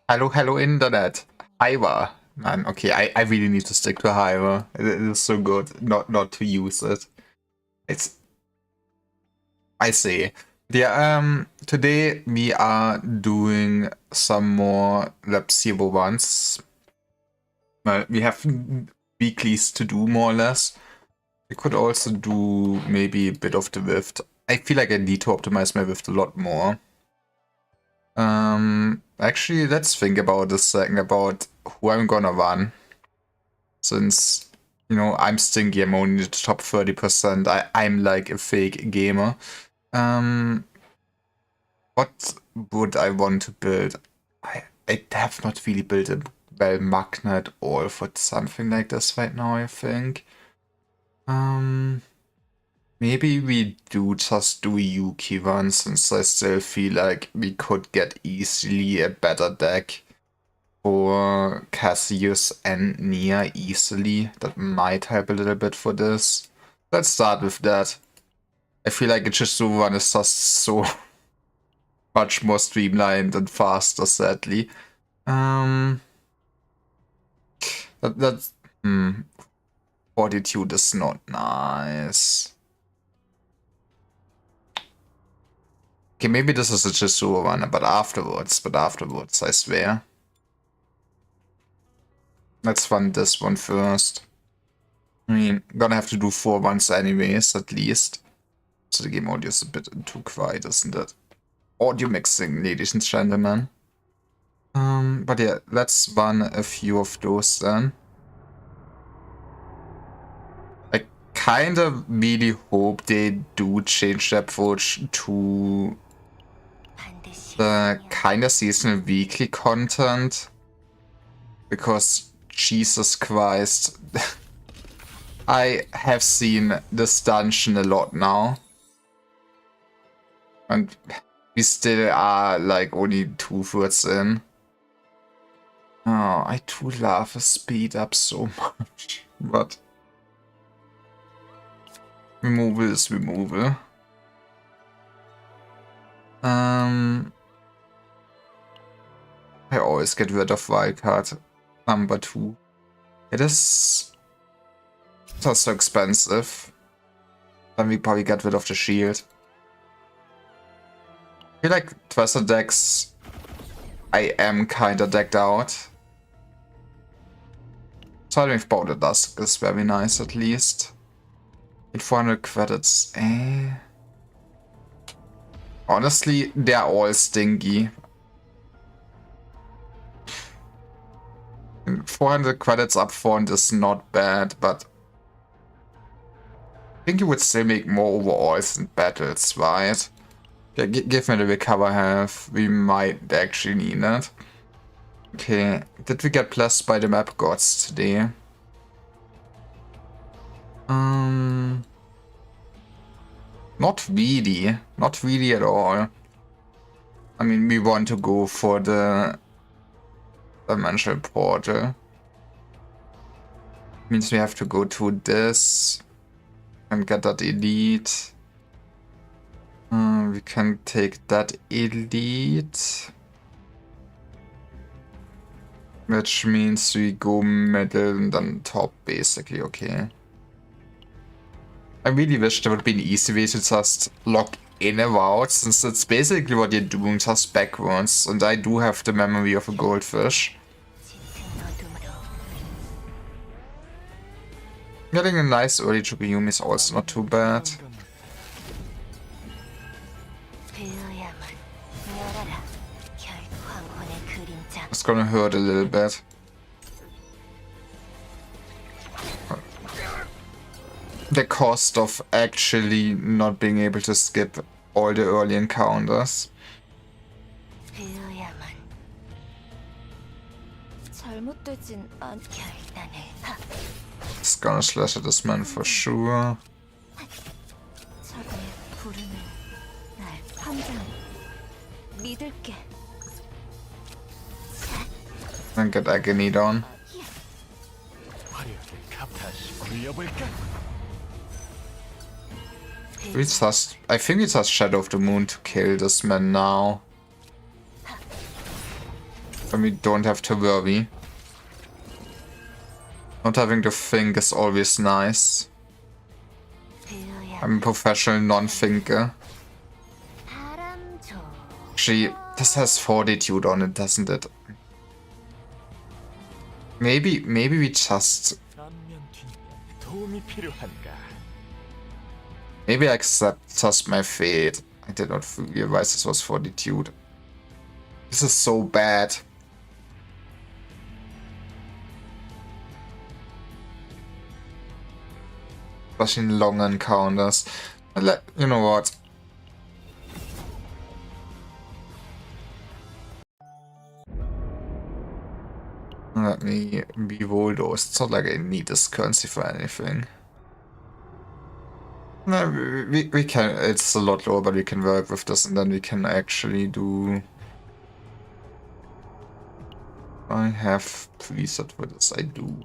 Hello, Internet. Hiver. Man, okay, I really need to stick to Hiver. It is so good not to use it. I see. Yeah, today we are doing some more Lab Zero ones. Well, we have weeklies to do, more or less. We could also do maybe a bit of the Rift. I feel like I need to optimize my Rift a lot more. Actually, let's think about a second about who I'm gonna run. Since, you know, I'm stingy, I'm only the top 30%. I'm like a fake gamer. What would I want to build? I have not really built a well magnet or for something like this right now, I think. Maybe we just do Yuki one, since I still feel like we could get easily a better deck for Cassius and Nia easily. That might help a little bit for this. Let's start with that. I feel like Ichizu one is just so much more streamlined and faster, sadly. That's 42 is not nice. Okay, maybe this is a Chisua one, but afterwards, I swear. Let's fund this one first. I mean, gonna have to do 4 ones anyways, at least. So the game audio is a bit too quiet, isn't it? Audio mixing, ladies and gentlemen. But yeah, let's run a few of those then. I kinda really hope they do change the approach to the kinda seasonal weekly content. Because, Jesus Christ, I have seen this dungeon a lot now. And we still are like only 2/3 in. Oh, I do love a speed up so much. But removal is removal. I always get rid of wildcard number 2. It is just so expensive. Then we probably get rid of the shield. I feel like Twister decks, I am kinda decked out. Starting with Powder Dusk is very nice, at least. 400 credits, Honestly, they're all stingy. 400 credits up front is not bad, but I think you would still make more overalls in battles, right? Yeah, give me the recover health. We might actually need that. Okay, did we get blessed by the map gods today? Not really. Not really at all. I mean, we want to go for the dimensional portal. Means we have to go to this and get that elite. We can take that elite. Which means we go middle and then top, basically, okay. I really wish there would be an easy way to just log in and out, since it's basically what you're doing, just backwards. And I do have the memory of a goldfish. Getting a nice early Chugayumi is also not too bad. It's gonna hurt a little bit. The cost of actually not being able to skip all the early encounters. It's gonna slash at this man for sure. And get agony down. I think it has Shadow of the Moon to kill this man now. And we don't have to worry. Not having to think is always nice. I'm a professional non-thinker. Actually, this has fortitude on it, doesn't it? Maybe we just... Maybe I accept just my fate. I did not realize this was fortitude. This is so bad. Especially in long encounters. You know what? Let me re-roll those. It's not like I need this currency for anything. No, we can. It's a lot lower, but we can work with this, and then we can actually do. I have preset for this. I do.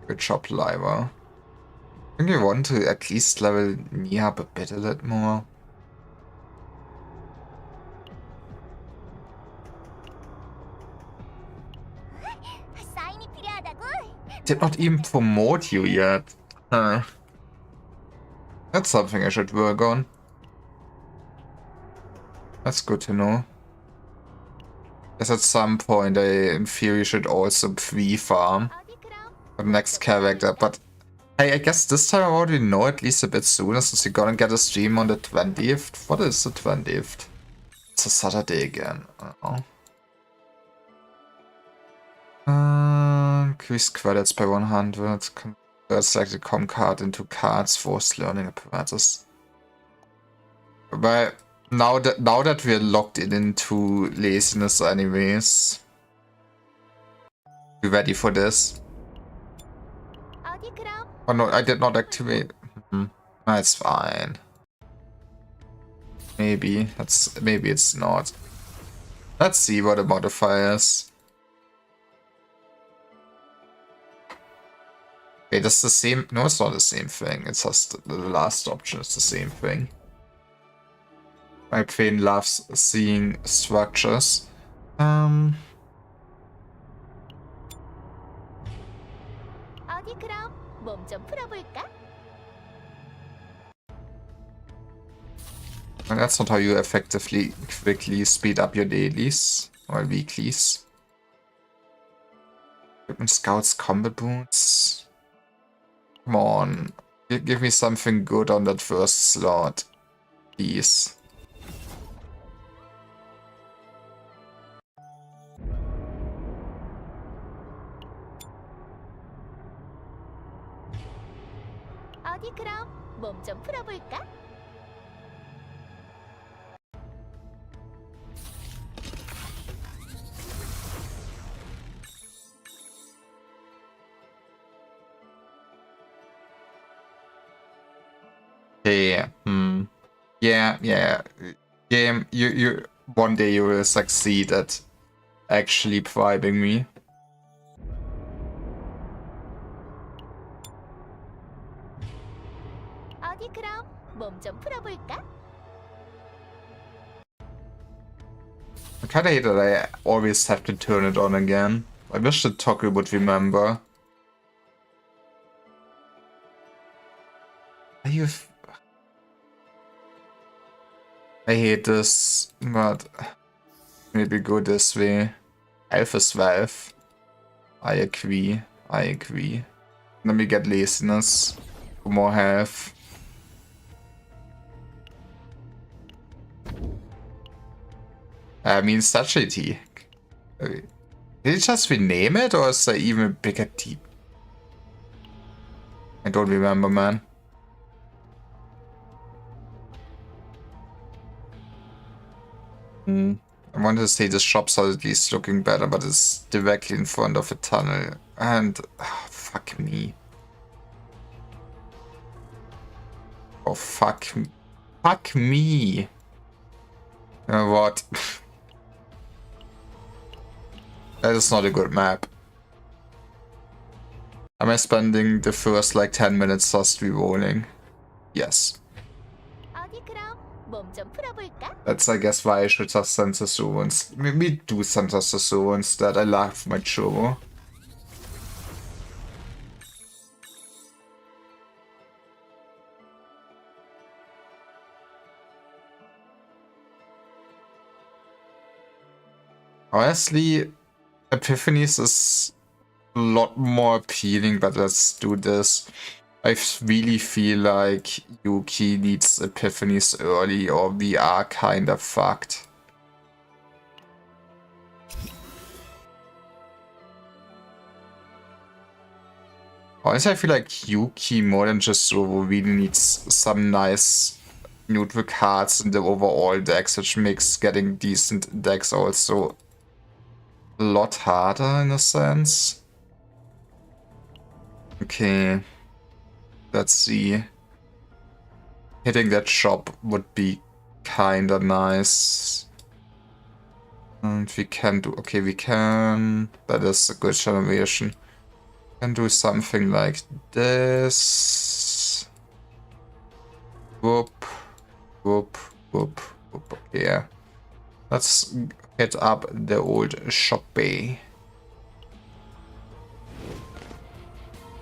Good job, Lyra. I think we want to at least level Nia up a bit a little more. Did not even promote you yet. Huh. That's something I should work on. That's good to know. Guess at some point I, in theory, should also pre-farm the next character, but I guess this time I already know at least a bit sooner, since you're gonna get a stream on the 20th. What is the 20th? It's a Saturday again. Oh. Increase credits by 100. Convert selected com card into cards. Forced learning apparatus. But now that we're locked into laziness anyways, be ready for this. Oh no, I did not activate. That's fine. Maybe it's not. Let's see what the modifier is. Wait, that's the same. No, it's not the same thing. It's just the last option is the same thing. My brain loves seeing structures. And that's not how you effectively quickly speed up your dailies or weeklies. Equipment Scouts combat boots. Come on. Give me something good on that first slot. Please. 어디 그럼 몸 좀 풀어볼까? Okay, Yeah. Game, you one day you will succeed at actually bribing me. 어디 그럼 몸 좀 풀어볼까? I kinda hate that I always have to turn it on again. I wish the toggle would remember. I hate this, but maybe go this way. Health is wealth. I agree. Let me get laziness. More health. I mean, strategy. Did it just rename it, or is there even a bigger deep? I don't remember, man. I want to say the shops are at least looking better, but it's directly in front of a tunnel. And fuck me. Oh, fuck me. Fuck me. You know what? That is not a good map. Am I spending the first like 10 minutes just re-rolling? Yes. 어디 그럼 몸 좀 풀어볼까? That's, I guess, why I should have Sensations. Maybe do Sensations that I love my churro. Honestly, Epiphanies is a lot more appealing, but let's do this. I really feel like Yuki needs Epiphanies early, or we are kind of fucked. Honestly, I feel like Yuki, more than just Zoro, really needs some nice neutral cards in the overall decks, which makes getting decent decks also a lot harder in a sense. Okay. Let's see. Hitting that shop would be kinda nice. And we can do... Okay, we can... That is a good generation. Can do something like this. Whoop. Whoop. Whoop. Whoop. Okay, yeah. Let's hit up the old shop bay.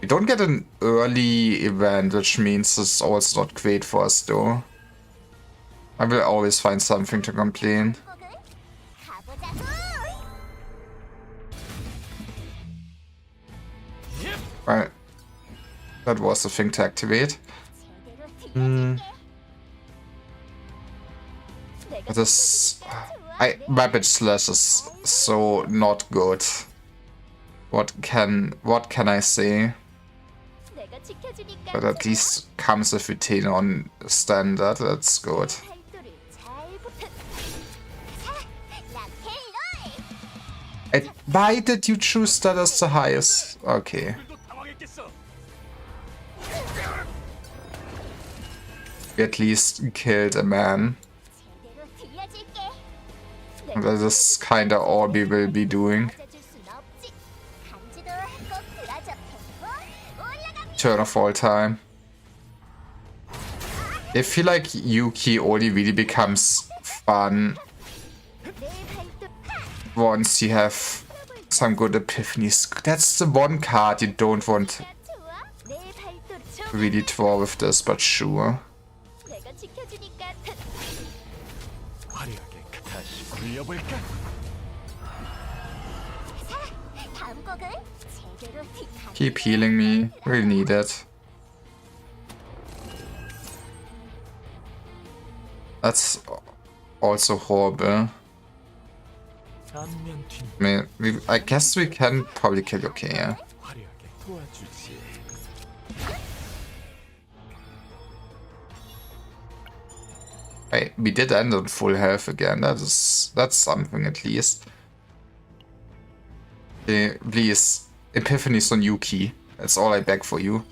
We don't get an early event, which means it's also not great for us though. I will always find something to complain. Right. That was the thing to activate. This... Rapid Slash is so not good. What can I say? But at least comes with retain on standard, that's good. And why did you choose that as the highest? Okay. We at least killed a man. That is kinda all we will be doing. Turn of all time. I feel like Yuki only really becomes fun once you have some good epiphanies. That's the one card you don't want to really draw with this, but sure. Keep healing me, really need it. That's also horrible. I guess we can probably kill you, okay, yeah. Hey, we did end on full health again, that's something at least. Okay, please. Epiphanies on Yuki. That's all I beg for you.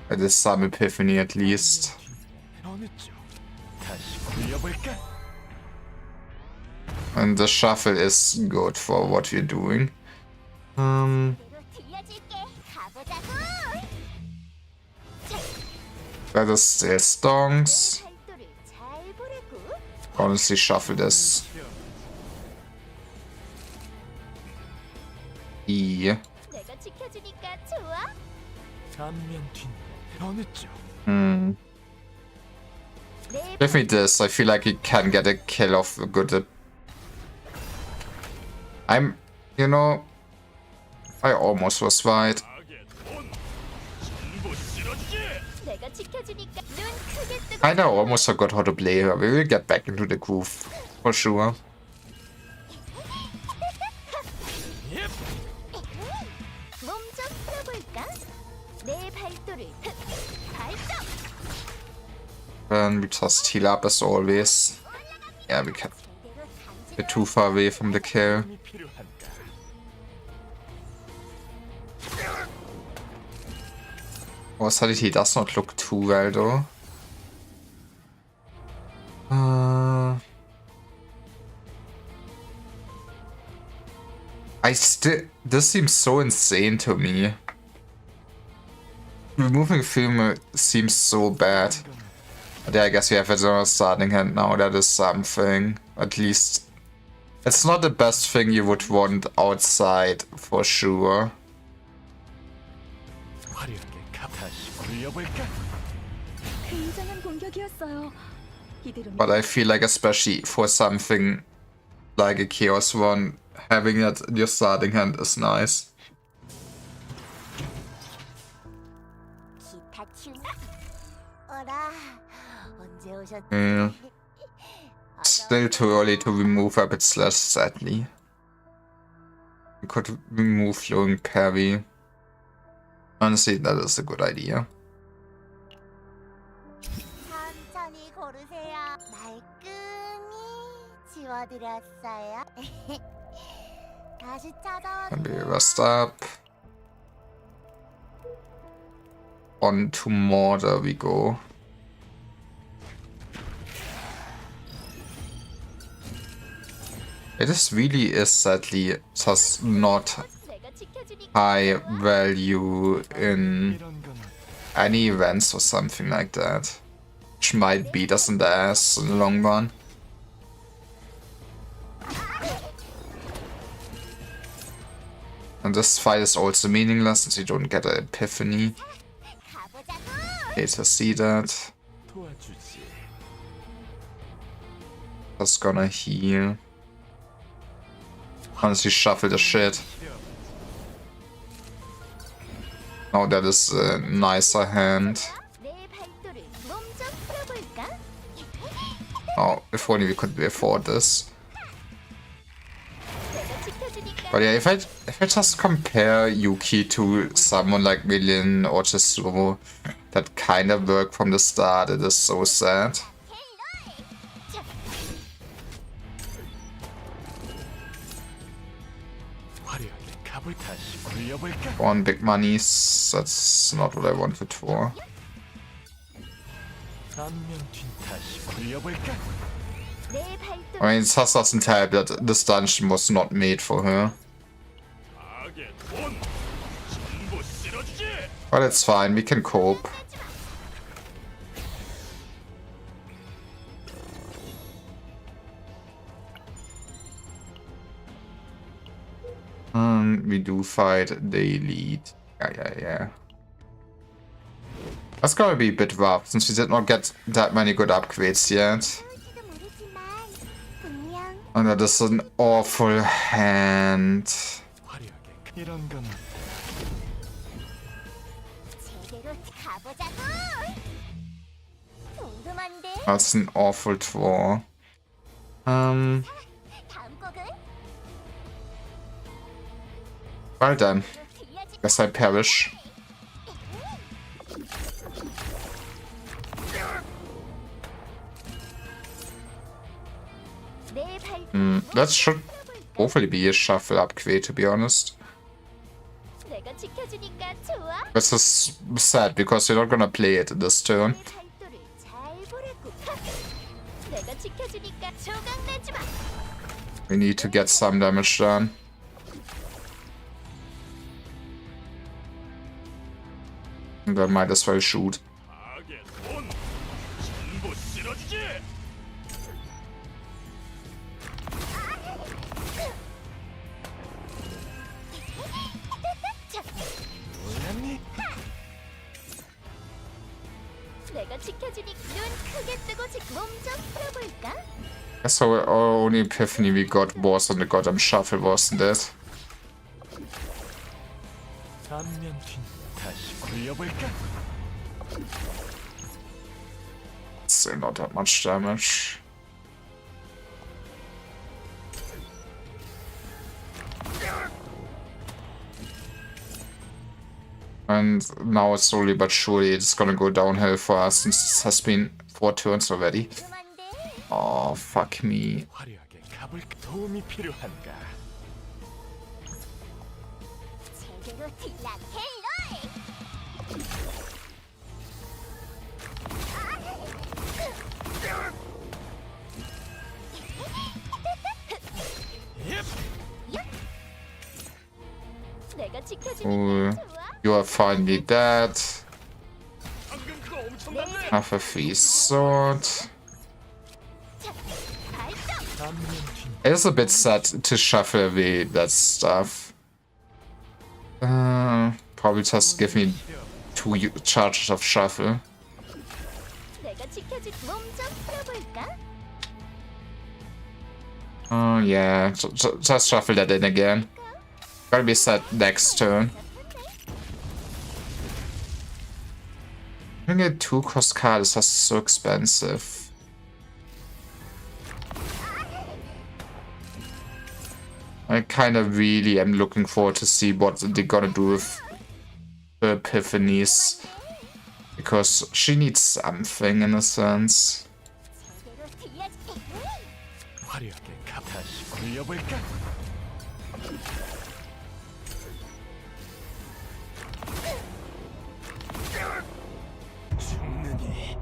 That is some epiphany at least. And the shuffle is good for what we're doing. That is still stonks. Honestly, shuffle this. E. Give me this. I feel like he can get a kill off a good. You know, I almost was right. Kinda almost forgot how to play her. We will get back into the groove for sure. Then we just heal up as always. Yeah, we can. We're too far away from the kill. Oh, Sanity does not look too well though. This seems so insane to me. Removing film seems so bad. But yeah, I guess we have a starting hand now. That is something. At least it's not the best thing you would want outside for sure. But I feel like especially for something like a Chaos one, having it in your starting hand is nice. Yeah. Still too early to remove Rapid Slash, sadly. We could remove Flowing Parry. Honestly, that is a good idea. And we rest up. On to Mortar we go. It is really is sadly just not high value in any events or something like that. Which might beat us in the ass in the long run. And this fight is also meaningless since you don't get an epiphany. Hate to see that. Just gonna heal. Honestly, shuffle the shit. Now that is a nicer hand. Oh, if only we could afford this. But yeah, if I just compare Yuki to someone like Millen or Chizuru that kind of worked from the start, it is so sad. One big monies, that's not what I wanted for. I mean, it just doesn't help that this dungeon was not made for her. But it's fine, we can cope. We do fight the elite. Yeah. That's gonna be a bit rough since we did not get that many good upgrades yet. And that is an awful hand. That's an awful draw. Well then, guess I perish. That should hopefully be a shuffle upgrade, to be honest. This is sad because we're not gonna play it this turn. We need to get some damage done. And I might as well shoot. 내가 지켜주니 눈 크게 뜨고 몸 좀 풀어볼까? So our only epiphany we got was on the goddamn shuffle, wasn't it? Still not that much damage. And now slowly but surely it's gonna go downhill for us since it has been 4 turns already. Oh, fuck me. Ooh, you are finally dead. Have a free sword. It is a bit sad to shuffle away that stuff. Probably just give me 2 charges of shuffle. Oh yeah, just shuffle that in again. Gotta be set next turn. Having a 2-cost card is just so expensive. I kind of really am looking forward to see what they're gonna do with the Epiphanies. Because she needs something in a sense.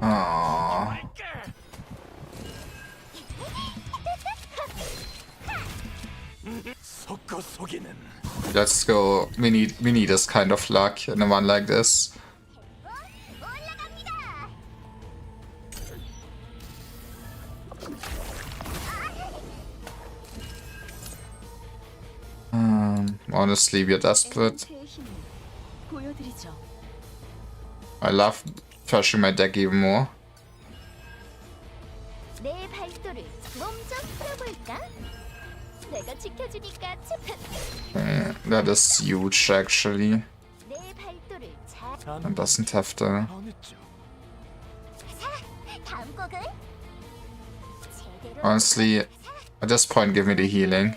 Aww. Let's go. We need this kind of luck in a one like this. Honestly, we're desperate. I love trashing my deck even more. That is huge, actually. And doesn't have to. Honestly, at this point, give me the healing.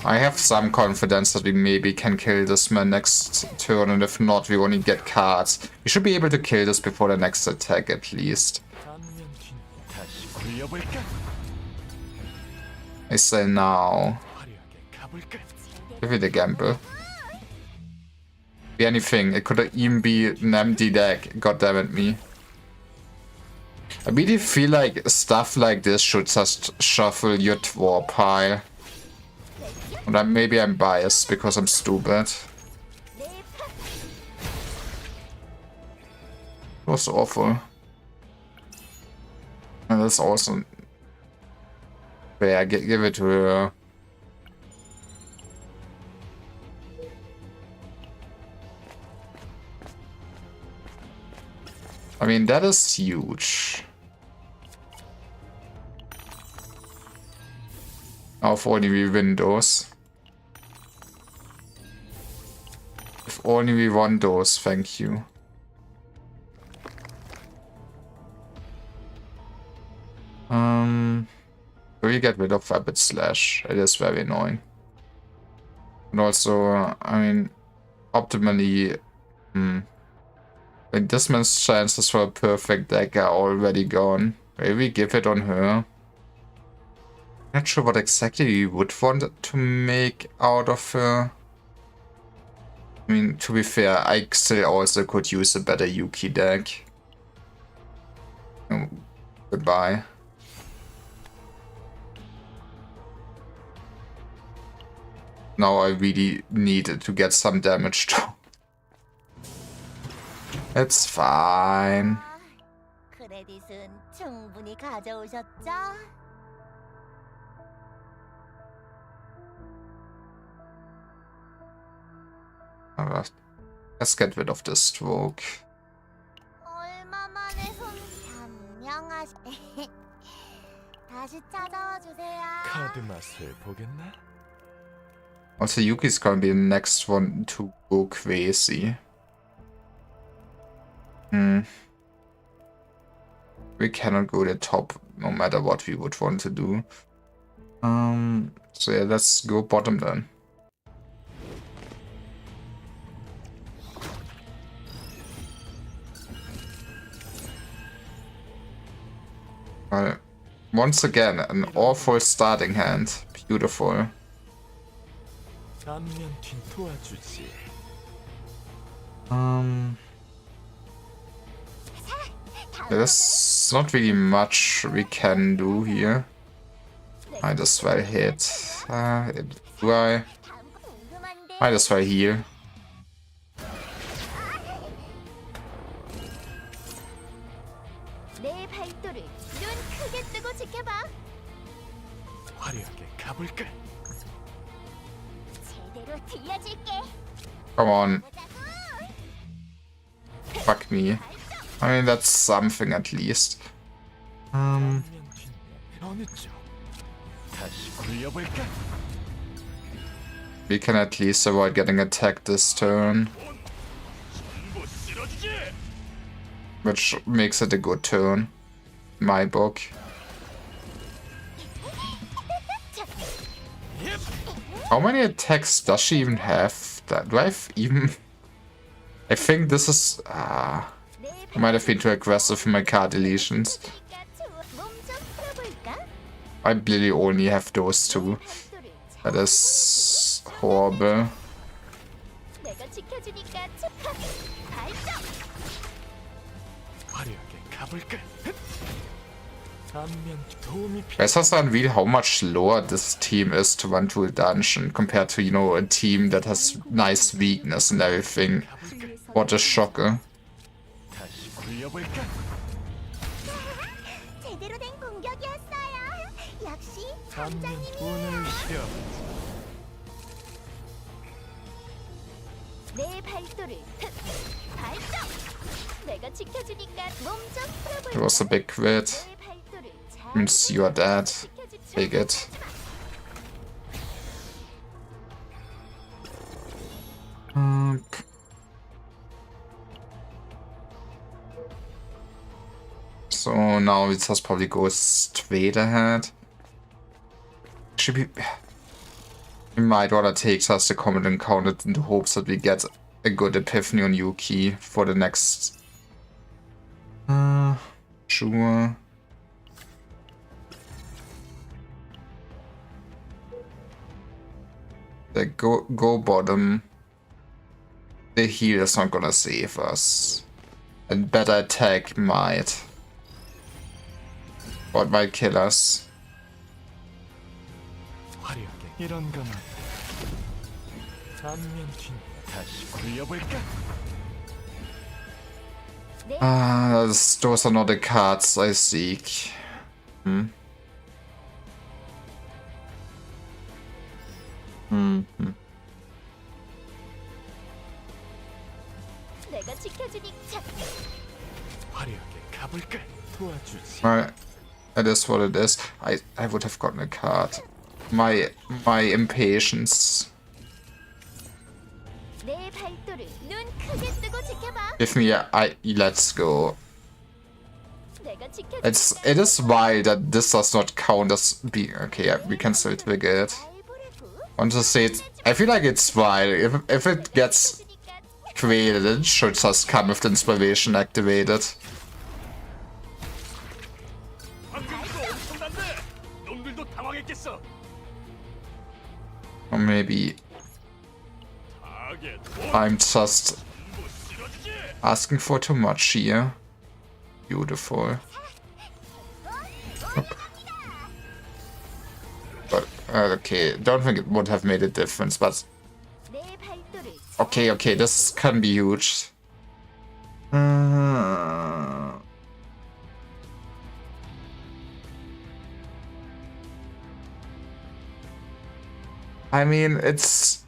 I have some confidence that we maybe can kill this man next turn, and if not, we only get cards. We should be able to kill this before the next attack, at least. I say now. Give it a gamble. Be anything. It could even be an empty deck. God damn it, me. I really feel like stuff like this should just shuffle your draw pile. And maybe I'm biased because I'm stupid. It was awful. And that's awesome. Yeah, give it to her. I mean, that is huge. Now if only we win those. If only we won those, thank you. We get rid of Rapid Slash. It is very annoying. And also, I mean, optimally, like this man's chances for a perfect deck are already gone. Maybe give it on her. Not sure what exactly we would want to make out of her. I mean, to be fair, I still also could use a better Yuki deck. Oh, goodbye. now I really needed to get some damage too. It's fine. 크레딧은 충분히 가져오셨죠? Alright. Let's get rid of this stroke. 얼마 만에 현명하시. 다시 찾아와 주세요. 카드 맛을 보겠나? Also, Yuki's gonna be the next one to go crazy. We cannot go to the top no matter what we would want to do. So yeah, let's go bottom then. Well, once again, an awful starting hand. Beautiful. 앞면 뒤 도와주지. There's not really much we can do here. Might as well hit. Do I? Might as well heal. 내 발도를 눈 크게 뜨고 지켜봐. 화려하게 가볼까? 제대로 들려줄게. Come on. Fuck me. I mean, that's something at least. 앞면 뒤 어느 쪽? 다시 굴려볼까? We can at least avoid getting attacked this turn, 전부 쓸어주지. which makes it a good turn in my book. How many attacks does she even have? Do I have even... I think this is... I might have been too aggressive in my card deletions. 몸좀 풀어볼까? I really only have those two. That is horrible. 내가 지켜주니까 발동. 화려하게 가볼까? 앞면 도움이 필요. Guys, does unreal how much lower this team is to run to a dungeon compared to, you know, a team that has nice weakness and everything. What a shocker. 다시 굴려볼까? 제대로 된 공격이었어요. 역시 앞면 함장님이 돈을 실어. 내 발도를 발동. 내가 지켜주니까 몸좀 풀어볼까? It was a big crit. 내 발도를 잘 Means you are dead. 지켜주지. Take it. So now it just probably go straight ahead. Should be. We might wanna take just a comment and count it in the hopes that we get a good epiphany on Yuki for the next. Sure. The go bottom. The heal is not gonna save us. And better attack might. Or it might kill us. 화려하게 이런 건 어때? 앞면 뒤 다시 굴려볼까? Those are not the cards I seek. 내가 지켜주니까. 화려하게 가볼까? 도와주지. Alright, it is what it is. I would have gotten a card. My impatience. 내 발도를 눈 크게 뜨고 지켜봐. Give me let's go. 내가 지켜주니까. It is wild that this does not count as being okay. Yeah, we can still trigger it. 잘 보라고. I want to say it. I feel like it's wild. If it gets created, it should just come with the inspiration activated. 엄청난데 놈들도 당황했겠어. Or maybe 타겟 I'm just 전부 쓸어주지. asking for too much here. Beautiful. But, okay, don't think it would have made a difference, but... 내 발도를 Okay, this can be huge. I mean, it's...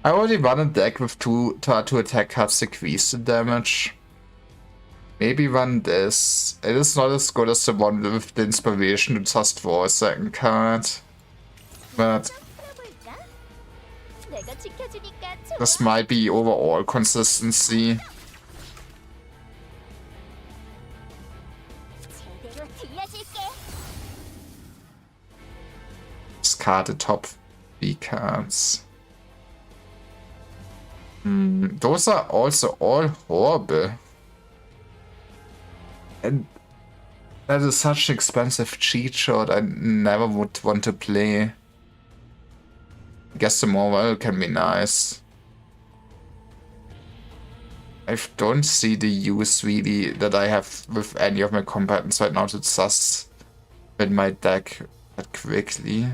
I already run a deck with two attack cards decrease the damage. Maybe run this. It is not as good as the one with the inspiration to just draw a second card. But 풀어볼까? 내가 지켜주니까 좋아. this might be overall consistency. 제대로 들려줄게. Discard the top 3 cards. Those are also all horrible. And that is such an expensive cheat shot I never would want to play. I guess the morale can be nice. I don't see the use really that I have with any of my combatants right now to just win my deck that quickly.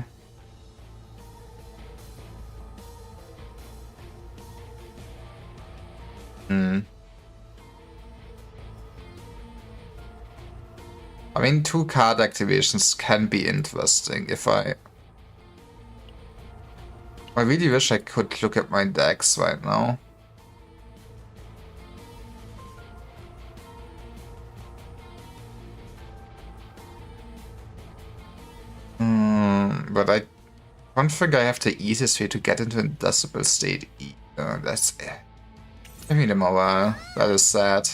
I mean, 2 card activations can be interesting if I really wish I could look at my decks right now. But I don't think I have the easiest way to get into a decibel state either. That's give me the morale. That is sad.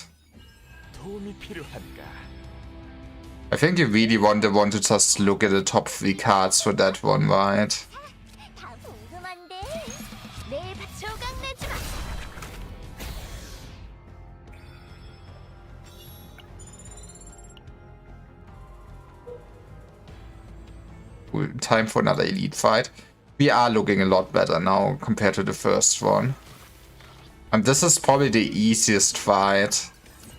도움이 필요한가? I think you really want to just look at the top 3 cards for that one, right? 다 궁금한데. 내 조각 내지 마. Cool. Time for another elite fight. We are looking a lot better now compared to the first one. And this is probably the easiest fight,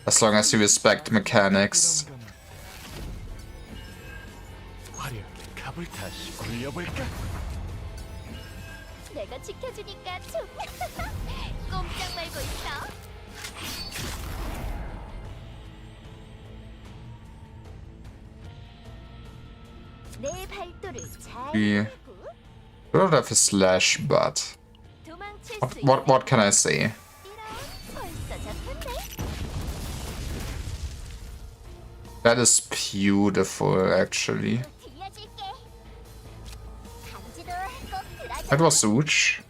as long as you respect mechanics. 화려하게 갑을 다시 굴려볼까? 내가 지켜주니까 좋아. 꼼짝 말고 있어. 내 발도를 잘 We 풀고 don't have a slash, but 도망칠 수 what can I say? 이런 벌써 잡혔네. That is beautiful, actually. 들려줄게. 감지도 꼭 들어줘. That was huge.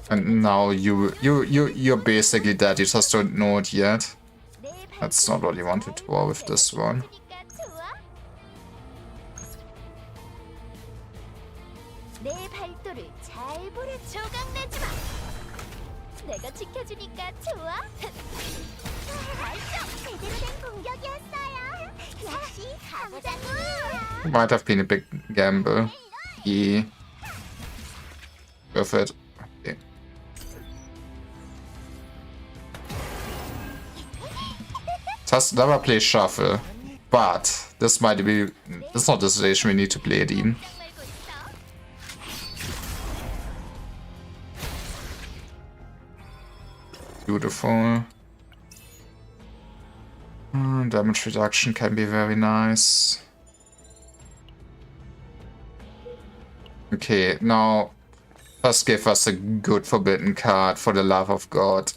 And now you're basically dead. You just don't know it yet. 내 That's not what you want to draw with this one. 발도니까 좋아. 내 발도를 잘 보라. 조각 내지 마. 내가 지켜주니까 좋아. 알죠? 제대로 된 공격이었어요. 역시 가보자고. Might have been a big gamble. Yeah. Worth it. Okay. Just never play shuffle. But this might be. It's not the situation we need to play it even. 말고 있어. Beautiful. Damage reduction can be very nice. Okay, now just give us a good forbidden card for the love of God.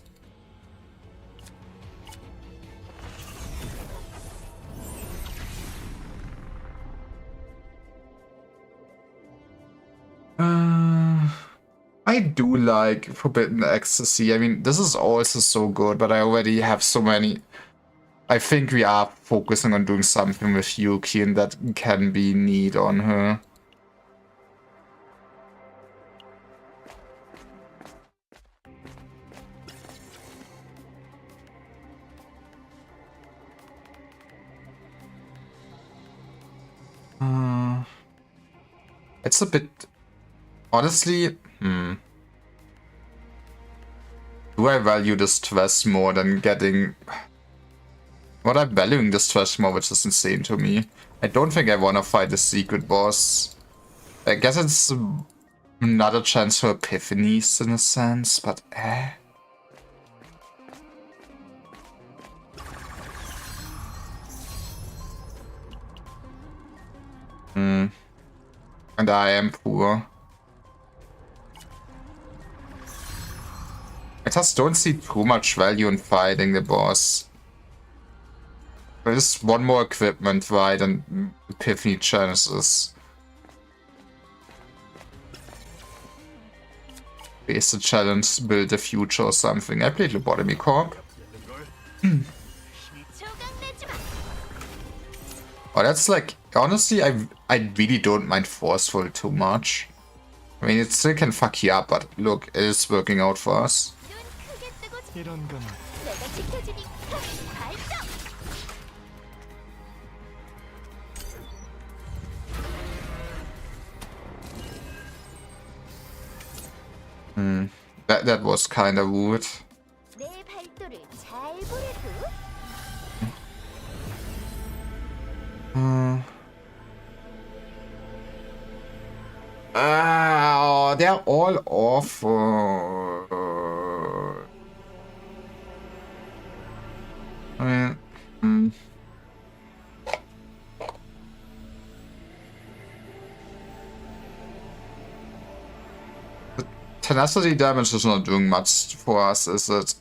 I do like Forbidden Ecstasy. I mean, this is also so good, but I already have so many. I think we are focusing on doing something with Yuki, and that can be neat on her. It's a bit... Honestly, do I value the stress more than getting What I'm valuing this trash more, which is insane to me. I don't think I want to fight the secret boss. I guess it's another chance for epiphanies in a sense, but And I am poor. I just don't see too much value in fighting the boss. There's one more equipment, right, and epiphany chances. Base the challenge, build the future or something. I played Lobotomy Corp. Oh, that's like, honestly, I really don't mind Forceful too much. I mean, it still can fuck you up, but look, it is working out for us. 이런 거만 내가 지켜주니까 발동. That was kind of rude. 내 발도를 잘 보라고. Oh, they're all awful. I mean, the tenacity damage is not doing much for us, is it?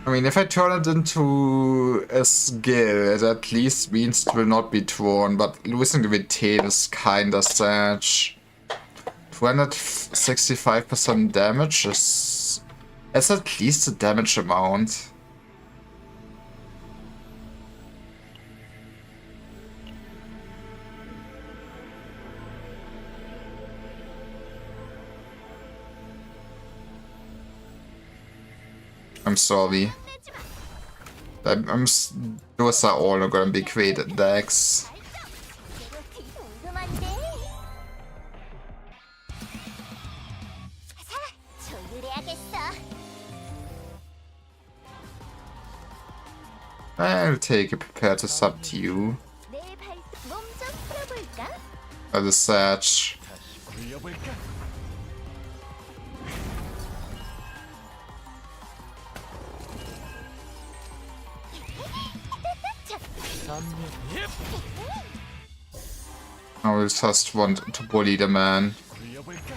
I mean, if I turn it into a skill, it at least means it will not be torn, but losing the Vital is kinda sad. 265% damage is... It's at least a damage amount. I'm sorry. Those are all gonna be created decks. I'll take a prepare to subdue. Or the Sage. 다시 굴려볼까? I will just want to bully the man. 굴려볼까?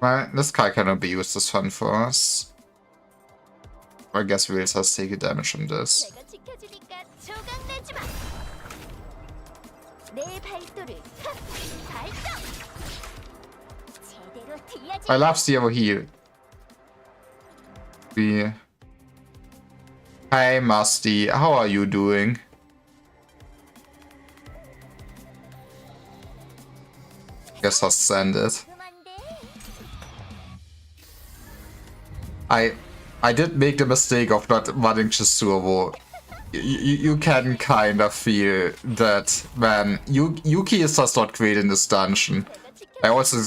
Well, this card cannot be used as fun for us. I guess we'll just take a damage from this. 내가 지켜주니까 조각내지 마. 내 발도를 발동. 제대로 들려줄. I love Zero Heal. Hey Musty, how are you doing? Guess I'll send it. I did make the mistake of not running Chizuru. You can kind of feel that, man, Yuki is just not great in this dungeon. I also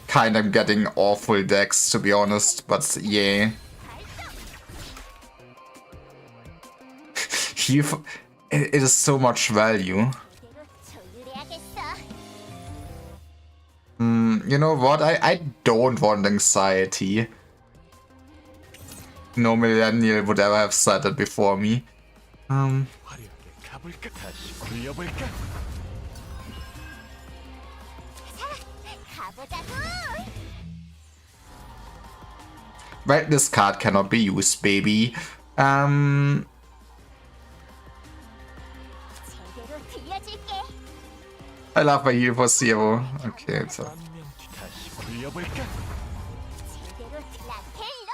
kind of getting awful decks, to be honest, but yeah. It is so much value. You know what? I don't want anxiety. No millennial would ever have said it before me. 화려하게 가볼까? 다시 굴려볼까? Well, this card cannot be used, baby. 제대로 들려줄게. I love my heal for Zero. Okay, so 안면 다시 굴려볼까? 제대로 라텔롤.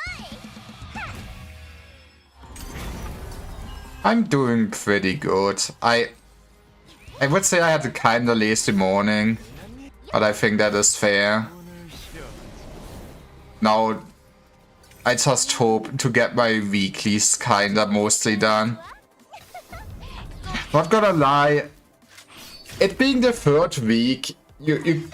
I'm doing pretty good. I would say I had a kinda lazy morning, but I think that is fair. 오늘 싫어. Now, I just hope to get my weeklies kinda mostly done. Not gonna lie, it being the third week, you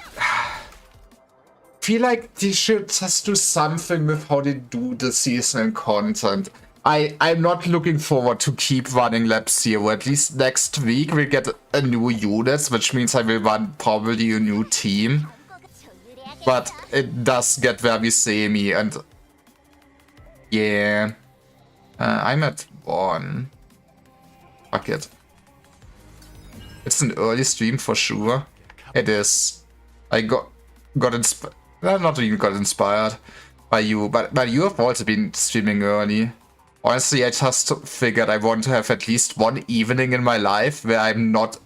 feel like they should just do something with how they do the seasonal content. I'm not looking forward to keep running Lab Zero. At least next week we'll get a new unit, which means I will run probably a new team. But it does get very samey, and yeah, I'm at 1. Fuck it. It's an early stream for sure. It is. I got inspired. Not even got inspired by you, but you have also been streaming early. Honestly, I just figured I want to have at least one evening in my life where I'm not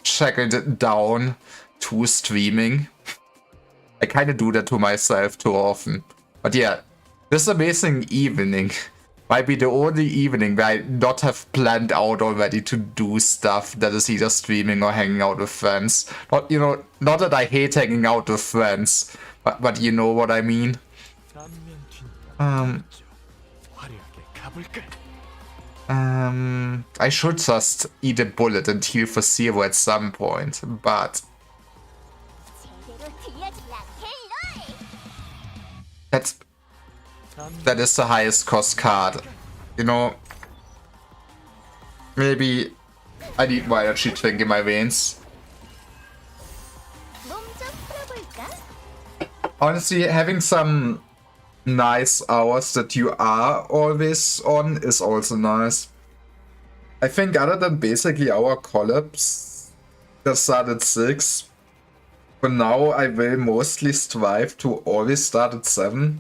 shackled down to streaming. I kind of do that to myself too often. But yeah, this amazing evening might be the only evening where I not have planned out already to do stuff that is either streaming or hanging out with friends. Not, you know, not that I hate hanging out with friends, but you know what I mean. I should just eat a bullet and heal for Zero at some point, but that is the highest cost card. You know, maybe I need more energy drink in my veins. Honestly, having some nice hours that you are always on is also nice. I think other than basically our collabs that start at 6, for now I will mostly strive to always start at 7.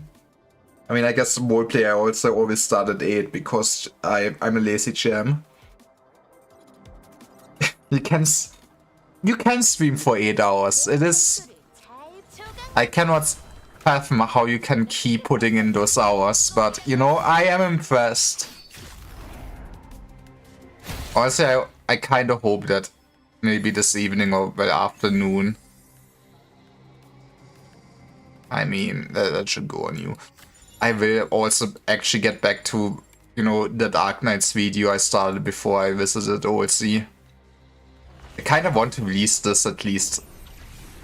I mean, I guess multiplayer also always start at 8 because I'm a lazy gem. You can stream for 8 hours. It is... I cannot fathom how you can keep putting in those hours, but you know, I am impressed. Honestly, I kind of hope that maybe this evening or well, afternoon. I mean, that should go on you. I will also actually get back to, you know, the Dark Knights video I started before I visited OLC. I kind of want to release this at least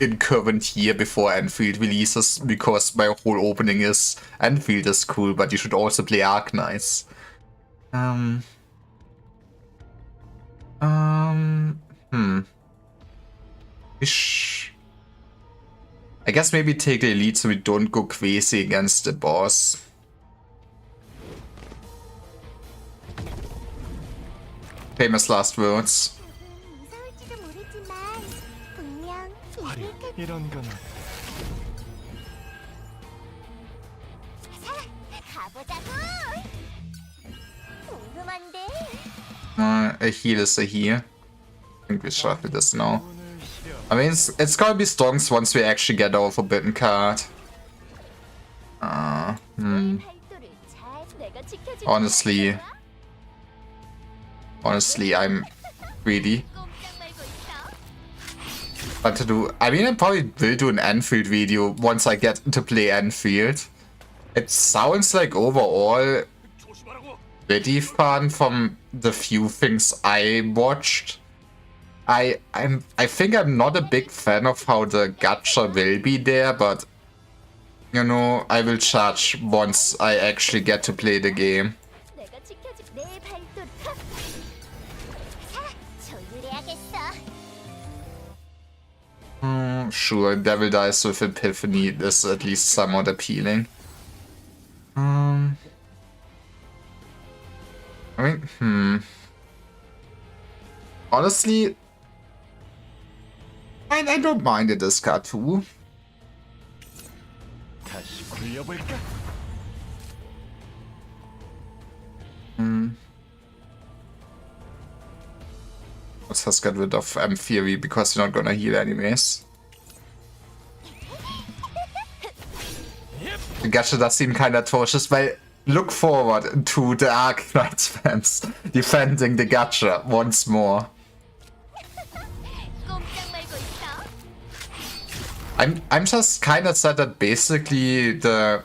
in current year before Enfield releases, because my whole opening is Enfield is cool, but you should also play Ark Knights. I guess maybe take the elite so we don't go crazy against the boss. Famous last words. A heal is a heal. I think we shuffle this now. I mean, it's gonna be Stonks once we actually get our forbidden card. Honestly, I'm greedy. But to do, I mean, I probably will do an Enfield video once I get to play Enfield. It sounds like overall pretty fun from the few things I watched. I think I'm not a big fan of how the gacha will be there, but you know, I will judge once I actually get to play the game. Sure, Devil Dice with Epiphany is at least somewhat appealing. I mean, honestly, I don't mind this card too. Let's just get rid of Theory because you're not gonna heal anyways. The Gacha does seem kinda atrocious, but look forward to the Ark Knights fans defending the Gacha once more. I'm just kinda sad that basically the...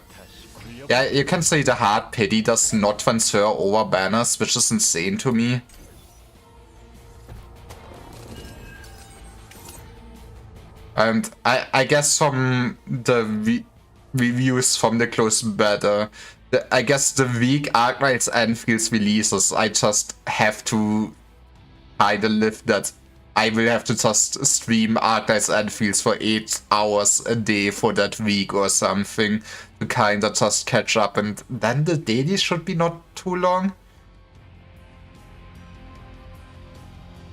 Yeah, you can say the hard pity does not transfer over banners, which is insane to me. And I guess from the reviews from the close beta, I guess the week Arknight's Enfield's releases, I just have to kind of live that I will have to just stream Arknight's Enfields for 8 hours a day for that week or something to kind of just catch up, and then the daily should be not too long.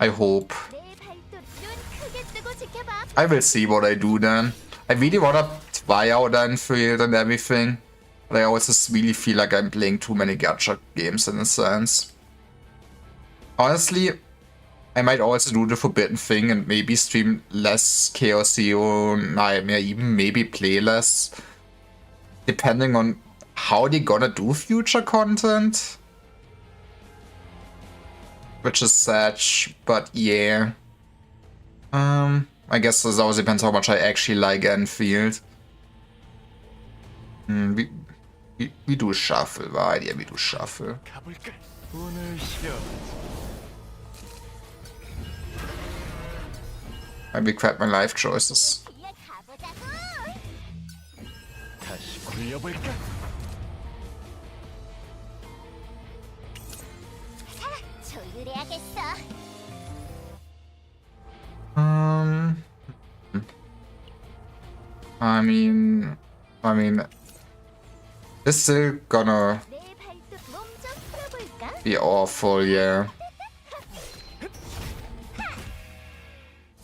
I hope. 내 발도 눈 크게 뜨고 지켜봐. I will see what I do then. I really wanna try out Enfield and everything, but I also really feel like I'm playing too many gacha games in a sense. Honestly, I might also do the forbidden thing and maybe stream less Chaos Hero Nightmare, even maybe play less, depending on how they gonna do future content. Which is sad, but yeah. I guess this also depends how much I actually like Enfield. We do shuffle, right? Yeah, we do shuffle. 가볼까? 오늘 쉬어. I regret my life choices. 그냥 가보자고. 다시 굴려볼까? 조율해야겠어. I mean, it's still gonna 내 발도 몸좀 풀어볼까? be awful, yeah.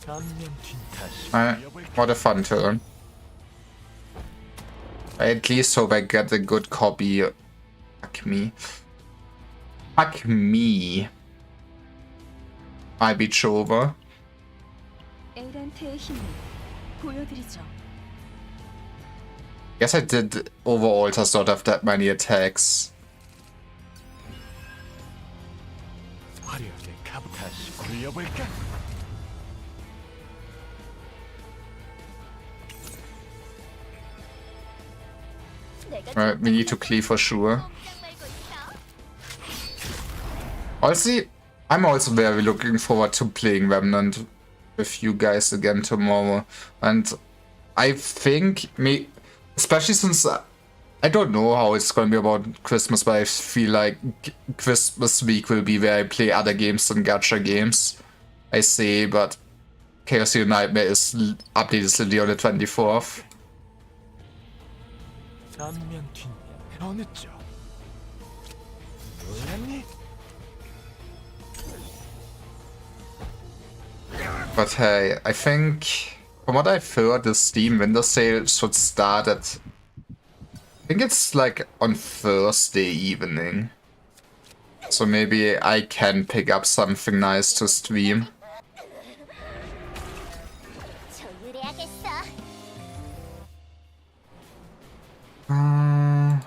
전면 뒷 다시 굴려볼까? What a fun turn. I at least hope I get a good copy. Fuck me. Fuck me. I beat Chova. 에란트의 힘을 보여드리죠. Guess I did overall just not have that many attacks. 화려하게 가보. 다시 굴려볼까? Alright, we need to cleave for sure. Honestly, I'm also very looking forward to playing Remnant with you guys again tomorrow. And I think, especially since I don't know how it's going to be about Christmas, but I feel like Christmas week will be where I play other games than gacha games. I say, but Chaos Hero Nightmare is updated literally on the 24th. 전면 뒷면 어느 쪽? 몰랐니? But hey, I think from what I've heard, the Steam Winter Sale should start at, I think it's like on Thursday evening. So maybe I can pick up something nice to stream. 조율해야겠어.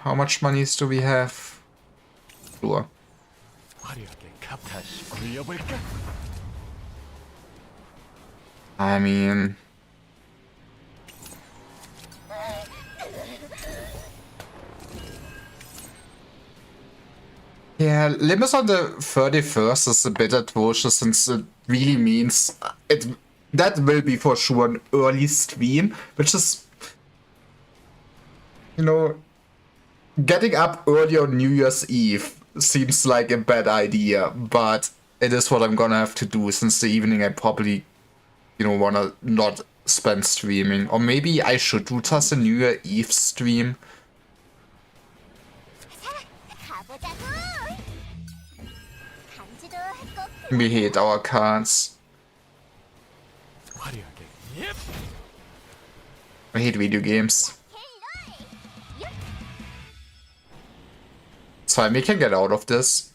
How much monies do we have? Sure. 화려하게 가보. 다시 굴려볼까? I mean, yeah, limits on the 31st is a bit atrocious since it really means that will be for sure an early stream, which is, you know, getting up early on New Year's Eve seems like a bad idea, but it is what I'm gonna have to do since the evening I probably, you know, wanna not spend streaming. Or maybe I should do just a New Year Eve stream. 가보자고. 간지도 꼭 We hate our cards. 화려하게. 예. I hate video games. It's fine, we can get out of this.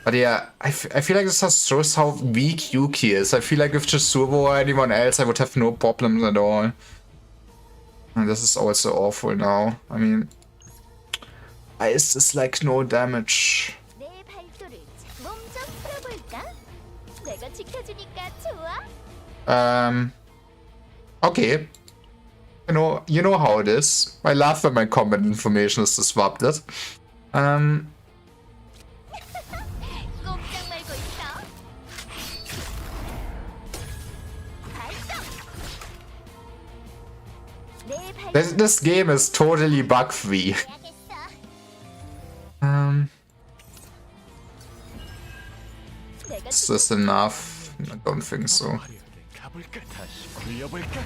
But yeah, I feel like this just shows how weak Yuki is. I feel like if Chisubo or anyone else, I would have no problems at all. And this is also awful now. I mean, ice is like no damage. 내 발도를 몸좀 풀어볼까? 내가 지켜주니까 좋아? Okay. You know how it is. I laugh when my combat information is disrupted. 꼼짝 말고 있어. This game is totally bug free. Is this enough? I don't think so. 화려하게 가볼까? 다시 굴려볼까?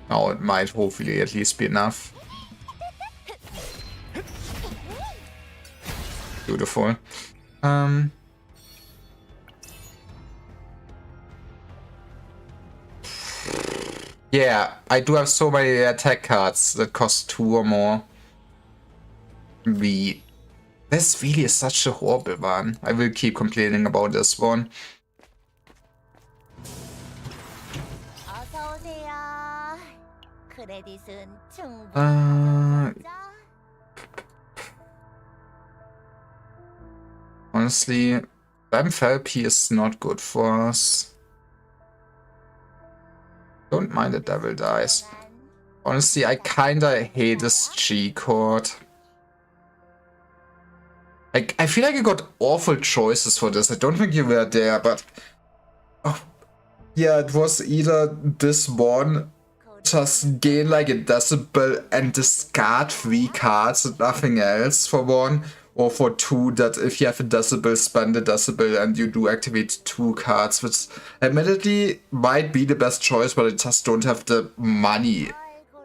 Oh, it might hopefully at least be enough. Beautiful. Yeah, I do have so many attack cards that cost 2 or more. This really is such a horrible one. I will keep complaining about this one. 어서 오세요. 크레딧은 충분히 Honestly, Vamp Therapy is not good for us. Don't mind the devil dice. Honestly, I kinda hate this G chord. I feel like I got awful choices for this. I don't think you were there, but... Oh, yeah, it was either this one, just gain like a decibel and discard 3 cards and nothing else for 1, or for 2 that if you have a decibel, spend a decibel and you do activate 2 cards, which admittedly might be the best choice, but I just don't have the money,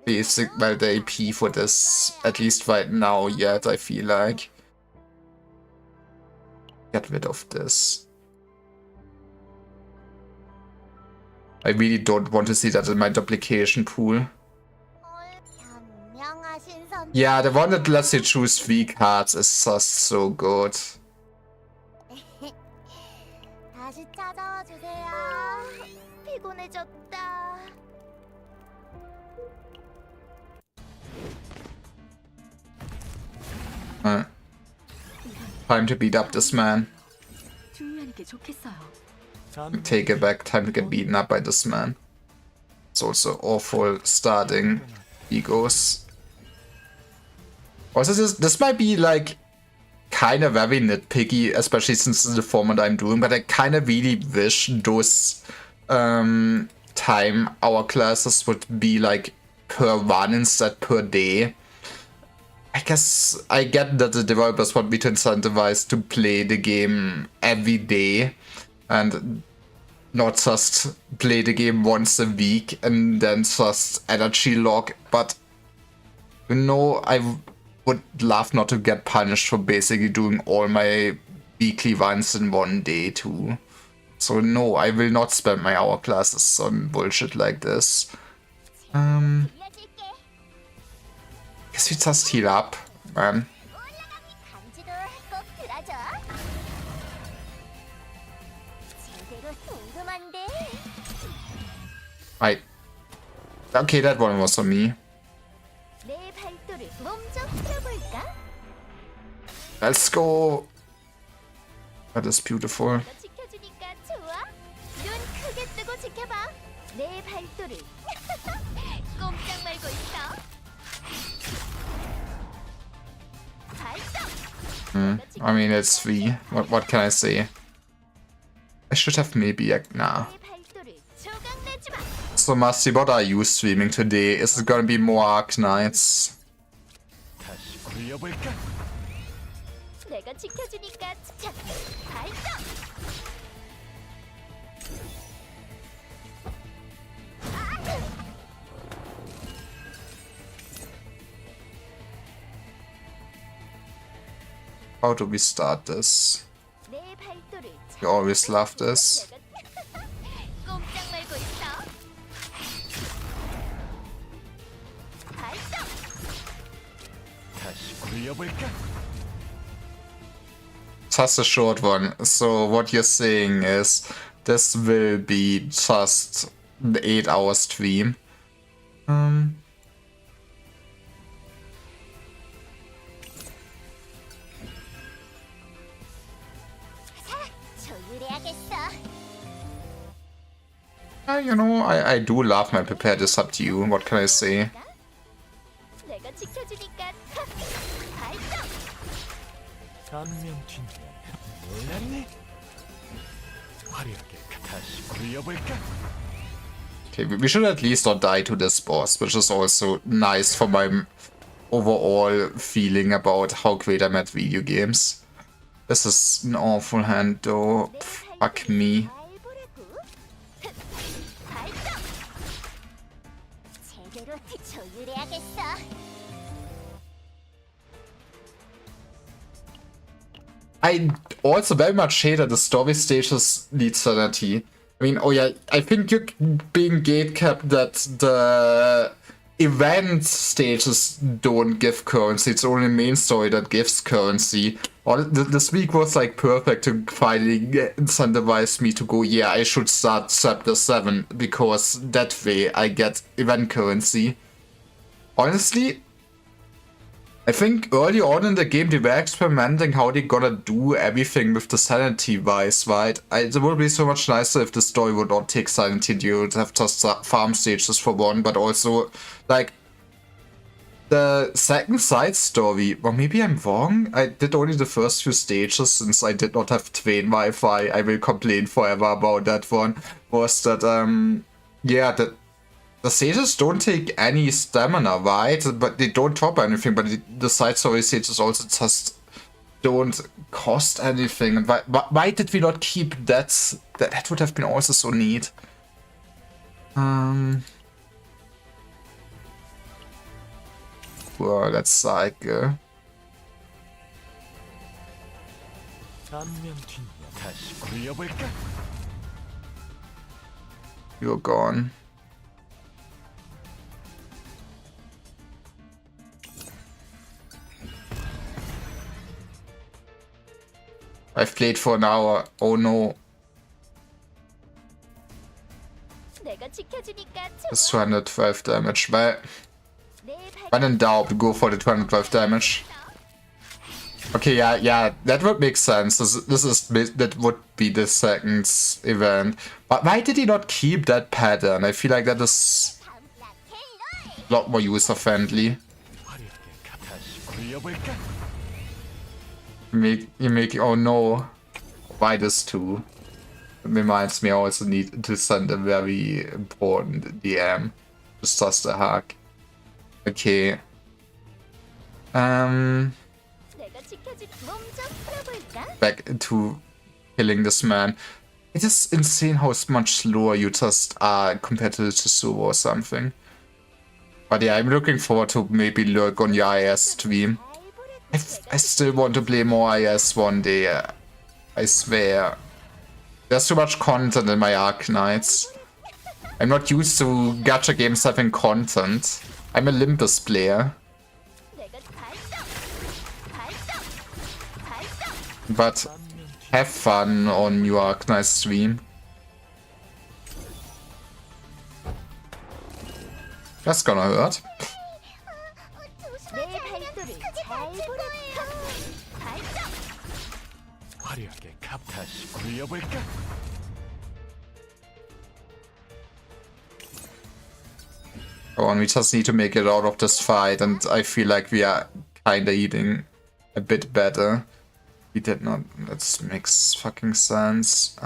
the AP for this, at least right now yet, I feel like. Get rid of this. I really don't want to see that in my duplication pool. Yeah, the one that lets you choose 3 cards is just so good. 다시 찾아와 주세요. 피곤해졌다. Time to beat up this man. Take it back, time to get beaten up by this man. It's also awful starting egos. Also, this might be like kind of very nitpicky, especially since it's the format I'm doing, but I kind of really wish those time hourglasses would be like per one instead per day. I guess I get that the developers want me to incentivize to play the game every day and not just play the game once a week and then just energy log, but you know, I would love not to get punished for basically doing all my weekly runs in one day too. So no, I will not spend my hourglasses on bullshit like this. Guess we just heal up, man. Right. Okay, that one was on me. Let's go. That is beautiful. I mean, it's 3. What can I say? I should have maybe... Nah. So, Masti, what are you streaming today? Is it gonna be more Arc Knights? How do we start this? You always love this. Just a short one. So what you're saying is this will be just the 8-hour stream. You know, I do love my prepared. It's up to you. What can I say? Okay, we should at least not die to this boss, which is also nice for my overall feeling about how great I'm at video games. This is an awful hand though. Fuck me. 잘 보라고. 발동. 제대로 조율해야겠어. I also very much hate that the story stages need sanity. I mean, oh yeah, I think you're being gatekept that the event stages don't give currency. It's only main story that gives currency. This week was like perfect to finally incentivize me to go, yeah, I should start chapter 7 because that way I get event currency. Honestly, I think early on in the game they were experimenting how they gonna do everything with the sanity wise, right? It would be so much nicer if the story would not take sanity, you would have just farm stages for one, but also, like, the second side story, or maybe I'm wrong, I did only the first few stages since I did not have train Wi-Fi, I will complain forever about that one, was that, yeah, the stages don't take any stamina, right? But they don't drop anything, but the side story stages also just don't cost anything. And why did we not keep that? That would have been also so neat. Well, let's cycle. 안면 뒷면 다시 굴려볼까? You're gone. I've played for an hour. Oh no. 내가 지켜주니까 It's 좋아. 212 damage. Well, 내 when in doubt, go for the 212 damage. Okay, yeah, that would make sense. That would be the second event. But why did he not keep that pattern? I feel like that is a lot more user friendly. 화려하게 다시 굴려볼까? You make oh no. Why this too? It reminds me I also need to send a very important DM. Just a hack. Okay. 내가 지켜줄 몸좀 풀어볼까? Back to killing this man. It is insane how much slower you just are compared to Tsuru or something. But yeah, I'm looking forward to maybe lurk on your IS stream. I still want to play more IS one day. I swear. There's too much content in my Arknights. I'm not used to gacha games having content. I'm a Olympus player. 내가 발동. 발동. 발동. But have fun on your Arknight stream. That's gonna hurt. 내 발도를 잘 보라고. 발동. 화려하게 다시 굴려볼까? Come on, we just need to make it out of this fight, and I feel like we are kinda eating a bit better. We did not. That makes fucking sense.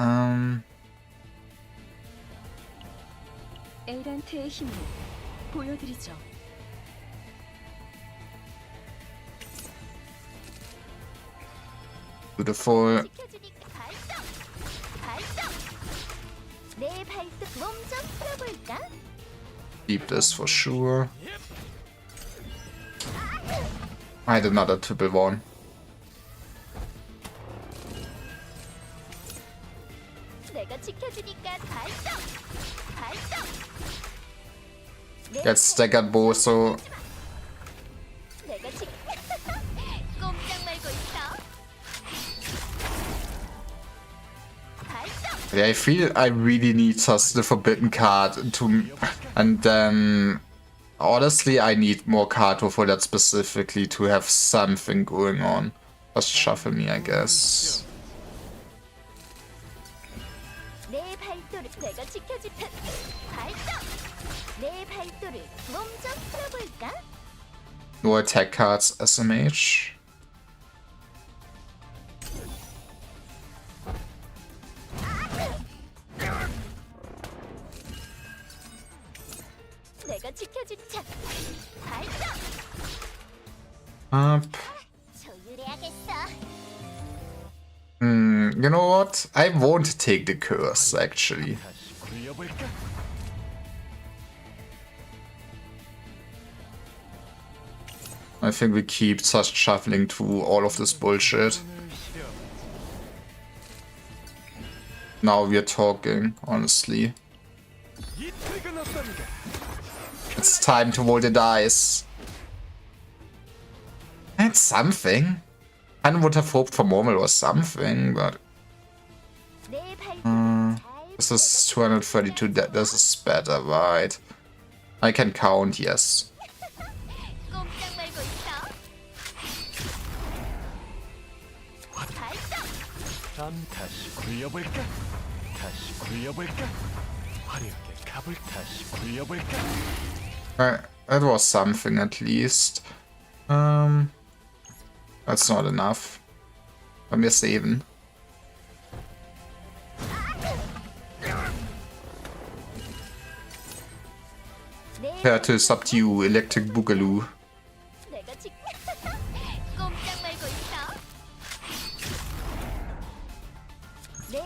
에란트의 힘을 보여드리죠. Beautiful. 지켜주니까 발동. 발동. 내 발도 몸좀 풀어볼까? Keep this for sure. I had another triple one. 내가 지켜주니까 발동. 발동. Get staggered Boso. 내가 꼼짝 말고 있어. 발동. Yeah, I feel I really need just the forbidden card to, and then honestly I need more Kato for that specifically to have something going on. Just shuffle me, I guess. 내 발도를 내가 지켜줄 발동. 내 발도를 몸좀 풀어볼까? No attack cards, SMH. 지켜주니 자, 발동! Up. 조율해야겠어. You know what? I won't take the curse, actually. 다시 굴려볼까? I think we keep just shuffling through all of this bullshit. Now we're talking, honestly. 이틀근 어떤가? It's time to roll the dice. That's something. I would have hoped for normal or something, but 내 발톱을 잘 this is 232. This is better, right? I can count, yes. 꼼짝 말고 있어. 발동! 다시 굴려볼까? 다시 굴려볼까? 화려하게 갑을 다시 굴려볼까? That was something at least. That's not enough. But we're saving. Prepare to subdue Electric Boogaloo. 내가 지 꼼짝 말고 있어. 내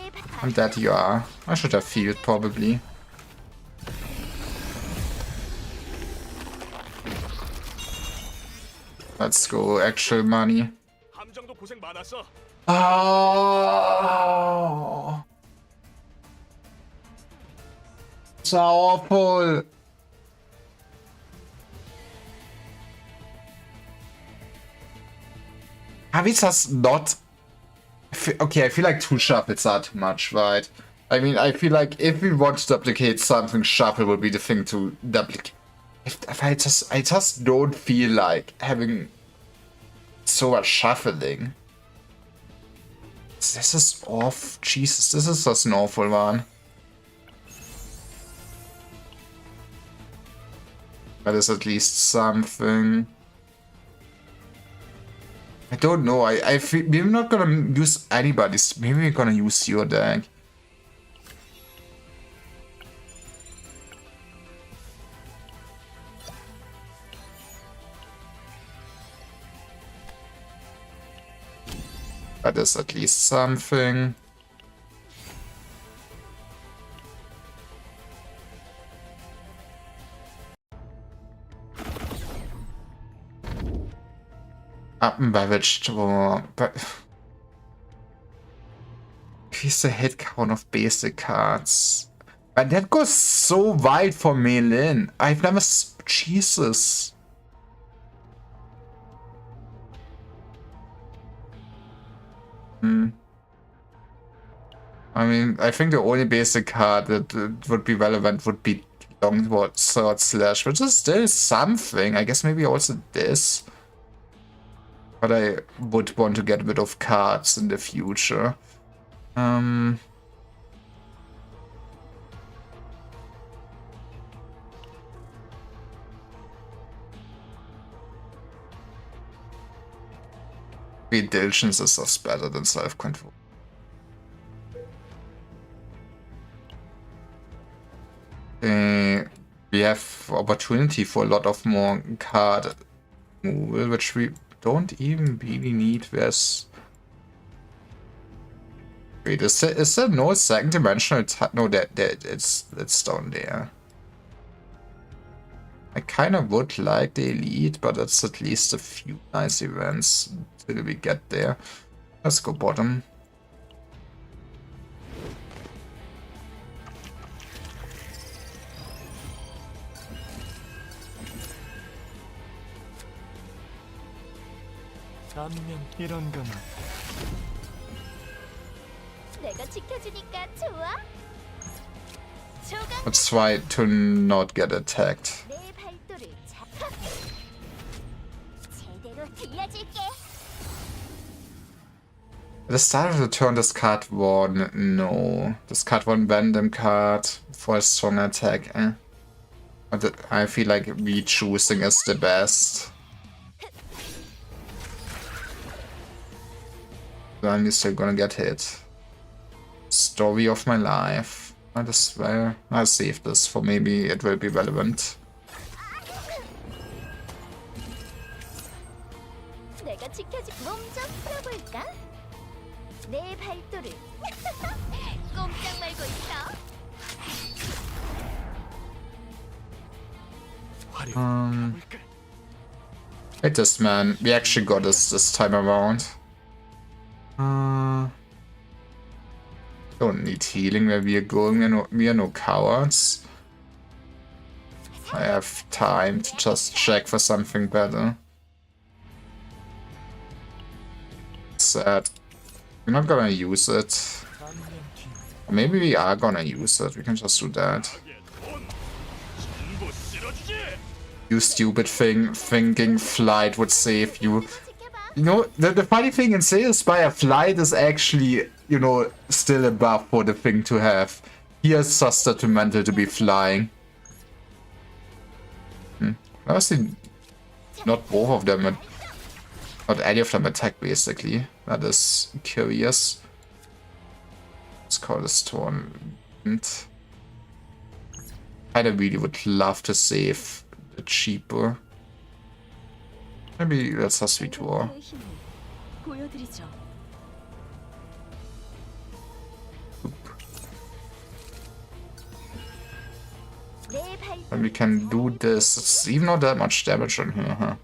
And that you are. I should have healed, probably. Let's go, actual money. 함정도 고생 많았어. Oh, so awful. Habits has not. Okay, I feel like 2 shuffles are too much, right? I mean, I feel like if we want to duplicate something, shuffle would be the thing to duplicate. If I just don't feel like having so much shuffling. This is off. Jesus, this is just an awful one. That is at least something. I don't know. I feel we're not gonna use anybody's. Maybe we're gonna use your deck. That is at least something. Up and vegetable. But increase the hit count of basic cards. But that goes so wide for Melin. I've never. Jesus. I mean, I think the only basic card that would be relevant would be Longsword Slash, which is still something. I guess maybe also this. But I would want to get rid of cards in the future. Diligence is just better than self-control. We have opportunity for a lot of more card removal, which we don't even really need. Wait, is there no second dimensional? No, it's down there. I kind of would like the elite, but that's at least a few nice events till we get there. Let's go bottom. 안면 이런 거 같아. 내가 지켜주니까 좋아. 조각 Let's try to not get attacked. 내 발도를 잡아. 제대로 들려줄게. At the start of the turn, discard one. No. Discard one random card for a strong attack. But I feel like re-choosing is the best. I'm still gonna get hit. Story of my life. Might as well. I'll save this for maybe it will be relevant. 내 발도를 꼼짝 말고 있어. 화려하게 Um, 가볼까? Wait, this man. We actually got this time around. Don't need healing where we are going. We are no cowards. I have time to just check for something better. Sad. We're not gonna use it. 반면 뒤 Or maybe we are gonna use it. We can just do that. 돈 전부 쓸어주지. You stupid thing, thinking flight would save you. 지켜봐. You know, the funny thing in Sailspire, flight is actually, you know, still a buff for the thing to have. Here it's just detrimental to be flying. Honestly, not both of them, not any of them attack basically. That is curious. Let's call this tournament. I really would love to save the cheaper. Maybe let's just retour. 에덴트의 힘을 보여드리죠. 내 발도를 And we can do this. It's even not that much damage on here, huh?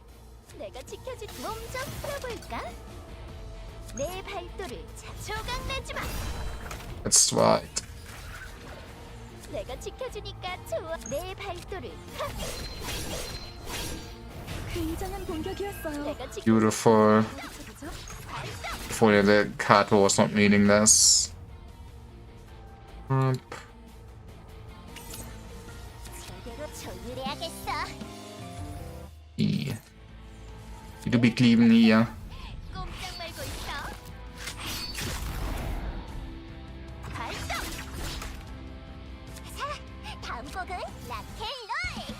내가 지켜줄 몸좀 풀어볼까? 내 발도를 조각 내지 마. That's right. 내가 지켜주니까 좋아. 내 발도를 굉장한 공격이었어요. 내가 지켜. Beautiful. 보죠. If only the card was not meaningless. 제대로 조율해야겠어. E. Wie big lieben hier. 꼼짝 말고 있어. 발동. 자, 다음 곡은 락앤롤.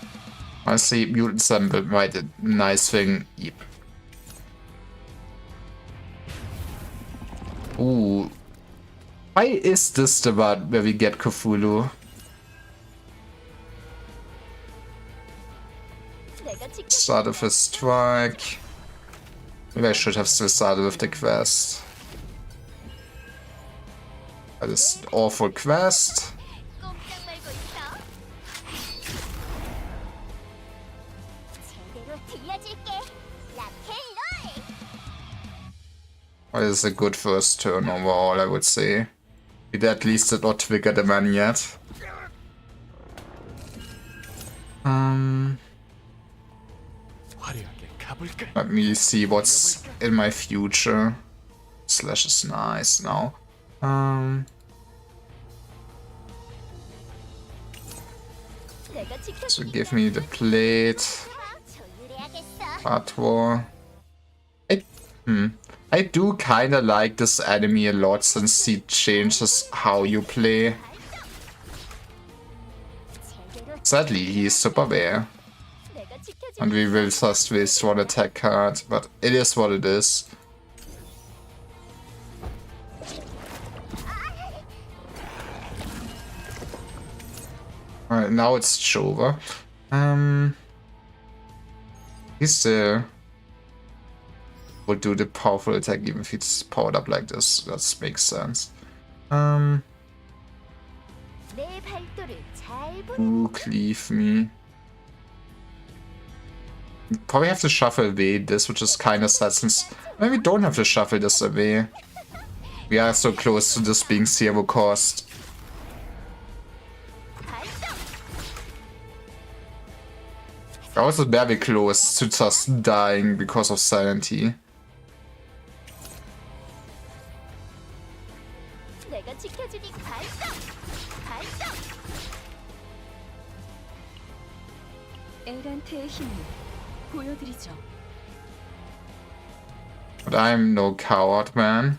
I see Mutant Sample might a nice thing. Yep. Ooh. Why is this the one where we get Cthulhu? 내가 지켜. Started with a strike. Maybe I should have still started with the quest. That is an awful quest. 꼼짝 말고 있어. 제대로 들려줄게. 락앤롤. Well, it's a good first turn overall, I would say. We at least did not trigger the man yet. 화려하게 가볼까? Let me see what's in my future. Slash is nice now. 내가 지켜. So give me the plate. 조율해야겠어. Part war. I do kinda like this enemy a lot since he changes how you play. 제대로 Sadly, he is super rare. 내가 지켜줄. And we will just waste one attack card, but it is what it is. Alright, now it's Jova. He's there. Will do the powerful attack even if it's powered up like this. That makes sense. 내 발도를 잘 보. Ooh, cleave me. Probably have to shuffle away this, which is kind of sad since maybe we don't have to shuffle this away. We are so close to this being zero cost. I was very close to just dying because of sanity. 내가 지켜주니 발동. 발동. 에덴트의 힘을 보여드리죠. But I'm no coward, man.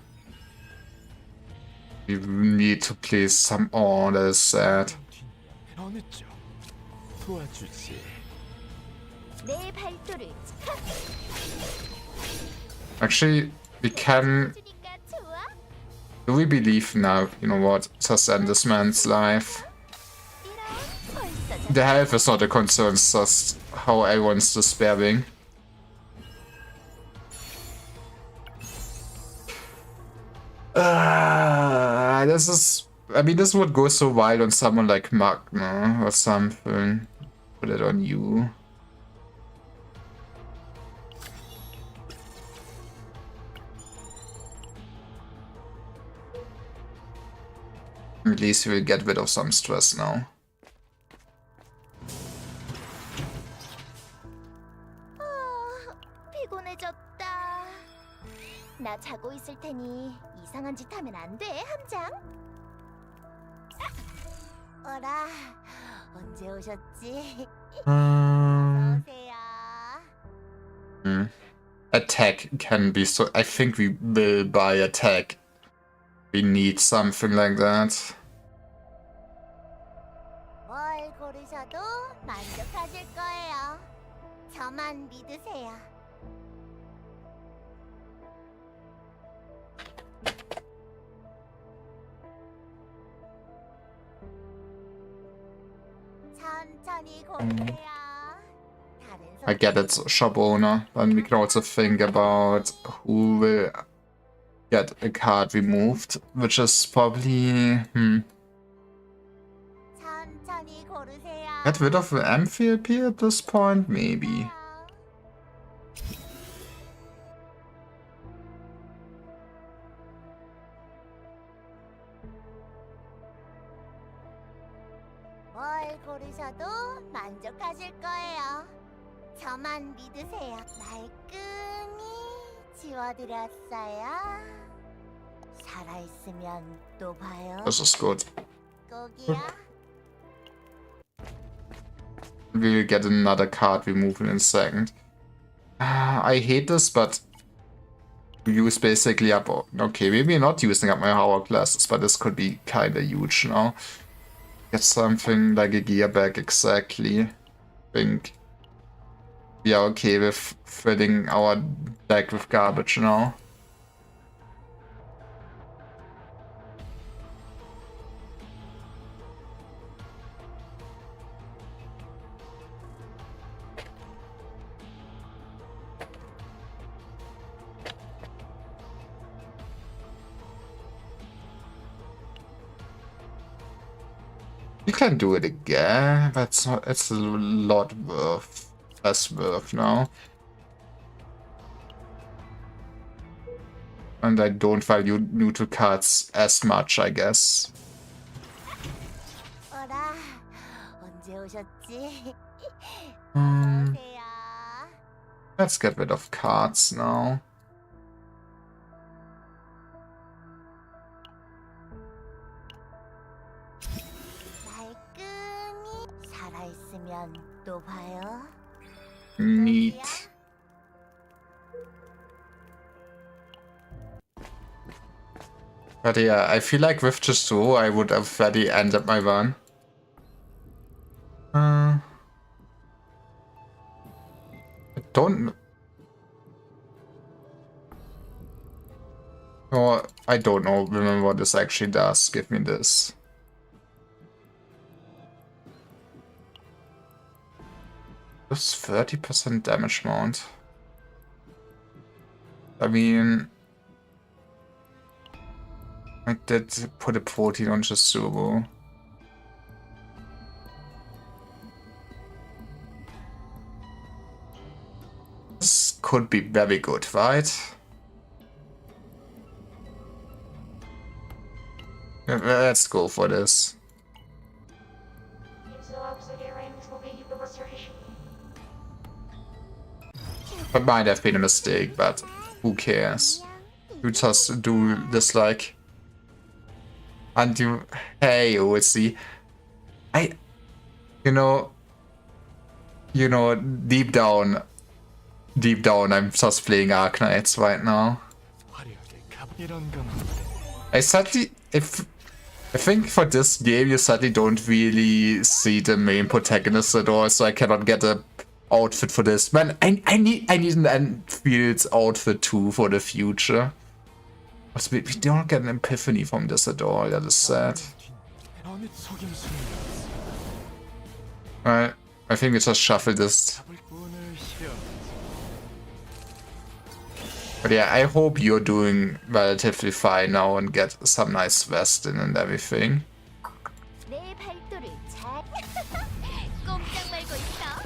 We need to play some. Oh, that is sad. 어느 쪽 도와주지. 내 발도를 Actually, we can. 지켜주니까 좋아. Do we believe now? You know what? Just end this man's life. 이런 벌써 The health is not a concern, it's just how everyone's despairing. This is... I mean, this would go so wild on someone like Magna or something. Put it on you. At least we'll get rid of some stress now. 피곤해졌다. 나 자고 있을 테니 이상한 짓 하면 안 돼, 함장. 어라, 언제 오셨지? 어서 오세요. Attack can be so... I think we will buy attack. We need something like that. 뭘 고르셔도 만족하실 거예요. 저만 믿으세요. 천천히 고르세요. I get it, shop owner. Then we can also think about who will get a card removed, which is probably... 천천히 고르세요. Get rid of the MVLP at this point? Maybe. 뭘 고르셔도 만족하실 거예요. 저만 믿으세요. 말끔히 지워드렸어요. 살아있으면 또 봐요. This is good. 꼭이요. We'll get another card removed in a second. I hate this, but use basically up... Okay, maybe not using up my hourglasses, but this could be kinda huge now. Get something like a gear back exactly. Think we are okay with filling our deck with garbage now. You can do it again, but it's a lot less worth now. And I don't value neutral cards as much, I guess. 어라, 언제 오셨지? Hmm, 오세요. let's get rid of cards now. 말끔히 살아있으면 또 봐요. Neat. But yeah, I feel like with just so, I would have already ended my run. I don't... Oh, I don't know. Remember what this actually does. Give me this. This 30% damage mount. I mean, I did put a protein on Jisuru. This could be very good, right? Let's go for this. It might have been a mistake, but who cares? You just do this like... And you... Hey, OC. You know, deep down, I'm just playing Arknights right now. I think for this game you sadly don't really see the main protagonist at all, so I cannot get a outfit for this. Man, I need an Enfield outfit too for the future. But we don't get an epiphany from this at all, that is sad. Alright, I think we just shuffle this. But yeah, I hope you're doing relatively fine now and get some nice vest in and everything. 내 발도를 잘 꼼짝 말고 있어.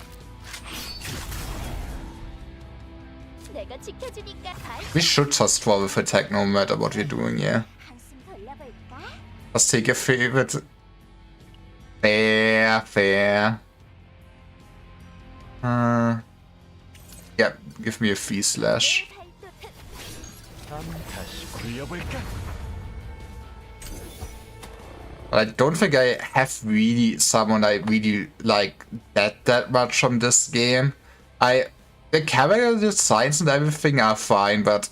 내가 지켜주니까 We should just throw with attack no matter what we're doing, yeah. 한숨 돌려볼까? Just take your favorite. Fair. Yeah, give me a fee slash. 다시 굴려볼까? But I don't think I have really someone I really like that much from this game. The character designs and everything are fine, but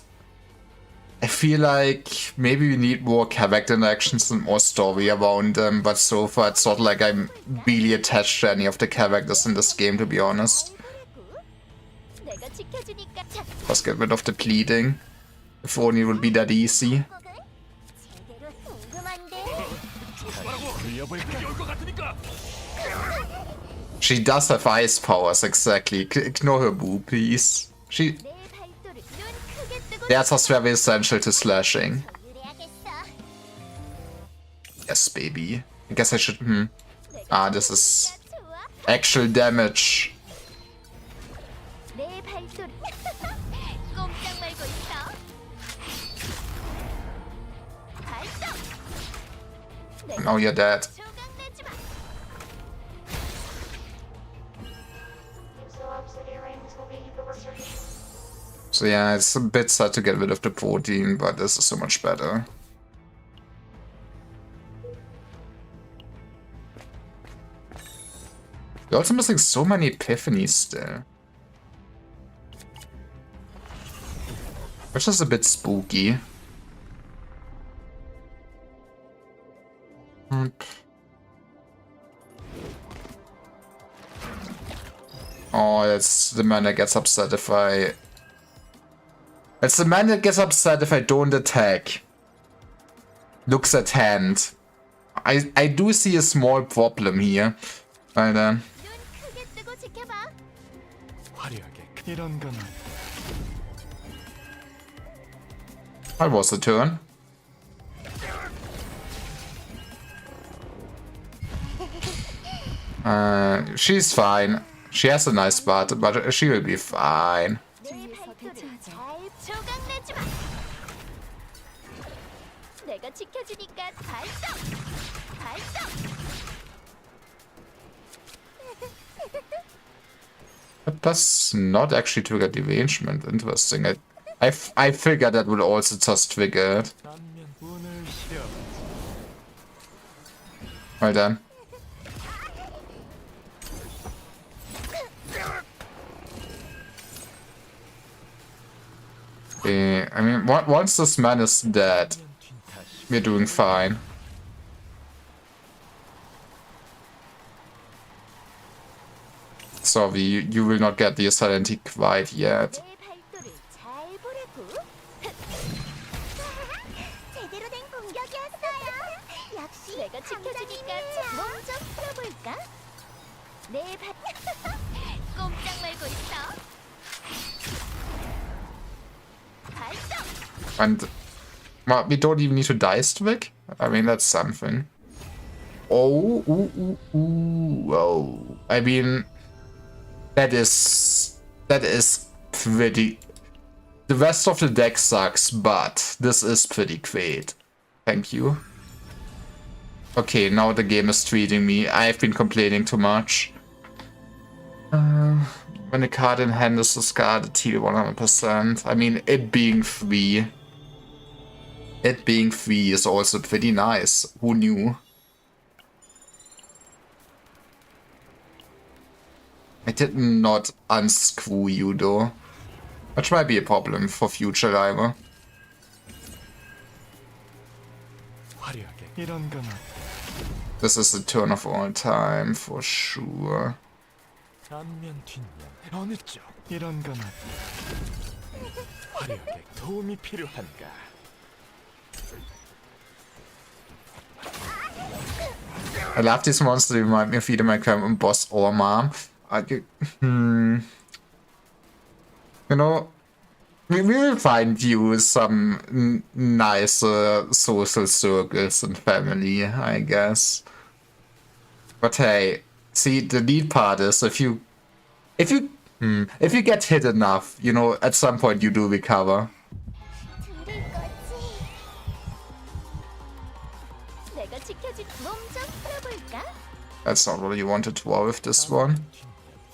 I feel like maybe we need more character interactions and more story around them, but so far it's not like I'm really attached to any of the characters in this game, to be honest. 내가 지켜주니까 Let's get rid of the bleeding. If only it would be that easy. 제대로 궁금한데. 굴려볼까? 올것 같으니까. She does have ice powers, exactly. Ignore her boo, please. 내 발도를 눈 크게 뜨고 That's just very essential to slashing. 그래야겠어. Yes, baby. I guess I should. 내가 This is 좋아. actual damage. 내 발도를 꼼짝 말고 있어. 발동. Now you're dead. 조각내지 마. So yeah, it's a bit sad to get rid of the protein, but this is so much better. We're also missing so many epiphanies still. Which is a bit spooky. Oh, that's the man that gets upset if I... It's the man that gets upset if I don't attack. Looks at hand. I do see a small problem here. But, 눈 크게 뜨고 지켜봐. 화려하게 이런 건 that was the turn. She's fine. She has a nice butt, but she will be fine. 내 발도를 잘 조각내지 마. 내가 지켜주니까 발동. 발동. That does not actually trigger derangement. Interesting. I figured that would also just trigger it. 안면 운을 실어. Well done. I mean, once this man is dead, we're doing fine. Sorry, you will not get the Ascendant quite yet. 내 발도를 잘 보라고. 제대로 된 공격이었어요. 역시 내가 지켜주니까 몸좀 풀어볼까? 내 발. 꼼짝 말고 있어. 발동. And well, we don't even need to dice trick. I mean, that's something. Oh, oh. I mean, that is pretty. The rest of the deck sucks, but this is pretty great. Thank you. Okay, now the game is treating me. I've been complaining too much. When the card in hand is discarded, heal 100%. I mean, it being free. It being free is also pretty nice. Who knew? I did not unscrew you though. Which might be a problem for future driver. 화려하게 이런 건 This is the turn of all time for sure. 앞면 뒷면 어느 쪽 이런 건 화려하게 도움이 필요한가? I love these monsters, they remind me of either my current boss or mom. You know, We will find you some nicer social circles and family, I guess. But hey, see, the neat part is if you get hit enough, you know, at some point you do recover. 들을 거지. 내가 지켜줄 몸 좀 풀어볼까? That's not what you wanted to war with this one.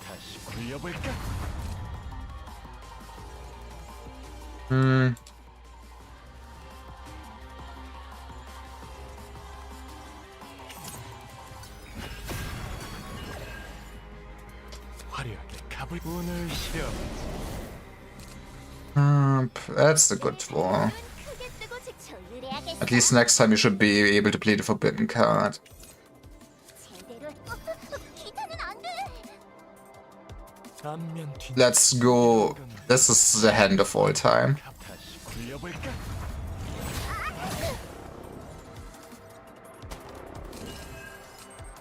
다시 굴려볼까? 화려하게 갑을 운을 실어. That's a good war. 눈 크게 뜨고 조율해야겠어. At least next time you should be able to play the forbidden card. 제대로. 기타는 안 돼. 앞면 뒤. Let's go. This is the hand of all time. 다시 굴려볼까?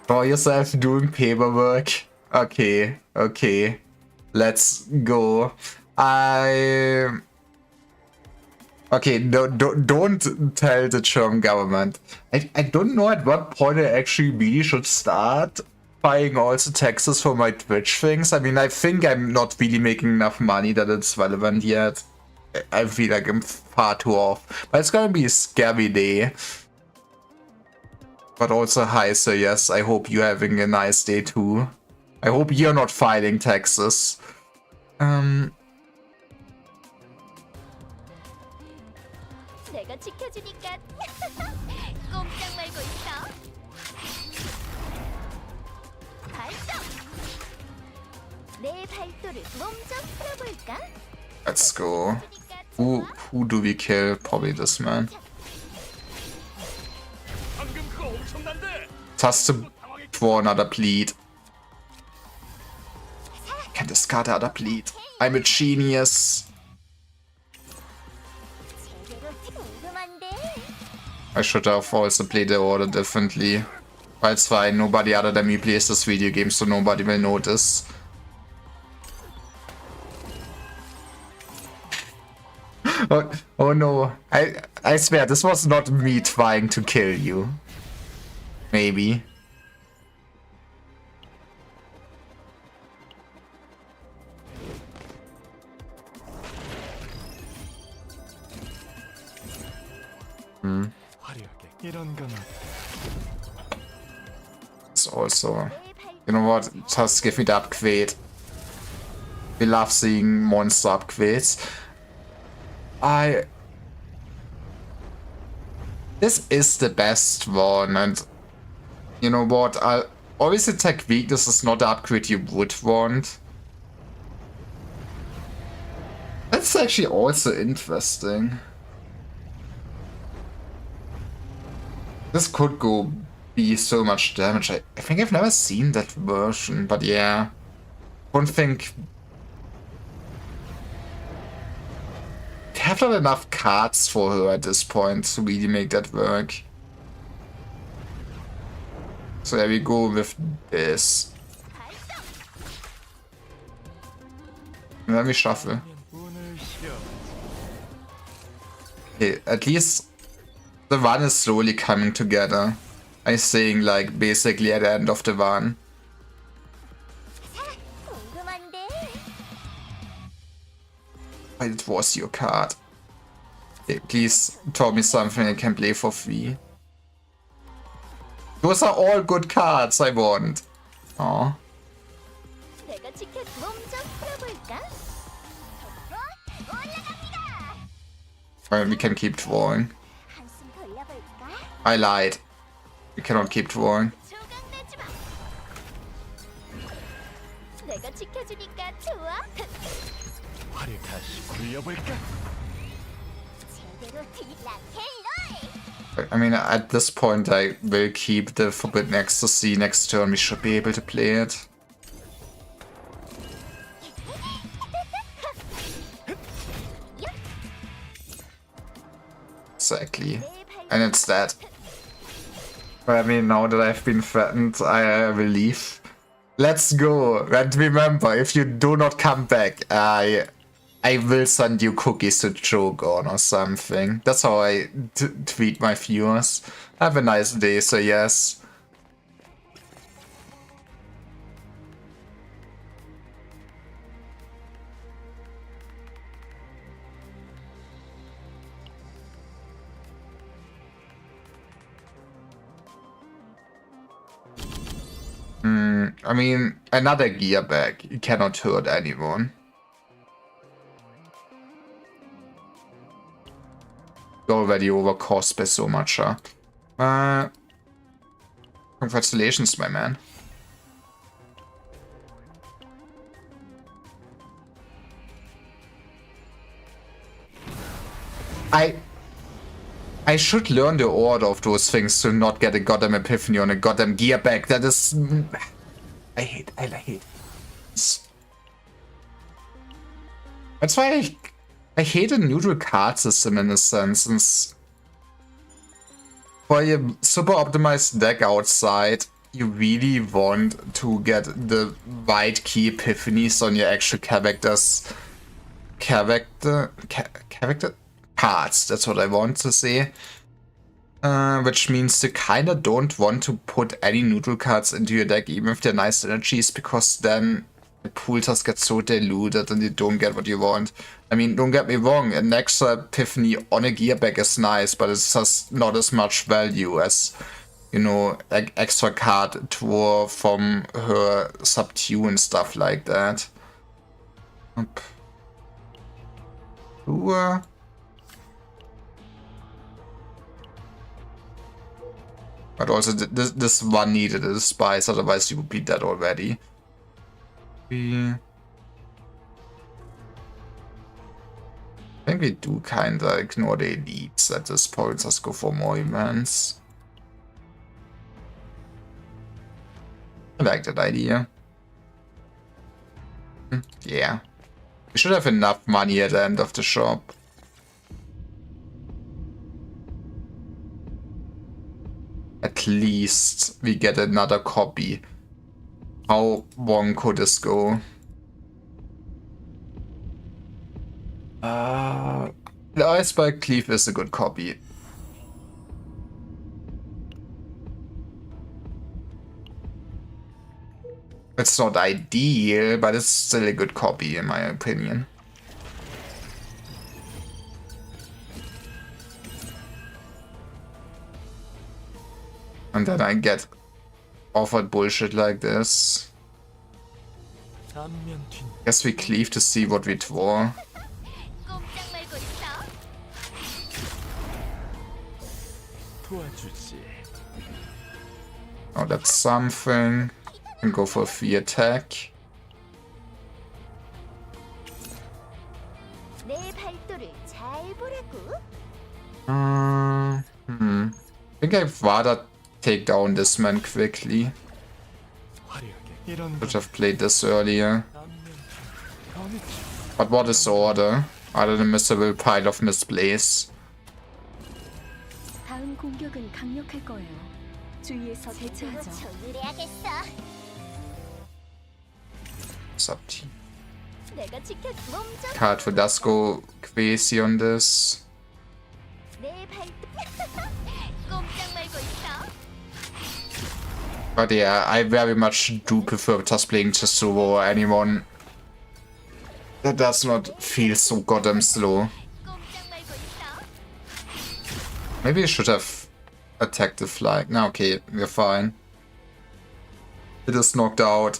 Draw yourself doing paperwork. Okay, okay. Let's go. Okay, don't tell the German government. I don't know at what point I actually really should start buying also taxes for my Twitch things. I mean, I think I'm not really making enough money that it's relevant yet. I feel like I'm far too off. But it's gonna be a scary day. But also, hi, so yes, I hope you're having a nice day too. I hope you're not filing taxes. 내가 지켜주니까 꼼짝 말고 있어. 발동. 내 발도를 몸 좀 풀어볼까? Let's go. 주니까 Who do we kill? Probably this man. 방금 그거 엄청난데. Just to draw another plead. Can discard the other plead. I'm a genius. 제대로 궁금한데. I should have also played the order differently. But it's fine, nobody other than me plays this video game, so nobody will notice. Oh no, I swear, this was not me trying to kill you. Maybe. 화려하게 이런 건 It's also... 내 You know what? Just give me the upgrade. We love seeing monster upgrades. This is the best one, and you know what? Always attack weakness is not the upgrade you would want. That's actually also interesting. This could go be so much damage. I think I've never seen that version, but yeah. Don't think... They have not enough cards for her at this point to really make that work. So there we go with this. And then we shuffle. 운을 실어. Okay, at least the run is slowly coming together. I'm saying like basically at the end of the run. 궁금한데. But it was your card. Okay, please tell me something I can play for free. Those are all good cards I want. Aw. 내가 지켜 몸 좀 풀어볼까? 올라갑니다. Alright, we can keep drawing. 한숨 돌려볼까? I lied. We cannot keep drawing. 조각내지 마. 내가 지켜주니까 좋아. 화려 다시 굴려볼까? 제대로 락앤롤. I mean, at this point, I will keep the Forbidden Ecstasy. Next turn, we should be able to play it. Exactly. And it's that. But I mean, now that I've been threatened, I will leave. Let's go. And remember, if you do not come back, I I will send you cookies to choke on or something. That's how I tweet my viewers. Have a nice day, so yes. I mean, another gear bag. You cannot hurt anyone. You're already overcost by so much, huh? Congratulations, my man. I should learn the order of those things to not get a goddamn epiphany on a goddamn gear bag. That is... I hate. That's why I hate a neutral card system in a sense, since for a super optimized deck outside, you really want to get the right key epiphanies on your actual characters. Character cards, that's what I want to say. Which means you kinda don't want to put any neutral cards into your deck, even if they're nice energies, because then the pool just gets so diluted and you don't get what you want. I mean, don't get me wrong, an extra epiphany on a gear bag is nice, but it's just not as much value as, you know, like extra card tour from her subdue and stuff like that. Tour. But also, this one needed a spice, otherwise you would be dead already. I think we do kinda ignore the elites at this point, just go for more events. I like that idea. Yeah. We should have enough money at the end of the shop. At least we get another copy. How long could this go? The Iceberg Cleave is a good copy. It's not ideal, but it's still a good copy in my opinion. And then I get offered bullshit like this. Guess we cleave to see what we draw. Oh, that's something. Can go for a free attack. I think I'd rather take down this man quickly. Should have played this earlier. But what is the order? Other than miserable pile of misplays. 다음 공격은 강력할 거예요. 주의해서 대처하죠. Subteam. Card for Dusko Quasi on this. But yeah, I very much do prefer just playing Chisuo or anyone that does not feel so goddamn slow. Maybe I should have attacked the flag. No, okay, we're fine. It is knocked out.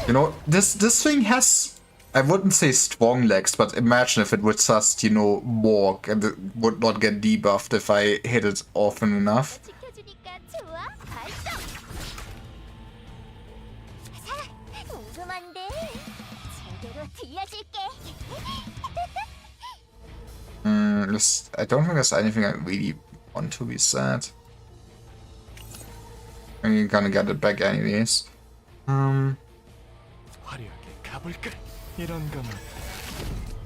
You know, this thing has, I wouldn't say strong legs, but imagine if it would just, you know, walk and it would not get debuffed if I hit it often enough. I don't think there's anything I really want to be said. I'm gonna get it back anyways.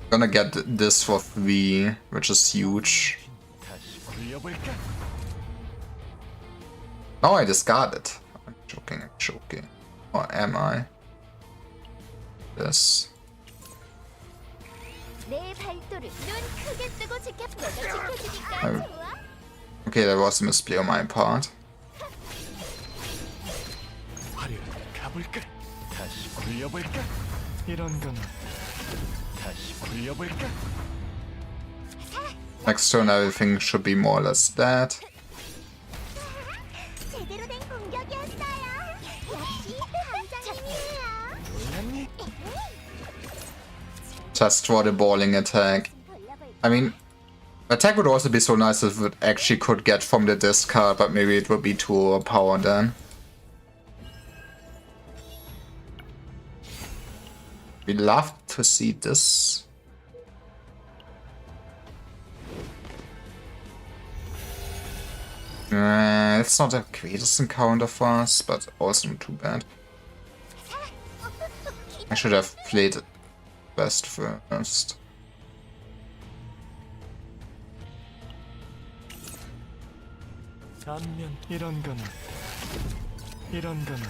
Gonna get this for 3, which is huge. Oh, I discard it. I'm joking. Or am I? this. 내 발도를 눈 크게 뜨고 지켜. 내가 지켜주니까 Oh. 좋아. Okay, that was a misplay on my part. 화려하게 가볼까? 다시 굴려볼까? 이런 건 어때? 다시 굴려볼까? Next turn, everything should be more or less dead. 제대로 된 공격이었어요. 역시 감장님이에요. 몰랐니? Just for the balling attack. I mean, attack would also be so nice if it actually could get from the discard, but maybe it would be too overpowered then. We'd love to see this. It's not the greatest encounter for us, but also not too bad. I should have played best first. 안면 이런 건 어때? 이런 건 어때?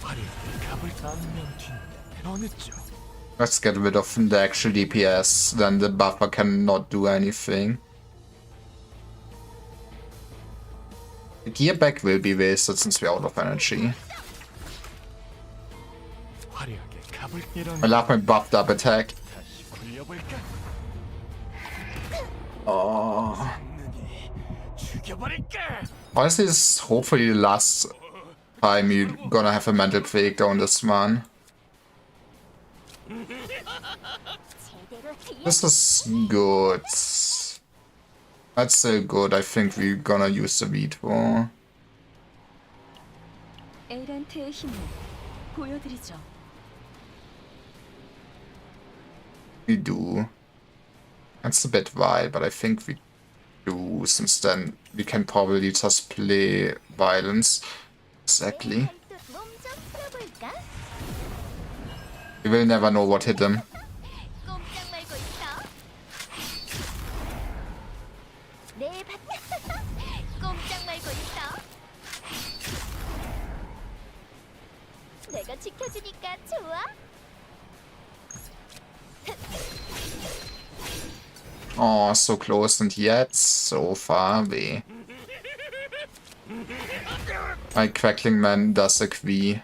화려하게 가볼까? 안면 뒷면 어느 쪽? Let's get rid of the actual DPS, then the buffer cannot do anything. The gear back will be wasted since we're out of energy. 화려하게 가볼 이런 I love my buffed up attack. 다시 굴려볼까? Oh. 눈이 죽여버릴까? Honestly, this is hopefully the last time you're gonna have a mental breakdown this one. This is good. That's still good. I think we're gonna use the veto. 에란트의 힘을 보여드리죠. We do. That's a bit wild, but I think we do, since then we can probably just play violence. Exactly. 몸좀 풀어볼까? We will never know what hit him. 꼼짝 말고 있어. 내 발. 꼼짝 말고 있어. 내가 지켜주니까 좋아. Oh, so close and yet so far away. My Crackling Man does agree.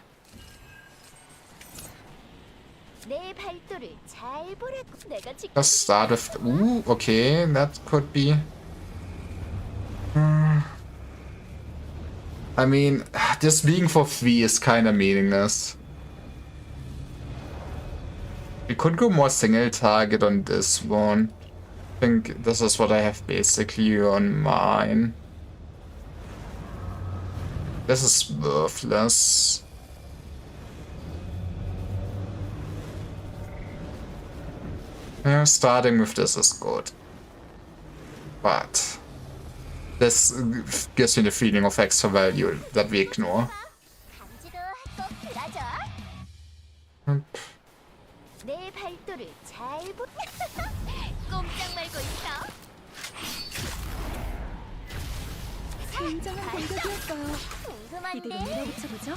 내 발도를 잘 보라고. 내가 Let's start with... Ooh, okay, that could be... I mean, this being for free is kinda meaningless. We could go more single target on this one. I think this is what I have basically on mine. This is worthless. Yeah, starting with this is good. But this gives me the feeling of extra value that we ignore. 감지도 꼭 들어줘. 내 발도를 잘 보. 꼼짝 말고 있어. 굉장한 공격이었어요. 궁금한데. 이대로 밀어붙여보죠.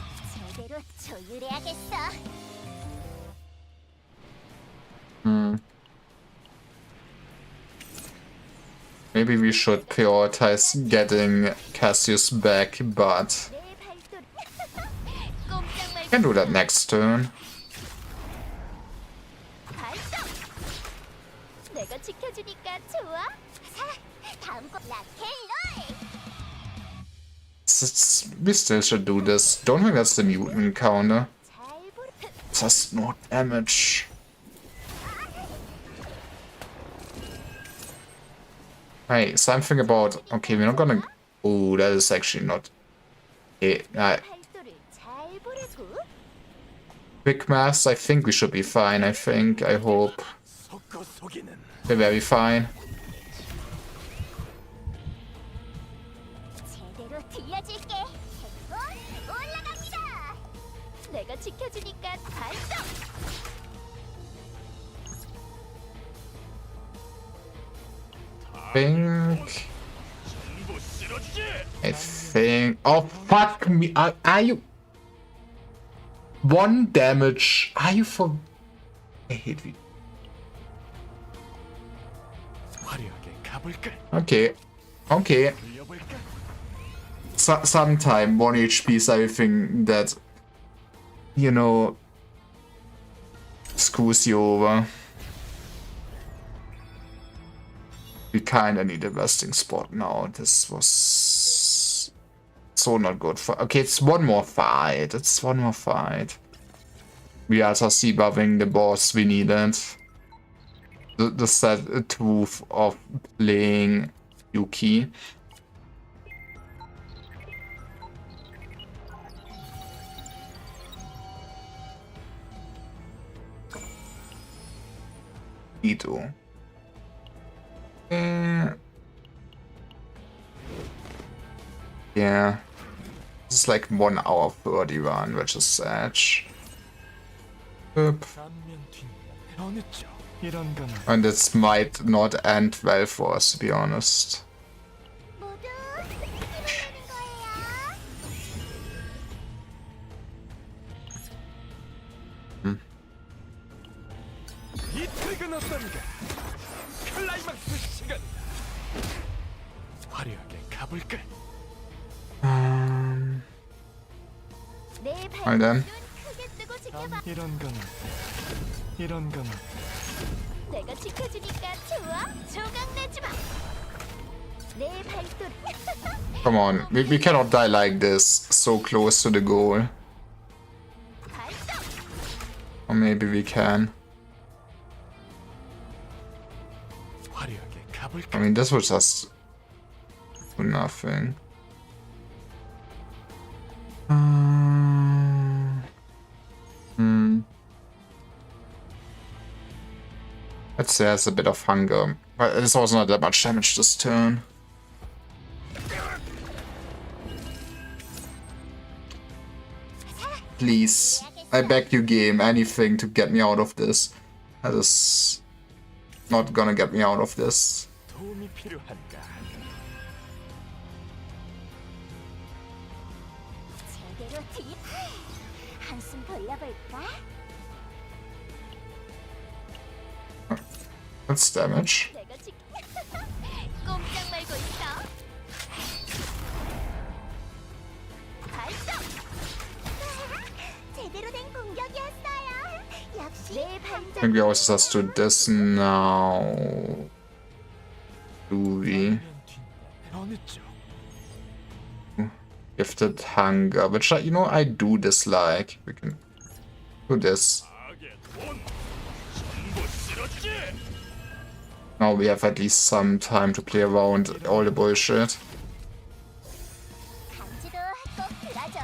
제대로 조율해야겠어. Maybe we should prioritize getting Cassius back, but 내 발도를. 꼼짝 말고. can do that next turn. 발동. 내가 지켜주니까 좋아. 다음 거 락앤롤. We still should do this. Don't think that's the mutant counter. 잘 보라. Just no damage. Hey, something about... Okay, we're not gonna... Oh, that is actually not... Okay, 발도를 잘 보라고. quick mass, I think we should be fine, I think. I hope. 속고 속이는 We're very fine. 제대로 들려줄게. 올라갑니다. 내가 지켜주니까 발동. 전부 쓸어주지. I think... Oh, fuck me! Are you... 1 damage. Are you for... I hate you. 화려하게 가볼까? Okay. Okay. 돌려볼까? Sometime 1 HP is everything that, you know, screws you over. We kinda need a resting spot now. This was so not good for... Okay, it's 1 more fight. It's 1 more fight. We are just debuffing the boss we needed. The sad truth of playing Yuki. Ito. Yeah. This is like 1 hour 31, which is sad. Oop. 안면 뒷면 어느 쪽? 이런 거는 And this might not end well for us, to be honest. 모두 힘내는 거예요. 이 트릭은 어떤가? 클라이막스 시간이다. 화려하게 가볼까? 내 Alright then. 발톱은 크게 뜨고 지켜봐. 이런 거는 내가 지켜주니까 좋아. 조각 내지 마. 내 발톱. Come on, we cannot die like this, so close to the goal. 발톱. Or maybe we can. 화려하게 I 가볼까? mean, this was just do nothing. Let's say there's a bit of hunger. But it's also not that much damage this turn. Please, I beg you game, anything to get me out of this. That is not gonna get me out of this. 도움이 필요한가? 제대로 뒤. 한숨 돌려볼까? That's damage. 내가 꼼짝 말고 있어. 발톱. 제대로 된 공격이었어요. 역시 내 I 발톱. think we also just do this now. Do we? 안면 뒷면 어느 쪽? Gifted hunger, which you know I do dislike. We can do this. 악의 돈 전부 쓸어주지. Now we have at least some time to play around all the bullshit. 강지도 꼭 들어줘.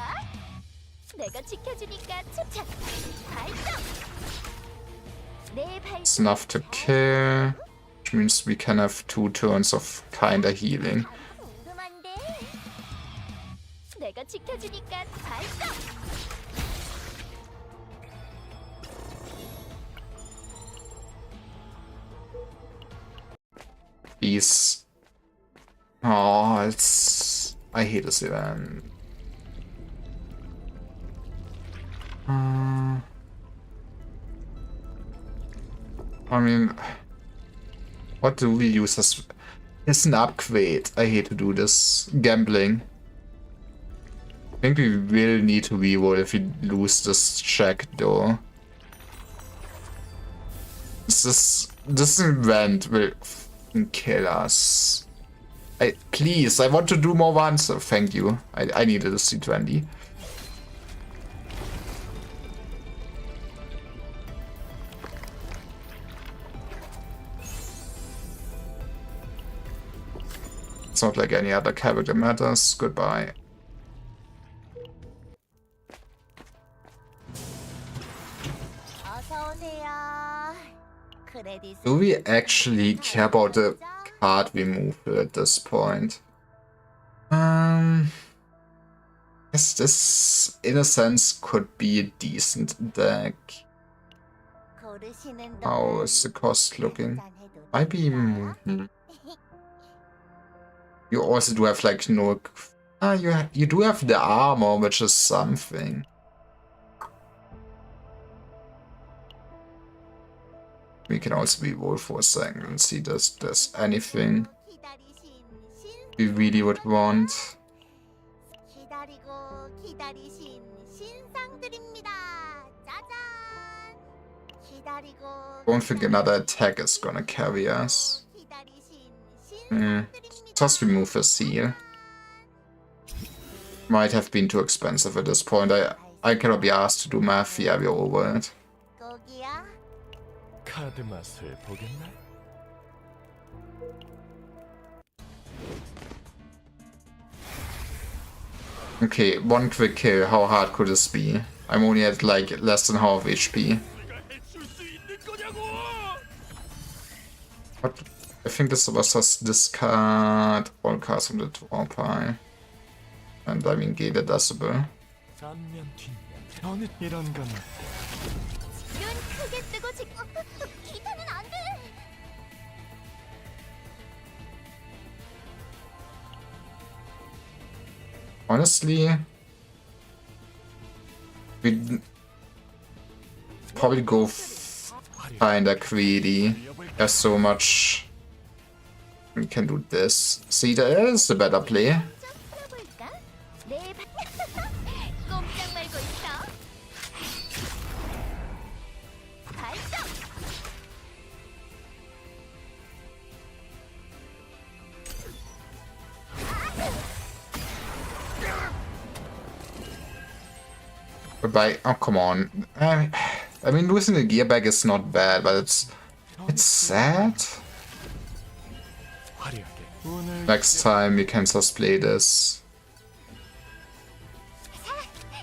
내가 지켜주니까 촉착. 발톱. 내 발톱. It's enough to kill, which means we can have 2 turns of kinda healing. 궁금한데. 내가 지켜주니까 발톱. Please. Oh, it's... I hate this event. I mean... What do we use as... It's an upgrade. I hate to do this. Gambling. I think we will need to reroll if we lose this check though. This event will f***ing kill us. Please, I want to do more ones. Oh, thank you. I needed a C20. It's not like any other character matters. Goodbye. 어서 오세요. 크레딧. Do we actually care about the card removal at this point? Yes, this, in a sense, could be a decent deck. 고르시는 How is the cost looking? Might be... You also do have, like, no... you do have the armor, which is something. We can also be Wolf for a second and see if there's anything 기다리신 we really would want. 기다리고 기다리신 신상들입니다. 짜잔. 기다리고 Don't think another attack is gonna carry us. 기다리신 신상들입니다. Just remove a seal. Might have been too expensive at this point. I cannot be asked to do math. Yeah, we're over it. 거기야. 카드 맛을 보겠나? Okay, one quick kill. How hard could this be? I'm only at like less than half HP. But I think this was just discard all cards from the draw pile. And I mean, get a decibel. 앞면 뒷면 어느 이런 거는 눈 크게 뜨고 기타는 안 돼. Honestly, we'd probably go kinda greedy. There's so much. We can do this. See, there is a better play. 풀어볼까? 꼼짝 말고 있어. 발동. But oh, come on. I mean, losing the gear bag is not bad, but it's sad. 화려하게 운을 Next time we can just play this.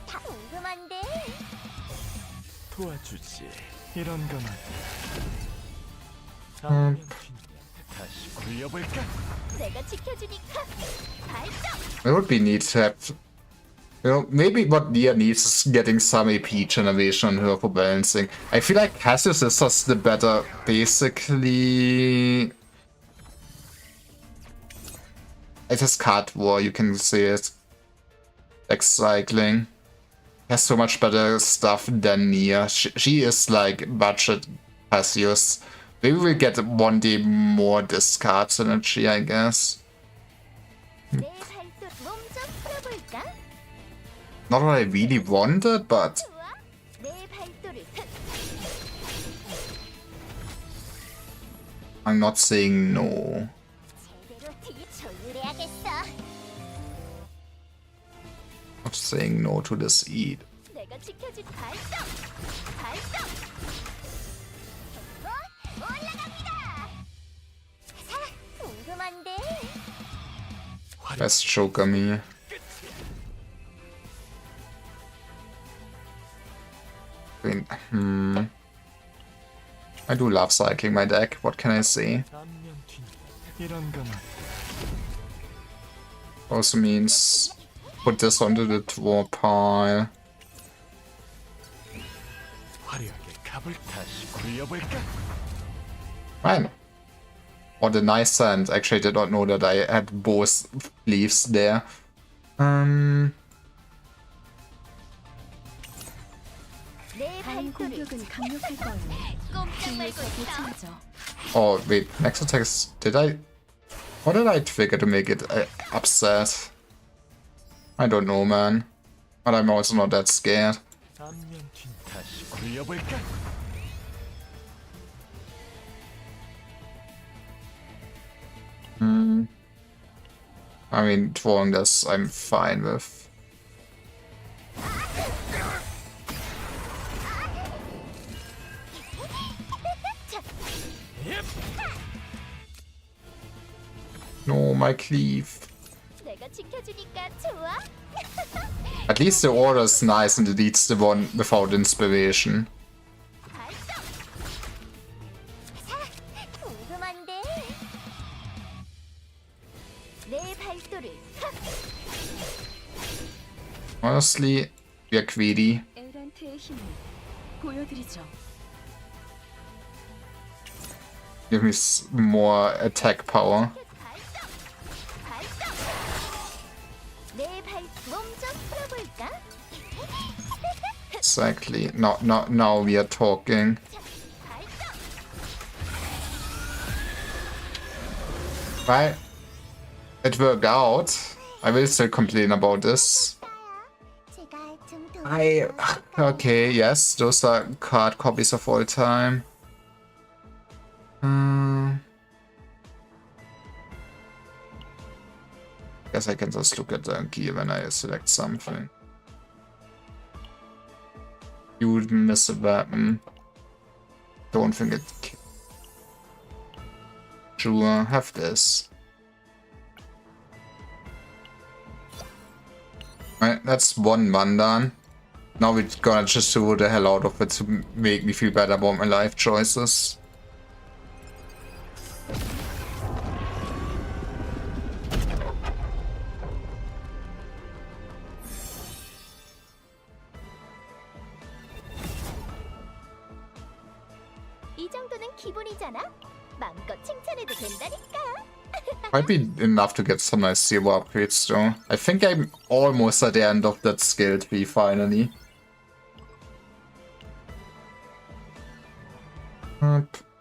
다 궁금한데. 도와주지 이런 거는 앞면 뒷면 다시 굴려볼까? 내가 지켜주니까. 발동. It would be neat to have. You know, maybe what Nia needs is getting some AP generation on her for balancing. I feel like Cassius is just the better, basically. It is card war, you can say it. Like cycling. Has so much better stuff than Nia. She is like budget Cassius. Maybe we'll get one day more discard synergy, I guess. 내 발톱 몸좀 풀어볼까? Not what I really wanted, but 좋아. 내 발도를 I'm not saying no. 제대로 조율해야겠어. Not saying no to this eat. 내가 지켜줄 발동. 발동. 올라갑니다. 자, 궁금한데. Let's choke me. I do love cycling my deck, what can I say? 앞면 뒷면 이런 거는 Also means put this onto the draw pile. 화려하게 갑을 다시 굴려볼까? Fine. What a nice sand. Actually, I did not know that I had both leaves there. 내 다음 발도를 공격은 강력할 거예요. 꼼짝 말고 주의해서 있어. 대처하죠. Oh, wait. Next attack is... Did I... What did I trigger to make it upset? I don't know, man. But I'm also not that scared. 앞면 뒷 다시 굴려볼까? I mean, drawing this, I'm fine with. No, my cleave. 내가 지켜주니까 좋아. At least the order is nice and it leads the one without inspiration. 발동. 자, 궁금한데. 내 발도를 Honestly, we are greedy. 에란트의 힘을 보여드리죠. Give me more attack power. 발동. 내 발 몸 좀 풀어볼까? Exactly. Now we are talking. 발동. Right? It worked out. I will still complain about this. Okay, yes, those are card copies of all time. Guess I can just look at the gear when I select something. You would miss a weapon. Don't think it. Sure, have this. Right, that's one done. Now we're gonna just do the hell out of it to make me feel better about my life choices. 이 정도는 기본이잖아. 마음껏 칭찬해도 된다니까. Might be enough to get some nice zero upgrades though. I think I'm almost at the end of that skill tree finally.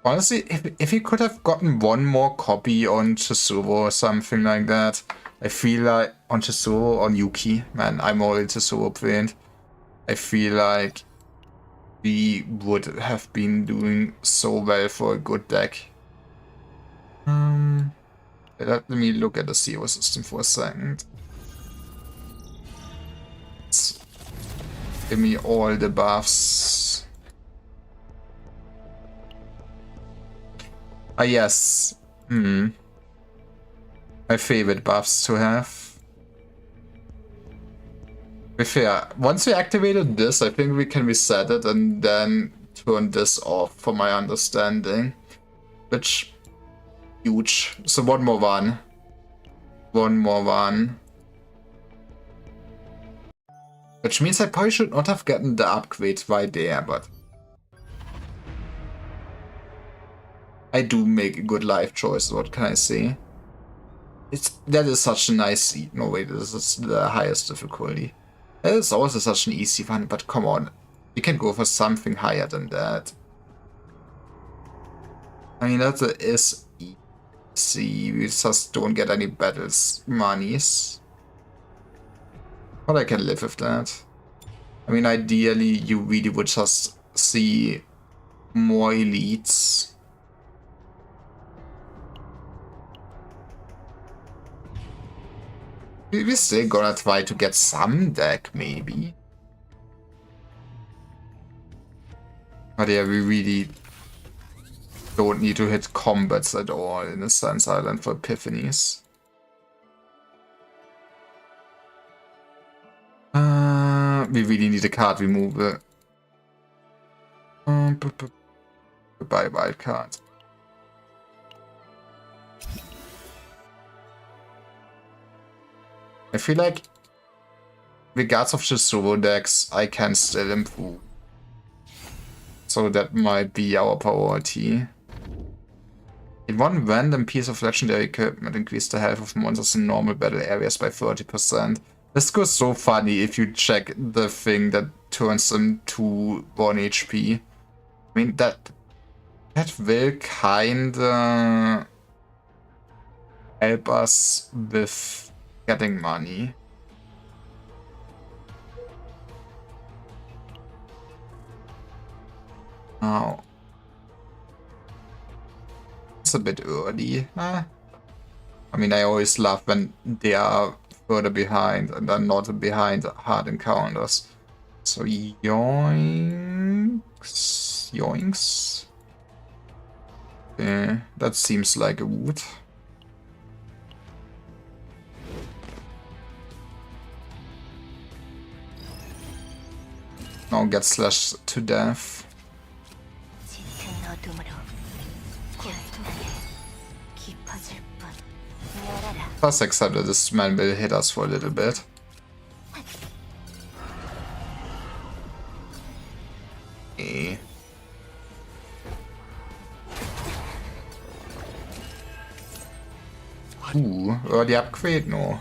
Honestly, if he could have gotten one more copy on Chizuru or something like that, I feel like on Chizuru, on Yuki, man, I'm all into Chizuru brain. I feel like we would have been doing so well for a good deck. Let me look at the zero system for a second. Give me all the buffs. Ah yes. My favorite buffs to have. To be fair, once we activated this, I think we can reset it and then turn this off, for my understanding. Which, huge. So one more one. One more one. Which means I probably should not have gotten the upgrade right there, but I do make a good life choice, what can I say? That is such a nice... No wait, this is the highest difficulty. That is also such an easy one, but come on. We can go for something higher than that. I mean, that is easy. We just don't get any battles monies. But I can live with that. I mean, ideally, you really would just see more elites. We're still gonna try to get some deck, maybe. But yeah, we really don't need to hit combats at all in the Sands Island for epiphanies. We really need a card removal. Goodbye, wild card. I feel like, regards of Chizuru decks, I can still improve. So that might be our priority. In one random piece of legendary equipment, increase the health of monsters in normal battle areas by 30%. This goes so funny if you check the thing that turns them to 1 HP. I mean, that will kinda help us with getting money. Oh. It's a bit early. I mean, I always love when they are further behind and are not behind hard encounters. So yoinks. Yoinks. Okay, that seems like a wood. Now get slashed to death. Plus accept that this man will hit us for a little bit. Okay. Early upgrade? No.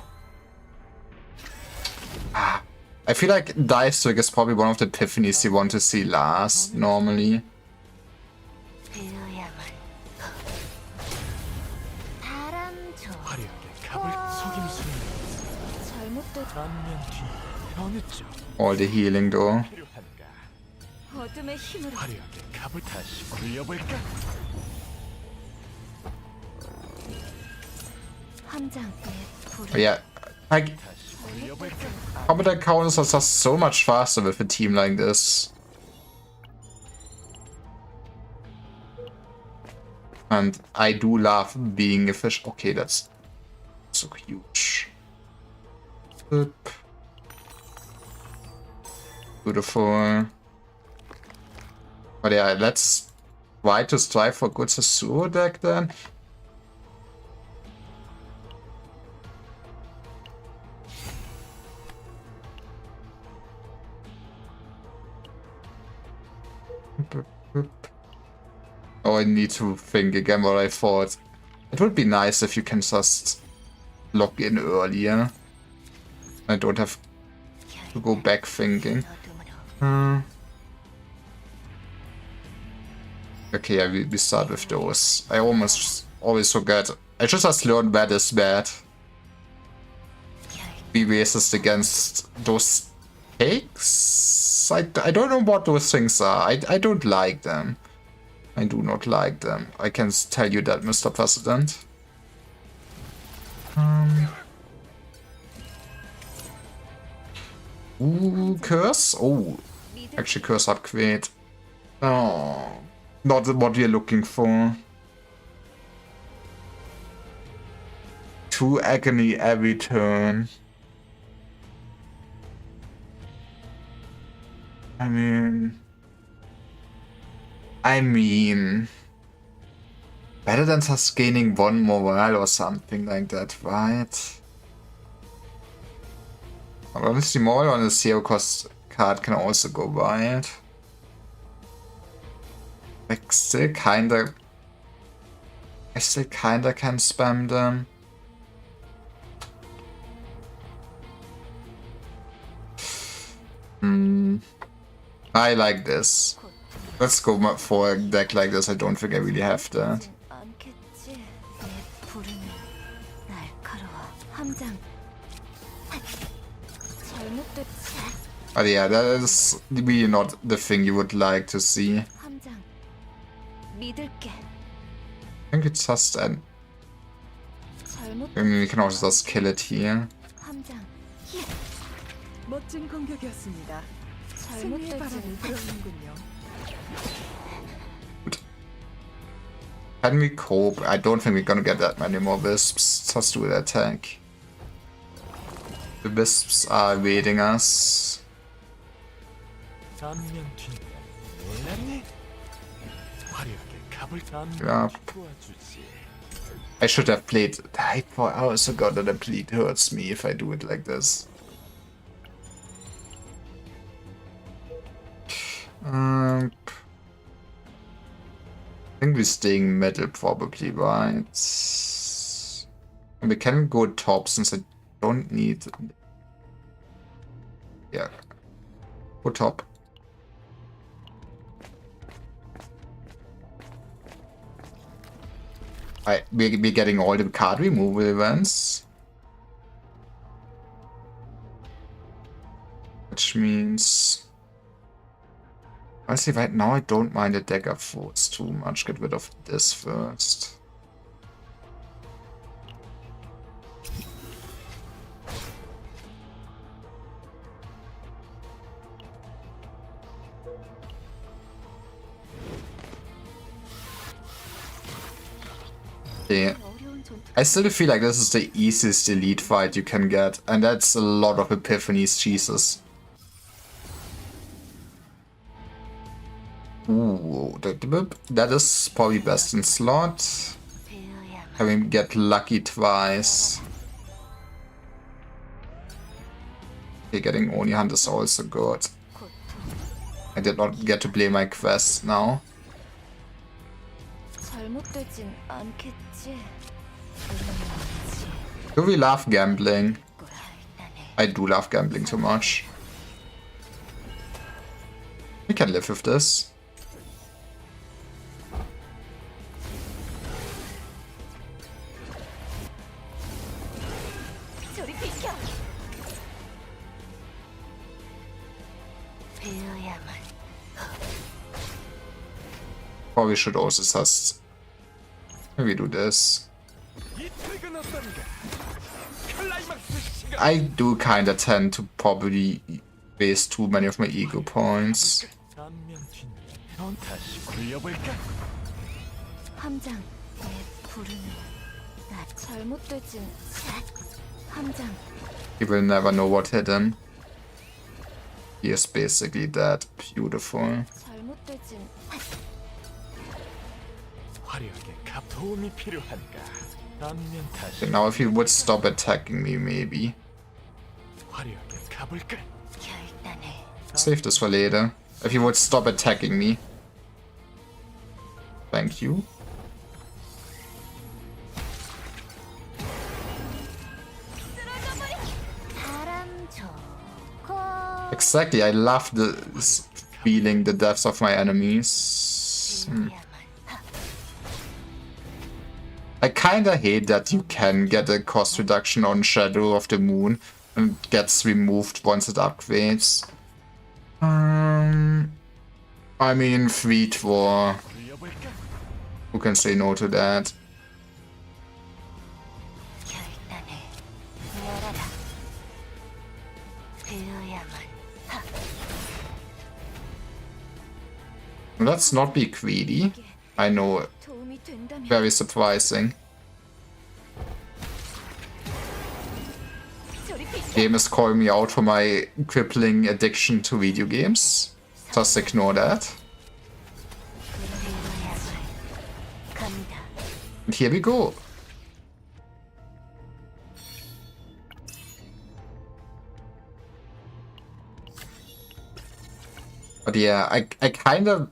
I feel like Dive Trick is probably one of the epiphanies you want to see last, normally. 갑을 속임수는 잘못된 안면 뒤 어느 쪽 All the healing though. 필요한가? 어둠의 힘으로 화려하게 갑을 다시 굴려볼까? 함장 내 But 불을 yeah, like, 다시 굴려볼까? combat counters are just so much faster with a team like this. And I do love being a fish. Okay, that's so huge. Boop. Beautiful. But yeah, let's try to strive for good Sasuro deck then. Oh, I need to think again what I thought. It would be nice if you can just log in earlier. I don't have to go back thinking. 어둠으로 Okay, yeah, we start with those. I almost always forget. I should just learn bad is bad. Be racist against those cakes? I don't know what those things are. I don't like them. I do not like them. I can tell you that, Mr. President. Ooh, curse? Oh, 믿을 actually curse upgrade. Oh, not what we're looking for. 2 agony every turn. I mean, better than just gaining 1 morale or something like that, right? But honestly, morale on a 0 cost card can also go wild. I still kinda can spam them. I like this. Let's go for a deck like this. I don't think I really have that. 않겠지. 내 불은 날카로워. 함장 잘못됐지. But yeah, that is really not the thing you would like to see. I 함장 믿을게. think it's just an. 잘못 I mean, we can also just kill it here. 함장 멋진 공격이었습니다. 승리의 잘못됐지. 바람이 불어오는군요. Can we cope? I don't think we're gonna get that many more wisps. Just do the attack. The wisps are evading us. 안면 뒤 몰랐니? 화려하게 갑을 Yeah. 도와주지. I should have played. I also got that the bleed hurts me if I do it like this. I think we're staying middle probably, right? And we can go top since I don't need. Yeah, go top. We're getting all the card removal events. Which means... Honestly, right now I don't mind the dagger force too much. Get rid of this first. Yeah. 어려운 전투. I still feel like this is the easiest elite fight you can get, and that's a lot of epiphanies, Jesus. Ooh, that is probably best in slot. 배워야 Having get lucky twice. Okay, getting only hunt is also good. 고통. I did not get to play my quest now. 잘못되진 않겠지. 그러지 Do we love gambling? 거야 일단은. I do love gambling too much. We can live with this. 저리 비켜. 배워야만. Probably should also just maybe do this. 이 트릭은 어떤가? 클라이막스 시간. I do kinda tend to probably waste too many of my ego points. 안면 뒷면. 넌 다시 굴려볼까? 함장, 내 부르는 나 잘못되진. 함장, You will never know what hit him. He is basically dead. Beautiful. 잘못되진. 화려하게 갑 도움이 필요한가? 안면 다시 Okay, now if he would stop attacking me, maybe. 화려하게 가볼까? 결단해. Save this for later. If he would stop attacking me. Thank you. 바람 좋고. Exactly, I love this feeling the deaths of my enemies. 배워야만. I kinda hate that you can get a cost reduction on Shadow of the Moon and gets removed once it upgrades. I mean, Fleet War. 굴려볼까? Who can say no to that? 결단해. 열어라. 배워야만. Let's not be greedy. I know, 도움이 된다면. very surprising. 저리 비켜. Game is calling me out for my crippling addiction to video games. Just ignore that. 배워야만. 간다. And here we go. But yeah, I kind of...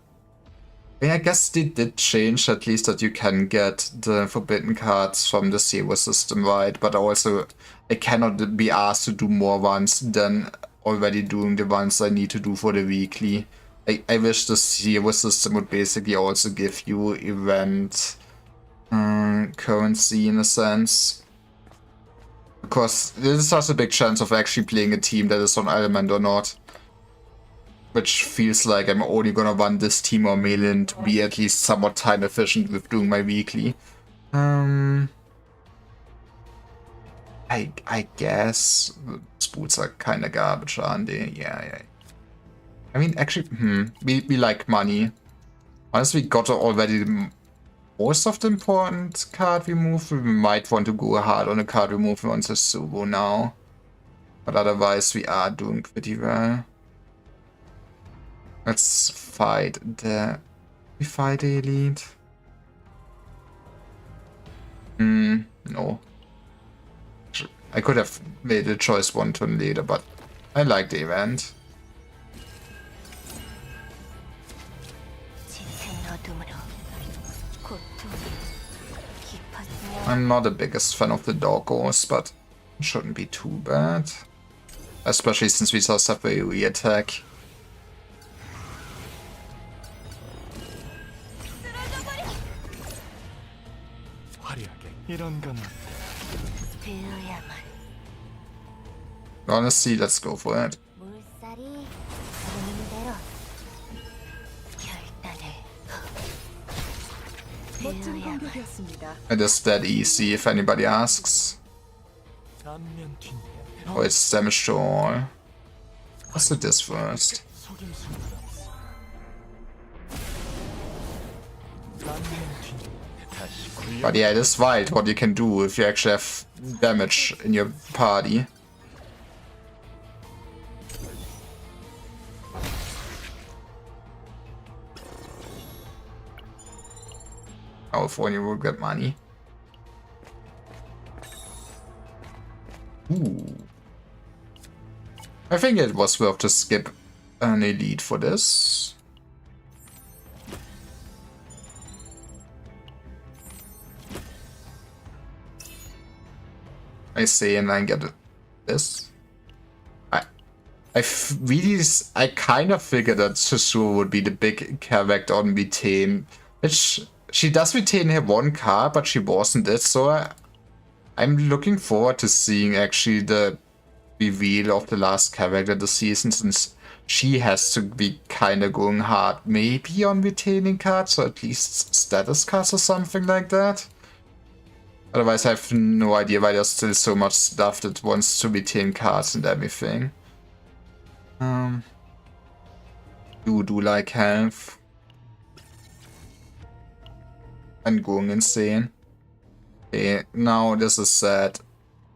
I guess they did change at least that you can get the forbidden cards from the zero system, right? But also, I cannot be asked to do more ones than already doing the ones I need to do for the weekly. I wish the zero system would basically also give you event currency in a sense. Because there's such a big chance of actually playing a team that is on element or not. Which feels like I'm only gonna run this team or Melin to be at least somewhat time efficient with doing my weekly. I guess Spoots are kinda garbage, aren't they? Yeah. I mean, actually, we like money. Once we got already most of the important card removal, we might want to go hard on the card removal on Sasubo now. But otherwise, we are doing pretty well. Let's fight the... We fight the elite? No. I could have made a choice one turn later, but I like the event. 짙은 어둠으로 고통이 깊어지며. I'm not the biggest fan of the doggos, but it shouldn't be too bad. Especially since we just have a re-attack. 화려하게 이런 건 배워야만. Honestly, let's go for it. 물살이 부르는 대로. 결단해. 멋진 배워야만. 공격이었습니다. It is that easy if anybody asks. 안면 뒷면. Oh, it's damage to all. Let's do this first. 속임수는 없어. 안면 뒷면. 다시 굴려. But yeah, it is wild what you can do if you actually have damage in your party. California will get money. Ooh. I think it was worth to skip an elite for this. I say and I get this. I kind of figured that Chizuru would be the big character on retain, which she does retain her one card, but she wasn't it, so I'm looking forward to seeing actually the reveal of the last character this season, since she has to be kind of going hard, maybe on retaining cards or at least status cards or something like that. Otherwise, I have no idea why there's still so much stuff that wants to retain cards and everything. Do like health. And going insane. Okay, now this is sad.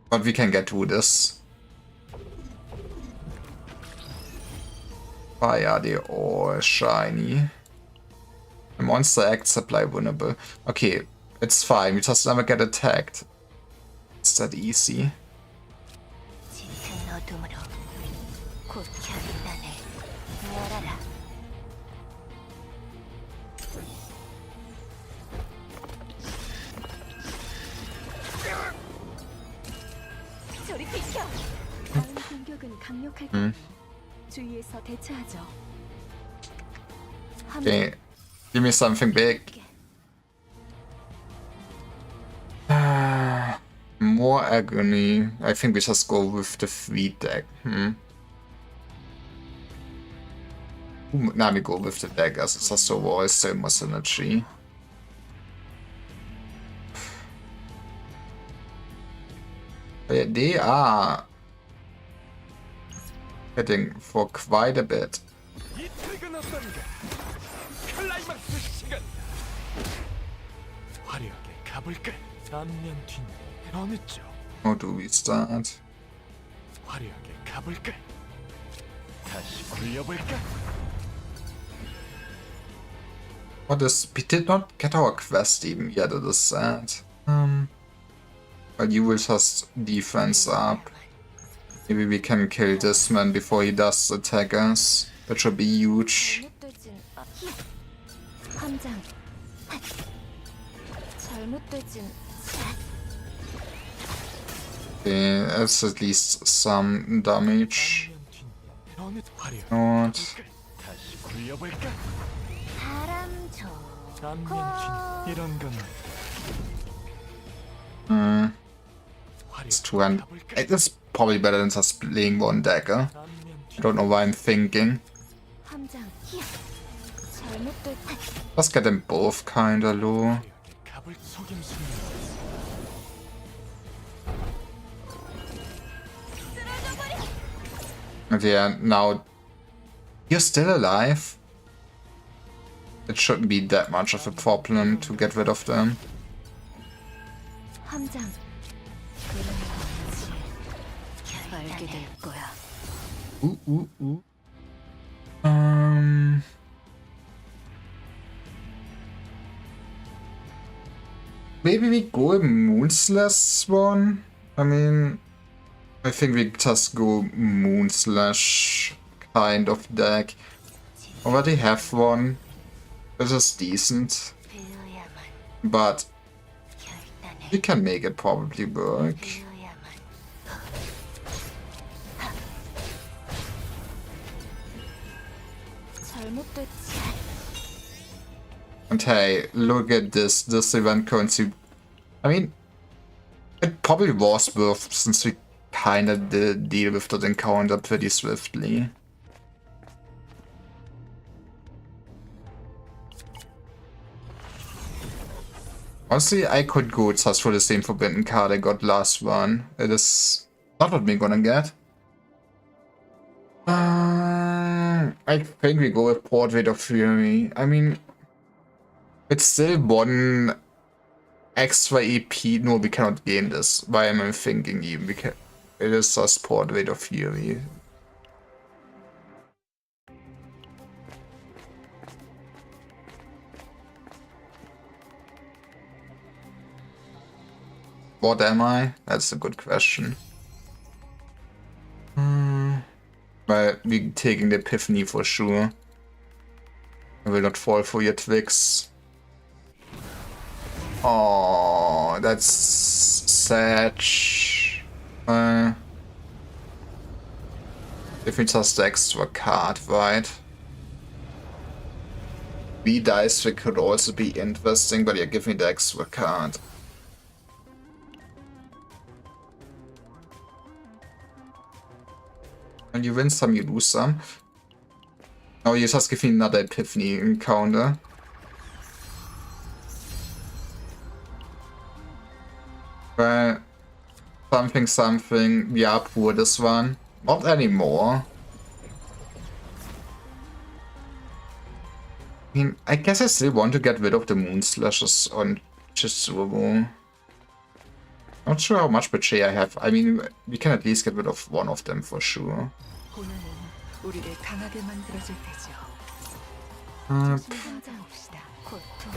But we can get through this. Why are they all shiny? The monster acts apply vulnerable. Okay, it's fine, we just never get attacked. It's that easy. 짙은 어둠으로 곧 결단을 내려라. 저리 비켜. 다음 공격은 강력할 거예요. 주위에서 대처하죠. Okay, give me something big. More agony. I think we just go with the 3 deck. Now we go with the deck as it's just overall still more synergy. Yeah, they are hitting for quite a bit. 이틀간 어떤가? 클라이막스 시간. 화려하게 가볼까? 앞면 뒷면 어느 쪽? How do we start? 화려하게 가볼까? 다시 굴려볼까? What is... We did not get our quest even yet, it is sad. But you will just defense up. Maybe we can kill this man before he does attack us. That should be huge. 함장. 잘못되진. Okay, that's at least some damage. 어느 화려하게 Not. 다시 굴려볼까? 바람 줘. 앞면 뒷 이런 건 It's 200. It's probably better than just playing one dagger. I don't know why I'm thinking. 함장. 잘못된. Let's get them both kinda low. 가볼 속임수는 And yeah, now you're still alive. It shouldn't be that much of a problem to get rid of them. 함장. 알게 될 거야. Ooh. Maybe we go a Moonslash one? I mean, I think we just go Moonslash kind of deck. Already have one. This is decent. But we can make it probably work. And hey, look at this. This event currency. I mean, it probably was worth since we kinda did deal with that encounter pretty swiftly. Honestly, I could go just for the same forbidden card I got last one. It is not what we're gonna get. I think we go with Portrait of Fury. I mean, it's still 1 extra EP. No, we cannot gain this. Why am I thinking even? It is just Portrait of Fury. What am I? That's a good question. Well, we're taking the Epiphany for sure. I will not fall for your twigs. Oh, that's sad. Give me just the extra card, right? B-Dice could also be interesting, but yeah, give me the extra card. And you win some, you lose some. Oh, you just give me another epiphany encounter. Well, something, yeah, poor this one. Not anymore. I mean, I guess I still want to get rid of the moon slashes on Chizuru. Not sure how much budget I have. I mean, we can at least get rid of one of them for sure. 고난은 우리를 강하게 만들어줄 테죠. 성장합시다. 고통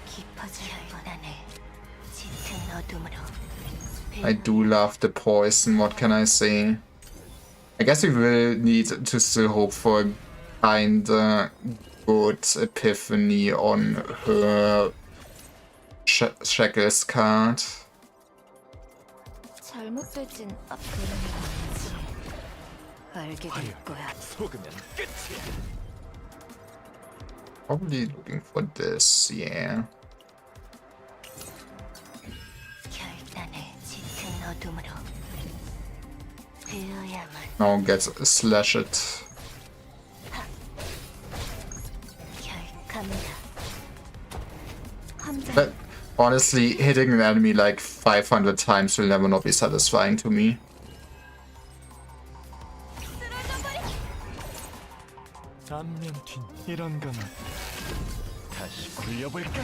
깊어질 고난을 짙은 어둠으로 I do love the poison, what can I say? I guess we will need to still hope for a kinda good epiphany on her Shackles card. 잘못되진 않지. 알게 될 거야. 속으면 끝이야. Probably looking for this, yeah. 결단을 짙은 어둠으로 되어야만. Now get slashed. 갑니다. 함정. But honestly, hitting an enemy like 500 times will never not be satisfying to me. 앞면 뒷 이런 거는 다시 굴려볼까?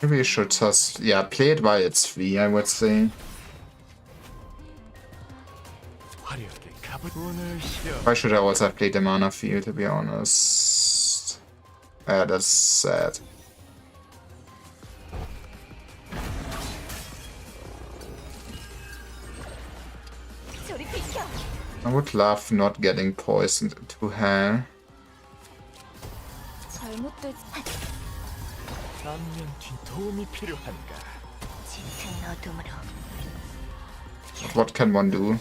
Maybe you should just, yeah, play it while it's free, I would say. 화려하게 가볼 오늘 쉬어. Why should I also have played the mana field, to be honest? Yeah, that's sad. 저리 비켜. I would love not getting poisoned to hell. 잘못되지. 앞면 뒷 도움이 필요한가? 짙은 어둠으로 But what can one do?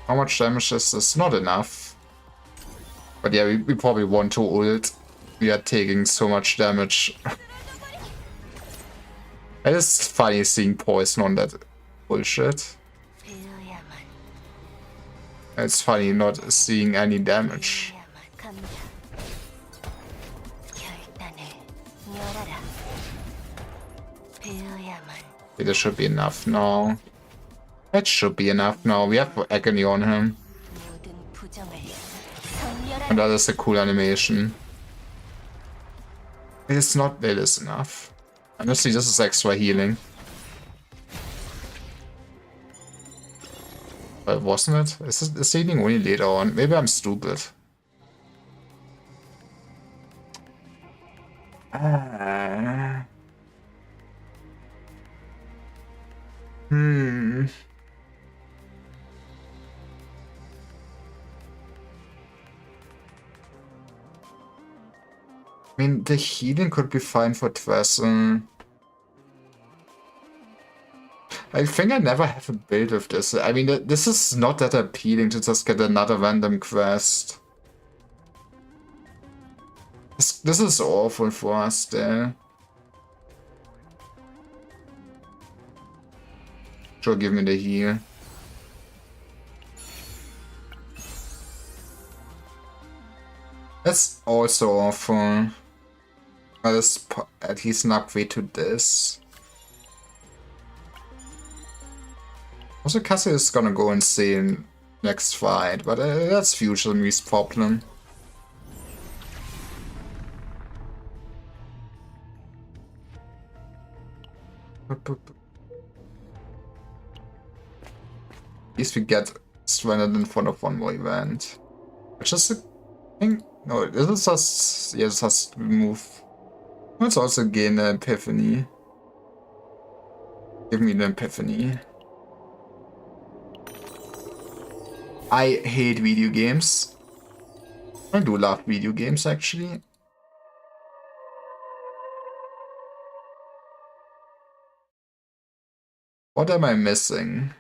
How much damage is this? Not enough. But yeah, we probably want to ult. We are taking so much damage. It is funny seeing poison on that bullshit. 되어야만. It's funny not seeing any damage. 되어야만 갑니다. 결단을 열어라. 되어야만. This should be enough now. That should be enough now. We have agony on him. 모든 부정을 선열하라. And that is a cool animation. It is not, it is enough. Honestly, this is extra healing. But wasn't it? Is healing only later on? Maybe I'm stupid. I mean, the healing could be fine for Twassel. I think I never have a build with this. I mean, this is not that appealing to just get another random quest. This is awful for us still. Sure, give me the heal. That's also awful. But it's at least an upgrade to this. Also, Cassie is gonna go insane next fight, but that's Future Me's problem. At least we get stranded in front of one more event. Which is a thing. No, this is just, yeah, this has to move. Let's also gain an epiphany. Give me the epiphany. I hate video games. I do love video games, actually. What am I missing?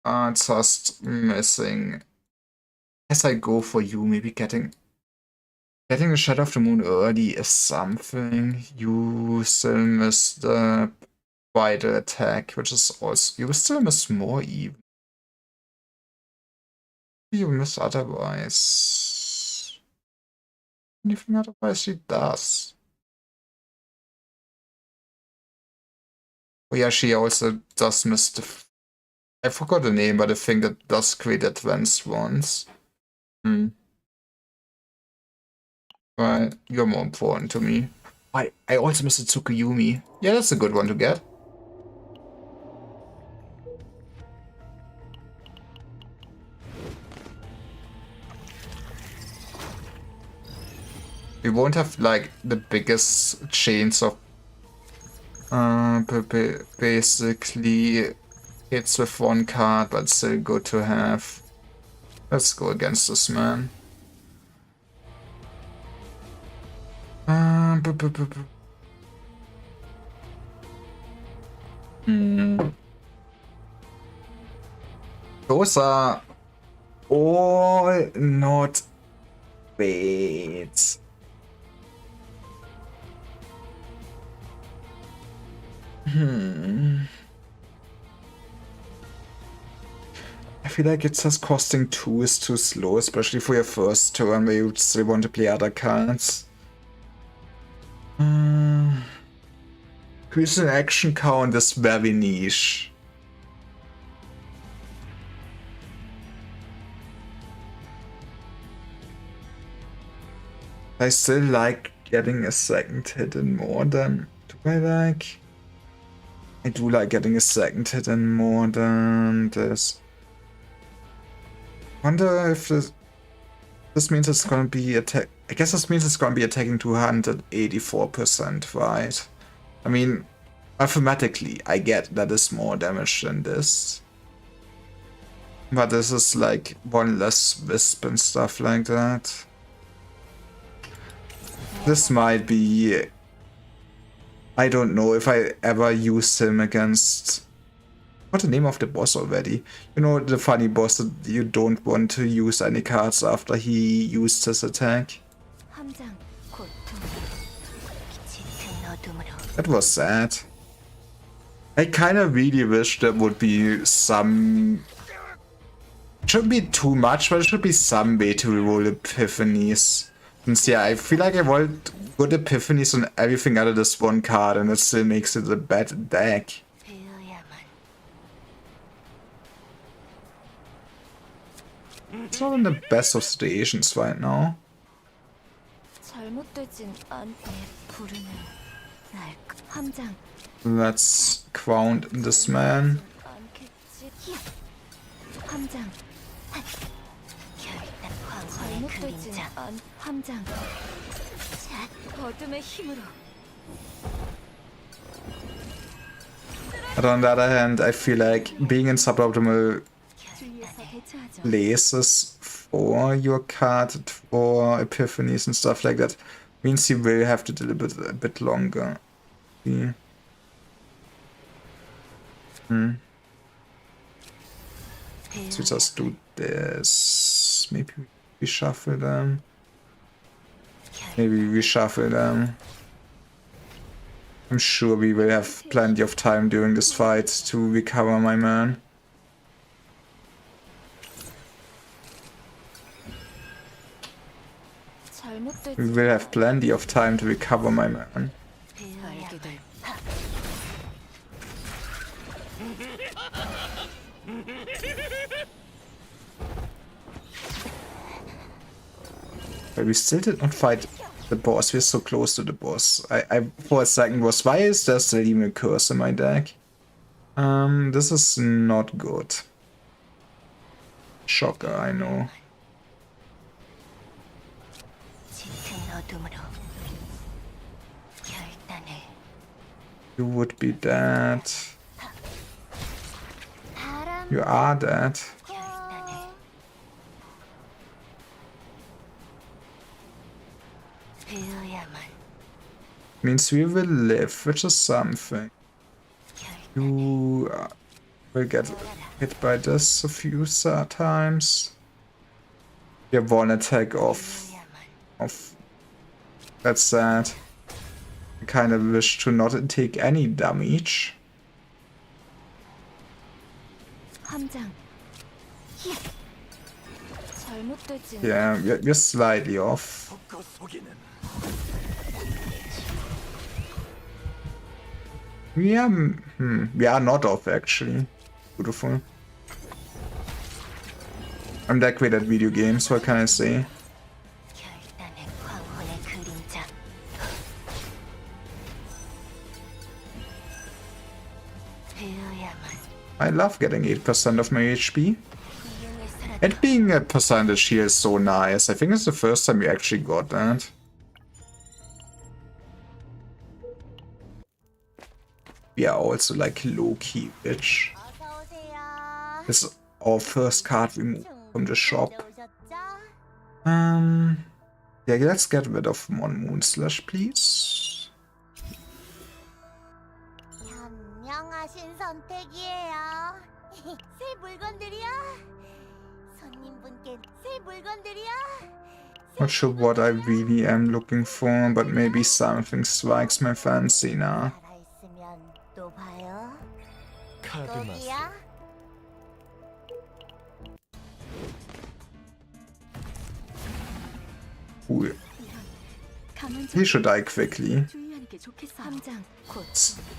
Just missing. As I go for you, maybe getting Getting the Shadow of the Moon early is something. You still miss the vital attack, which is also... You still miss more even. You miss otherwise. Anything otherwise she does. Oh yeah, she also does miss the... I forgot the name, but I think that does create advanced ones. Right, you're more important to me. I also miss the Tsukuyomi. Yeah, that's a good one to get. We won't have like the biggest chains of basically hits with one card, but still good to have. Let's go against this man. Those are all not bad. I feel like it's just costing 2 is too slow, especially for your first turn where you still want to play other cards. Increase an action count is very niche. I still like getting a second hit in more than... Do I like? I do like getting a second hit in more than this. Wonder if this means it's gonna be attack. I guess this means it's gonna be attacking 284%, right? I mean, mathematically, I get that is more damage than this. But this is like one less wisp and stuff like that. This might be... I don't know if I ever use him against... What's the name of the boss already? You know, the funny boss that you don't want to use any cards after he used his attack. That was sad. I kinda really wish there would be some... It shouldn't be too much, but it should be some way to reroll epiphanies. Since yeah, I feel like I want good epiphanies on everything other than this one card, and it still makes it a bad deck. It's not in the best of situations right now. Let's crown this man. But on the other hand, I feel like being in suboptimal places for your card for epiphanies and stuff like that means you will have to deal with it a bit longer. Yeah. So just do this. Maybe we shuffle them. Maybe we shuffle them. I'm sure we will have plenty of time during this fight to recover my man. We will have plenty of time to recover my man. But we still did not fight the boss. We're so close to the boss. I for a second was, why is there still even a curse in my deck? This is not good. Shocker, I know. You would be dead. You are dead. Means we will live, which is something. You will get hit by this a few times. You have one attack of That's sad. I kind of wish to not take any damage. 함장. 히야. 잘못되진. Yeah, we're slightly off. 섞어 속이는 We are not off actually. Beautiful. I'm that great at video games, what can I say? 결단의 광혼의 그림자. 되어야만. I love getting 8% of my HP. 이용을 살았다. And being a percentage here is so nice. I think it's the first time we actually got that. We are also like low-key rich. 어서 오세요. This is our first card we moved from the shop. 오셨죠? Yeah, let's get rid of one Moon Slash, please. 현명하신 선택이에요. 새 물건들이요. 손님분께 새 물건들이요. Not sure what I really am looking for, but maybe something strikes my fancy now. 살아있으면 또 봐요. 카드 마스 거기야. Ooh, 감은 he should die quickly. 주의하는 게 좋겠어요. 함장 곧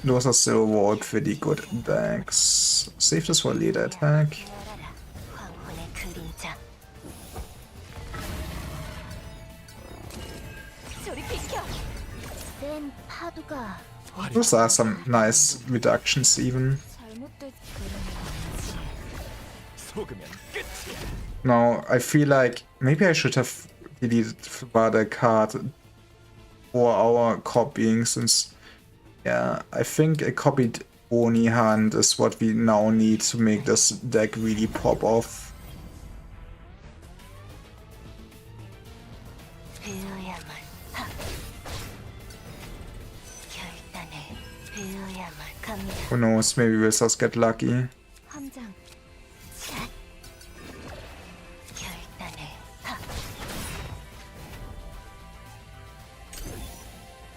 Those are still all pretty good decks. Save this for later attack. 열어라. 광혼의 그림자. 저리 비켜. 센 파도가 Those are some nice reductions even. 잘못된 그림이지. 속으면 끝이야. Now, I feel like maybe I should have deleted the card for our copying since, yeah, I think a copied Oni hand is what we now need to make this deck really pop off. 되어야만. 하. 결단에 되어야만 갑니다. Who knows, maybe we'll just get lucky. 함장. 샷. 결단에 하.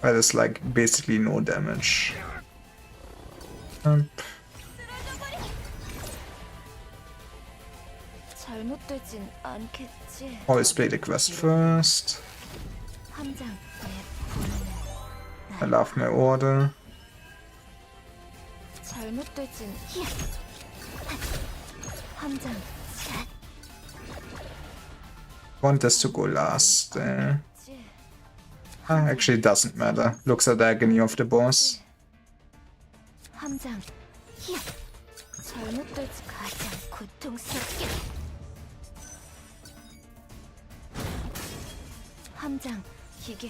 That is like basically no damage. 잘못되진 않겠지. Always play the quest first. 함장 내 부르는 I love my order. 잘못되진 히야. 함장 샷. Want this to go last. 지. Actually, it doesn't matter. Looks at the agony of the boss. 함장 히야. 잘못되지 가장 고통스럽게. 함장 이게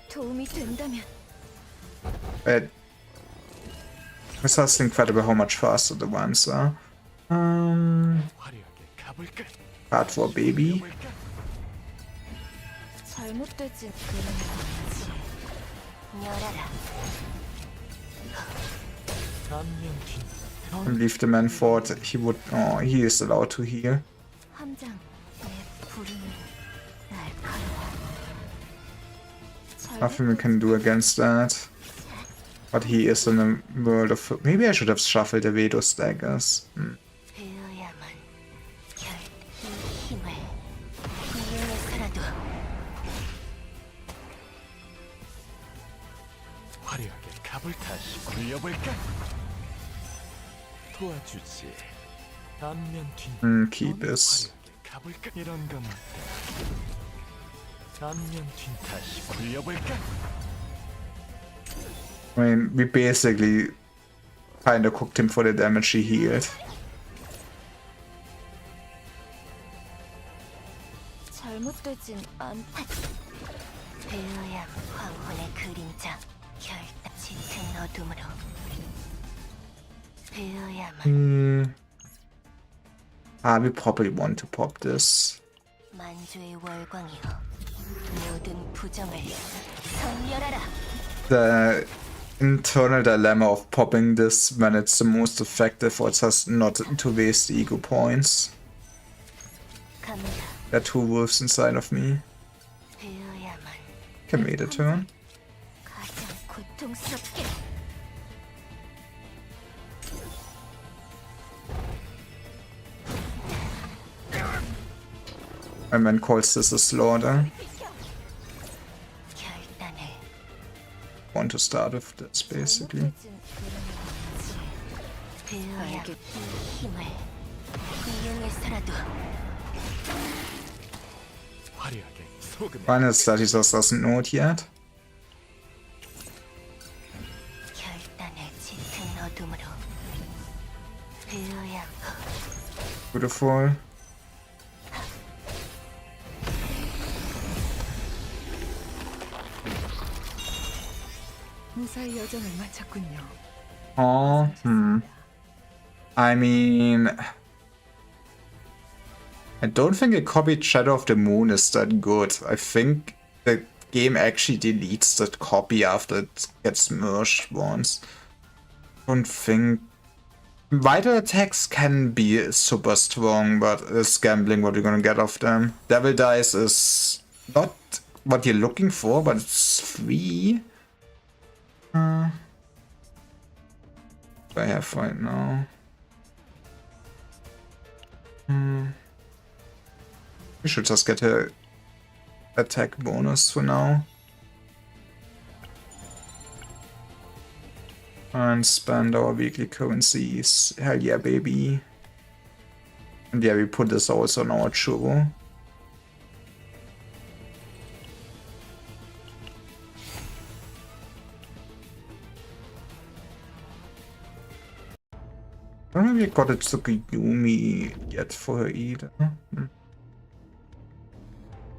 도움이 된다면. It's just incredible how much faster the ones are. 화려하게 가볼까? Card for baby. 볼까? 잘못되진 그림이지. 열어라. 안면 뒷 I believe the man thought he would. Oh, he is allowed to heal. 함장 내 부르는 날카로워. Nothing we can do against that. But he is in a world of. Maybe I should have shuffled away those daggers. 되어야만 이 힘을 이용해서라도. 화려하게 갑을 다시 굴려볼까? 도와주지. 안면 뒷 Keep this. 화려하게 가볼까? 이런 거만 안면 뒷 다시 굴려볼까? I mean, we basically kinda cooked him for the damage he healed. 잘못되진 않다. 되어야 황혼의 그림자 결단 짙은 어둠으로. 되어야만 We probably want to pop this. 만주의 월광이여 모든 부정을 선멸하라. The internal dilemma of popping this when it's the most effective or just not to waste ego points. 갑니다. There are two wolves inside of me. 되어야만 Can wait a turn. 가장 고통스럽게. My man calls this a slaughter. 결단을. Want to start with this basically. 배워야 이 힘을 이용해서라도. 화려하게 소금. Final study just doesn't know it yet. 결단을 짙은 어둠으로 배워야 Beautiful. 무사히 여정을 마쳤군요. Oh, I mean, I don't think a copied Shadow of the Moon is that good. I think the game actually deletes that copy after it gets merged once. Don't think vital attacks can be super strong, but it's gambling what you're gonna get off them. Devil Dice is not what you're looking for, but it's free. What do I have right now? We should just get a attack bonus for now. And spend our weekly currencies. Hell yeah, baby. And yeah, we put this also on our churro. I don't think we got a Tsukiyumi yet for her either.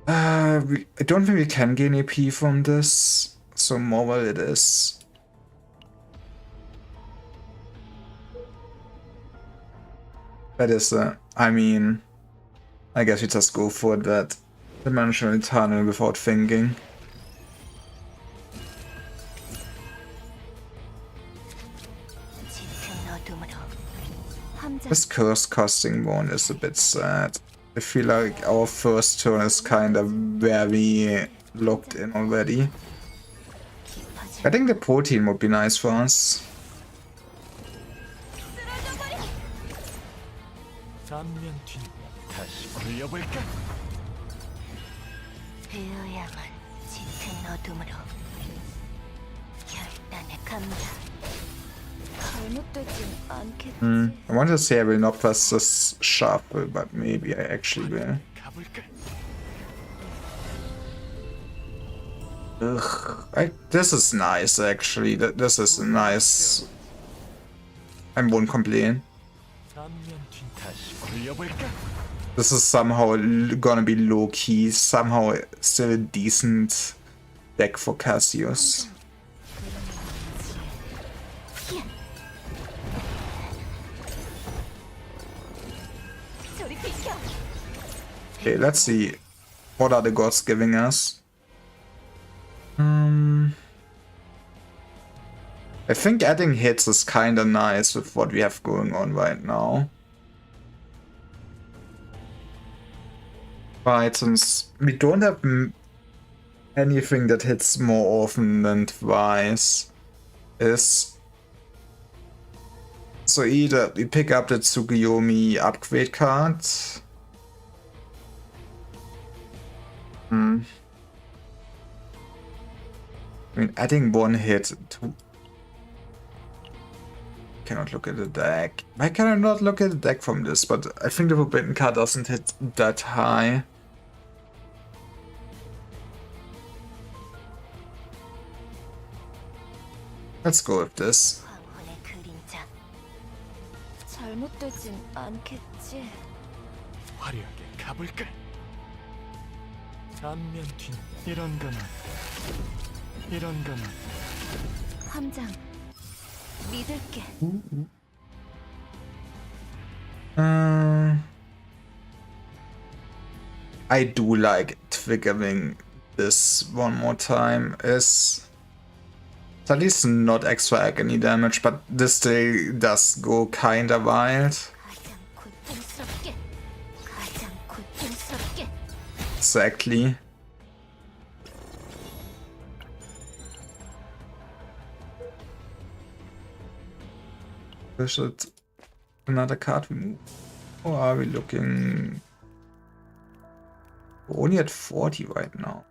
I don't think we can gain AP from this, so mobile it is. That is, I mean, I guess we just go for that dimensional tunnel without thinking. This curse casting one is a bit sad. I feel like our first turn is kind of very locked in already. I think the protein would be nice for us. 배워야만 짙은 어둠으로 결단을 감다. 잘못되진 않겠지. I want to say I will not press this shuffle, but maybe I actually will. Ugh, this is nice actually. This is nice. I won't complain. This is somehow gonna be low key, somehow still a decent deck for Cassius. Okay, let's see. What are the gods giving us? I think adding hits is kinda nice with what we have going on right now. Right, since we don't have anything that hits more often than twice, is so either we pick up the Tsukuyomi upgrade card. I mean, adding one hit to... Cannot look at the deck. Why can I not look at the deck from this? But I think the Forbidden card doesn't hit that high. Let's go with this. 황혼의 그림자. 잘못되진 않겠지. 화려하게 가볼까? 안면 뒤 이런 거만 함장 믿을게. I do like triggering this one more time. It's at least not extra agony damage, but this still does go kinda wild. 가장 고통스럽게. Exactly. We should another card remove. Or are we looking? We're only at 40 right now.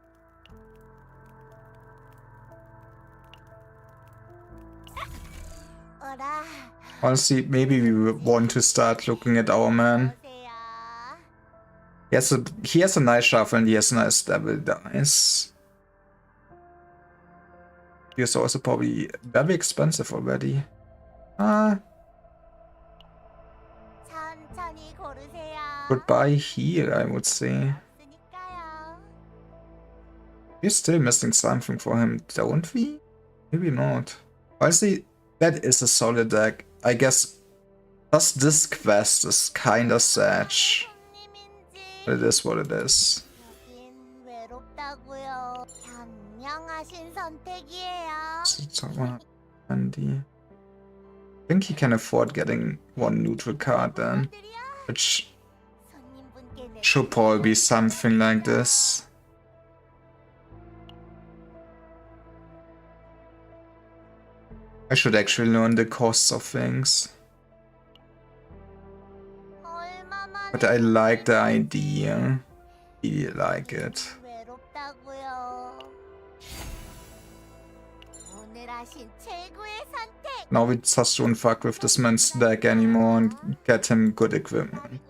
Honestly, maybe we want to start looking at our man. He has a nice shuffle and he has nice double dice. He is also probably very expensive already. Goodbye here, I would say. We're still missing something for him, don't we? Maybe not. Honestly, that is a solid deck. I guess just this quest is kinda sad. But it is what it is. Andy. I think he can afford getting one neutral card then. Which should probably be something like this. I should actually learn the costs of things. But I like the idea. I like it. Now we just don't fuck with this man's deck anymore and get him good equipment.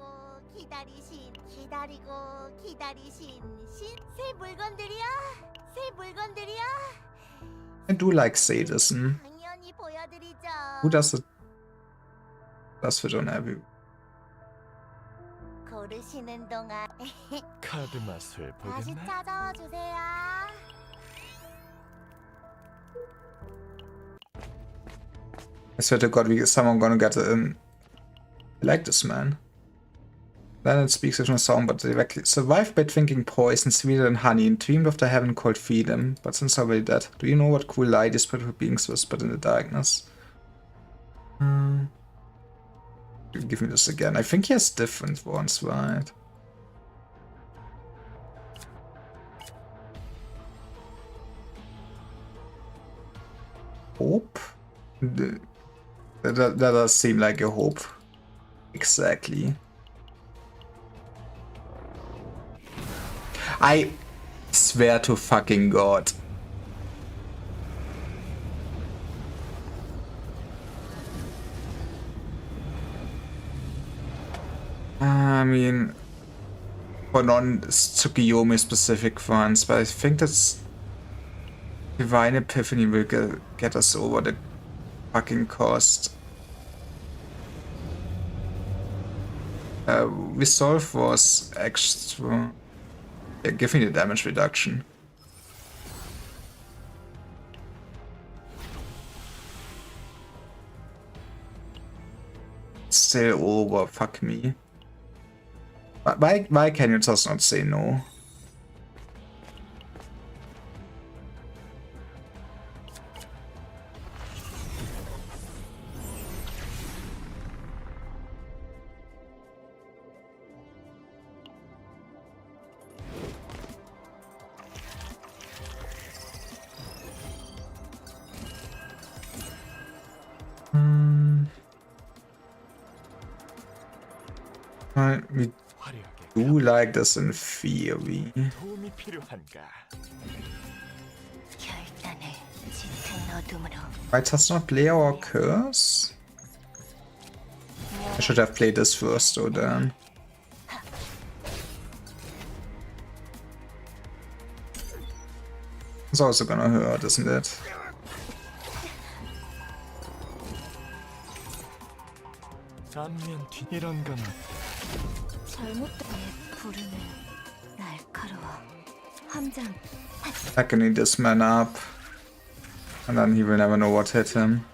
I do like sadism. Who does it? Does fit on every. 카드 맛을 보겠나? I swear to God, someone gonna get I like this man. Then it speaks with no sound, but directly survived by drinking poison sweeter than honey and dreamed of the heaven called freedom, but since already dead. Do you know what cool lie these beautiful beings whispered in the darkness? Give me this again. I think he has different ones, right? Hope? That does seem like a hope. Exactly. I swear to fucking God. I mean, for non-Tsukiyomi specific ones, but I think that's Divine Epiphany will get us over the fucking cost. Resolve was extra. Yeah, give me the damage reduction. Still over, fuck me. Why can you just not say no? We do like this in theory. 도움이 필요한가? Why does not play our curse? I should have played this first though then. It's also gonna hurt, isn't it? 안면 뒤 이런 건 Packing this man up, and then he will never know what hit him.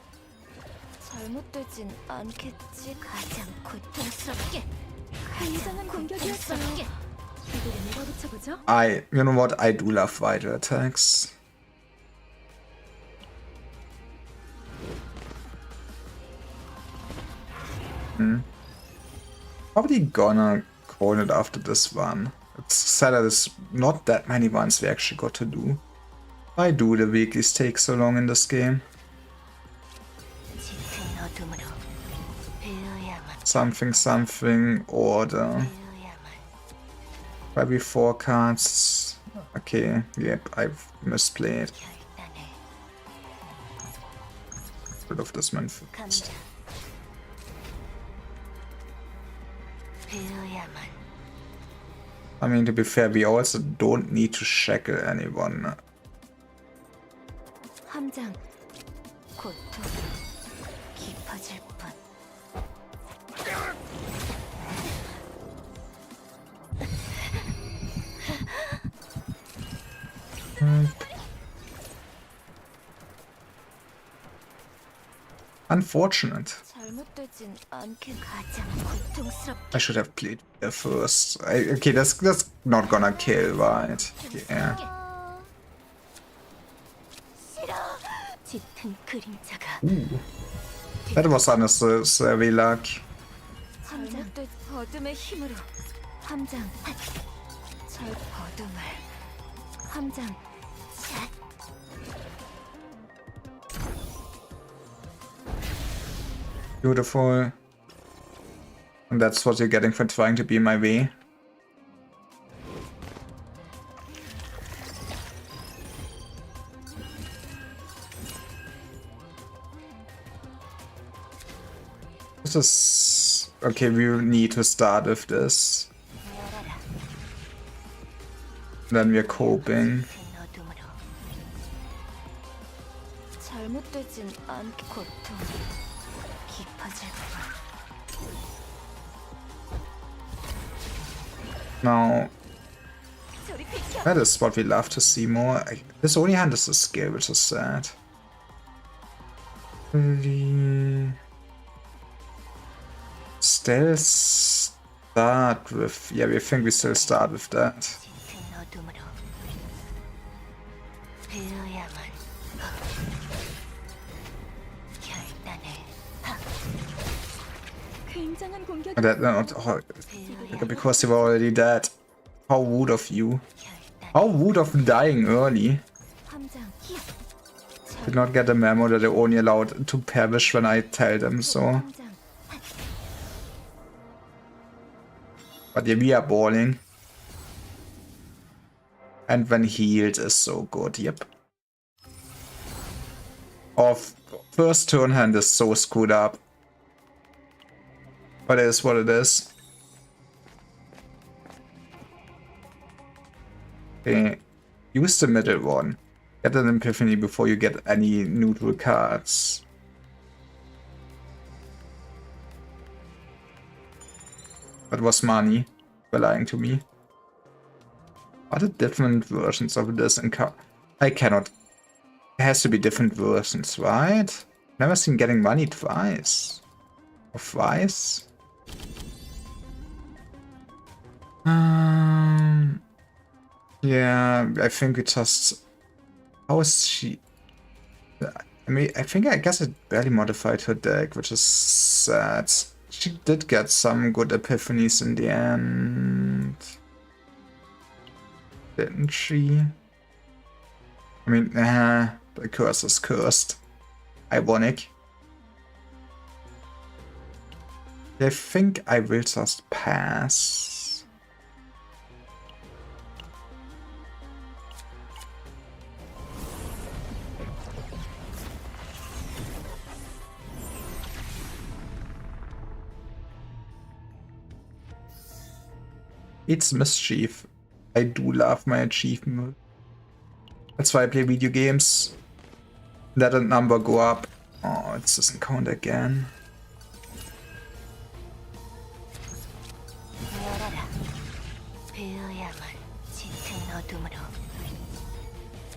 You know what? I do love vital attacks. Probably gonna call it after this one. It's sad that there's not that many ones we actually got to do. Why do the weeklies take so long in this game? something order. Maybe 4 cards. Okay, yep, I've misplayed. Rid of this man first. I mean, to be fair, we also don't need to shackle anyone. 함장 고통 깊어질 뿐. Unfortunate. 잘못되진 않게 가장 고통스럽. I should have played there first. Okay, that's not gonna kill, right? Yeah. 싫어. 짙은 그림자가. That was unnecessary luck. 잘못된 어둠의 힘으로 함장 절 어둠을 함장 샷. Beautiful. And that's what you're getting for trying to be in my way. This is... Okay, we need to start with this. Then we're coping. 잘못되진 않게 고통 깊어질 뿐. Now, 저리 비켜. that is what we love to see more. This only hand is a skill, which is sad. Still start with... Yeah, we think we still start with that. 짙은 어둠으로 배어야만 결단을 굉장한 공격. That, because you were already dead. How rude of you. How rude of dying early. 함장 힘. Did not get a memo that they're only allowed to perish when I tell them so. 함장 But yeah, we are balling. And when healed is so good, yep. Our first turn hand is so screwed up. But it is what it is. Okay, use the middle one. Get an epiphany before you get any neutral cards. That was money. You're lying to me. What are different versions of this in I cannot. There has to be different versions, right? Never seen getting money twice. Or thrice? Yeah, I think we just... How is she... I mean, I guess it barely modified her deck, which is sad. She did get some good epiphanies in the end. Didn't she? I mean, the curse is cursed. Ironic. I think I will just pass. It's mischief. I do love my achievement. That's why I play video games. Let a number go up. Oh, it doesn't count again. 열어라. 배어야만 짙은 어둠으로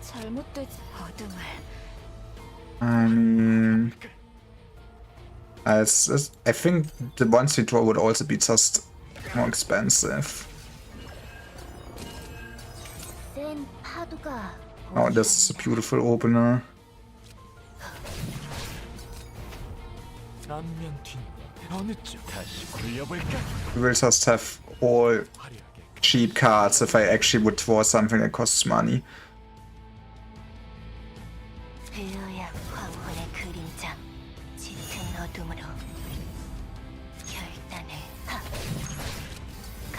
잘못된 어둠을 I mean... I think the ones we draw would also be just more expensive. 센 파도가 Oh, this is a beautiful opener. 안면 뒷 어느 쪽 다시 굴려볼까? We will just have all 화려하게 cheap cards if I actually would draw something that costs money. 배어야 황혼의 그림자 짙은 어둠으로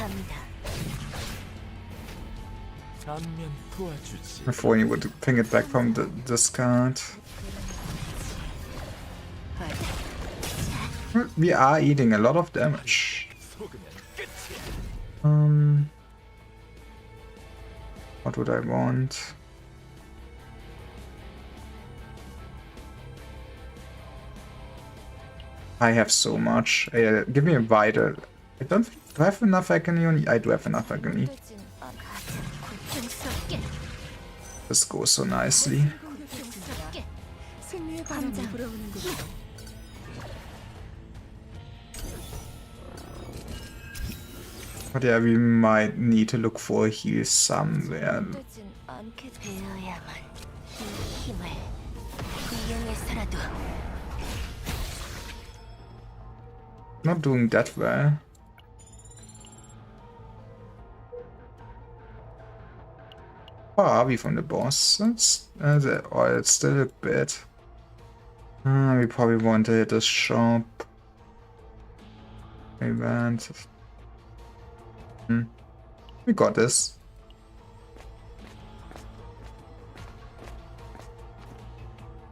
갑니다. 안면 도와주지. Before you would ping it back from the discard. We are eating a lot of damage. 속으면 끝이야. What would I want? I have so much. Give me a vital. I don't think. Do I have enough agony on? I do have enough agony. 되진 가장 고통스럽게 This goes so nicely. 고통스럽게 승리의 바람이 불어오는군요. But yeah, we might need to look for a heal somewhere. 되진 않게 되어야만 이 힘을 이용해서라도 Not doing that well. Far are we from the boss? It's still a bit. We probably want to hit the shop. Event. We got this.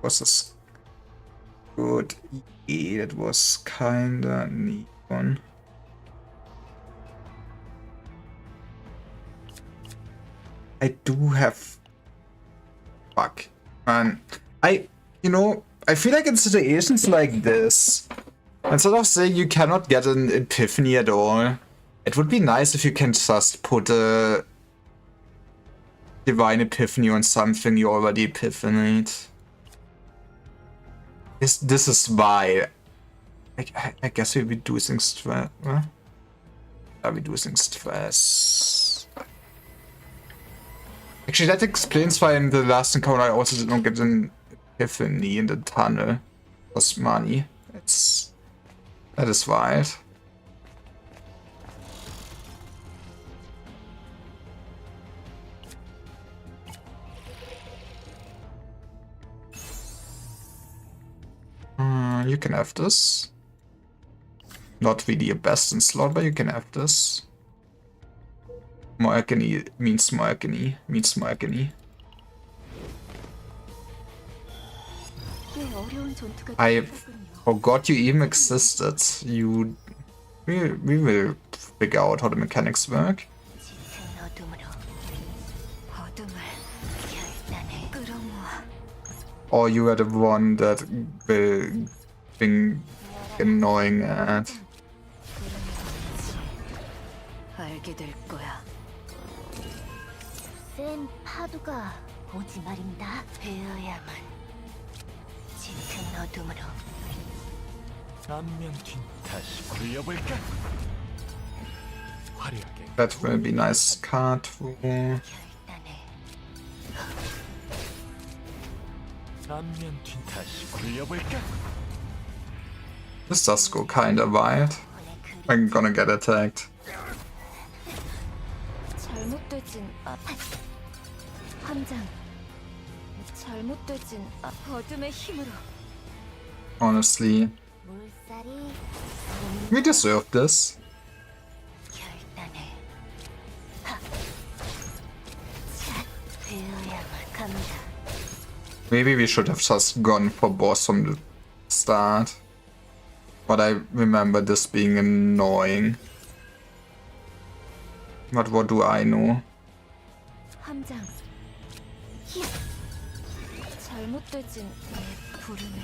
Was this good? Yeah, it was kinda neat one. I do have. Fuck. Man. I feel like in situations like this, instead of saying you cannot get an epiphany at all, it would be nice if you can just put a divine epiphany on something you already epiphanied. This is why. I guess we're reducing stress. Are reducing stress? Actually, that explains why in the last encounter I also did not get an epiphany in the tunnel. It was money. That is wild. You can have this. Not really a best in slot, but you can have this. More agony means more agony. Means more agony. 꽤 어려운 전투가 I 되었군요. forgot you even existed. We will figure out how the mechanics work. 짙은 어둠으로 어둠을 결단해 끌어모아 Or you are the one that will be annoying at. 알게 될 거야. 센 파도가 오지 말입니다. 베어야만 짙은 어둠으로 안면 뒤 다시 굴려볼까? 화려하게 That will be nice card for. 결단해. 안면 뒤 다시 굴려볼까? This does go kinda wild. I'm gonna get attacked. 잘못되진 함장 잘못되진 어둠의 힘으로 Honestly, 물살이 we deserve this. 결단해. 자, 베어야만 갑니다. Maybe we should have just gone for boss from the start. But I remember this being annoying. But what do I know? 함장 히야 잘못되진 내 부르는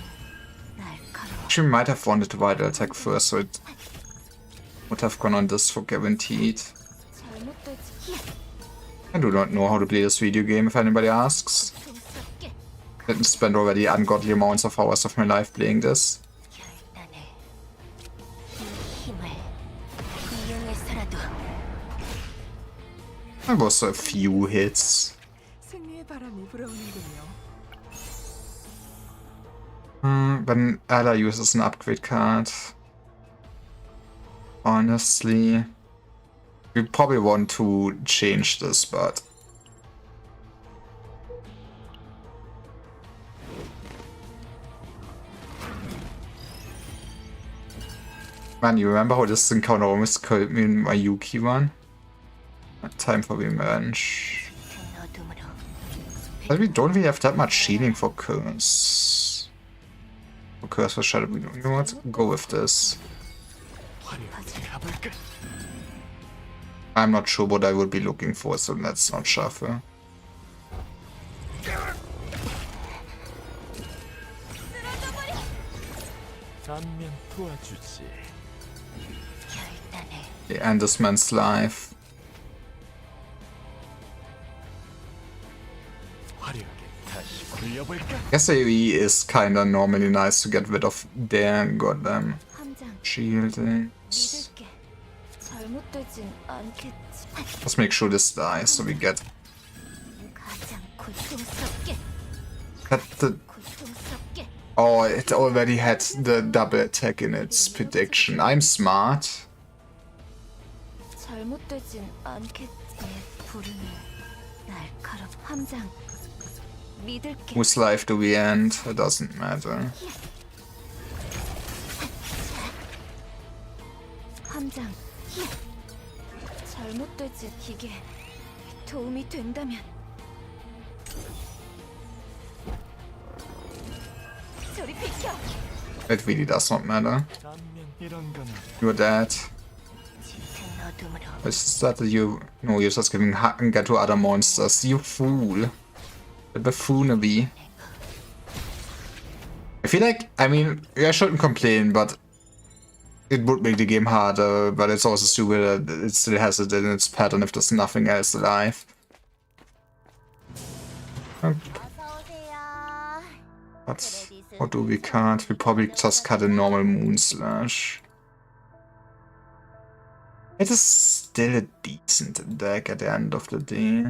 날카로워. She might have wanted to vital attack first, so it would have gone on this for guaranteed. 잘못되진 히야 I do not know how to play this video game if anybody asks. 고통스럽게 Didn't spend already ungodly amounts of hours of my life playing this. 결단해. 이 힘을 이용해서라도 There was a few hits. 승리의 바람이 불어오는군요. When Ella uses an upgrade card. Honestly, we probably want to change this, but man, you remember how this encounter almost killed me in my Yuki one? time for revenge. 큰 어둠으로 But we don't really have that much healing for curse. For curse for shadow. You know what? Go with this. 화려하게 가볼까? I'm not sure what I would be looking for, so let's not shuffle. 안면 도와주지. 결단해. The end this man's life. 화려하게 다시 굴려볼까? Guess AoE is kinda normally nice to get rid of their goddamn 함장 shielding. 믿을게. 잘못되진 않겠지. Let's make sure this dies so we get 가장 고통스럽게 the. 고통스럽게 Oh, it already had the double attack in its prediction. I'm smart. 잘못되진 않겠지. 내 부르는 날카롭 함장 믿을게. Whose life do we end? It doesn't matter. 함장 잘못되지. 이게 도움이 된다면 저리 비켜. It really does not matter. 안면 이런 거는 You're dead. 짙은 어둠으로 Is that you? No, you're just giving hunger to other monsters. You fool. The buffoonery. I feel like, I mean, I shouldn't complain, but it would make the game harder, but it's also stupid that it still has it in its pattern if there's nothing else alive. 어서 오세요. But what do we cut? We probably just cut a normal moon slash. It is still a decent deck at the end of the day.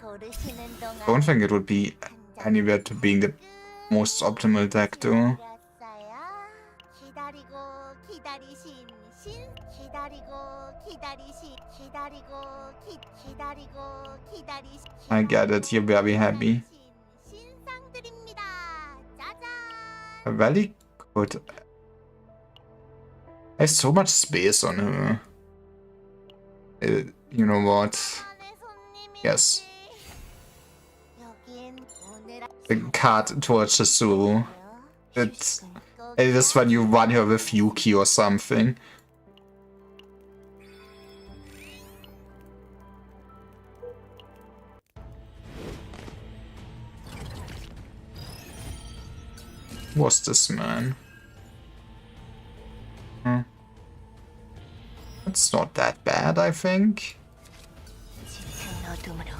고르시는 동안 Don't think it would be anywhere to being the most optimal deck though. 기다리고 기다리신 신 기다리고 기다리신 기다리고 기다리고 기다리신 I get it, you're very happy. 신상드립니다. 짜잔. A very good. I have so much space on her. You know what? Yes. 여긴 오늘 The card torches through. It is when you run her with Yuki or something. What's this man? It's not that bad, I think. 짙은 어둠으로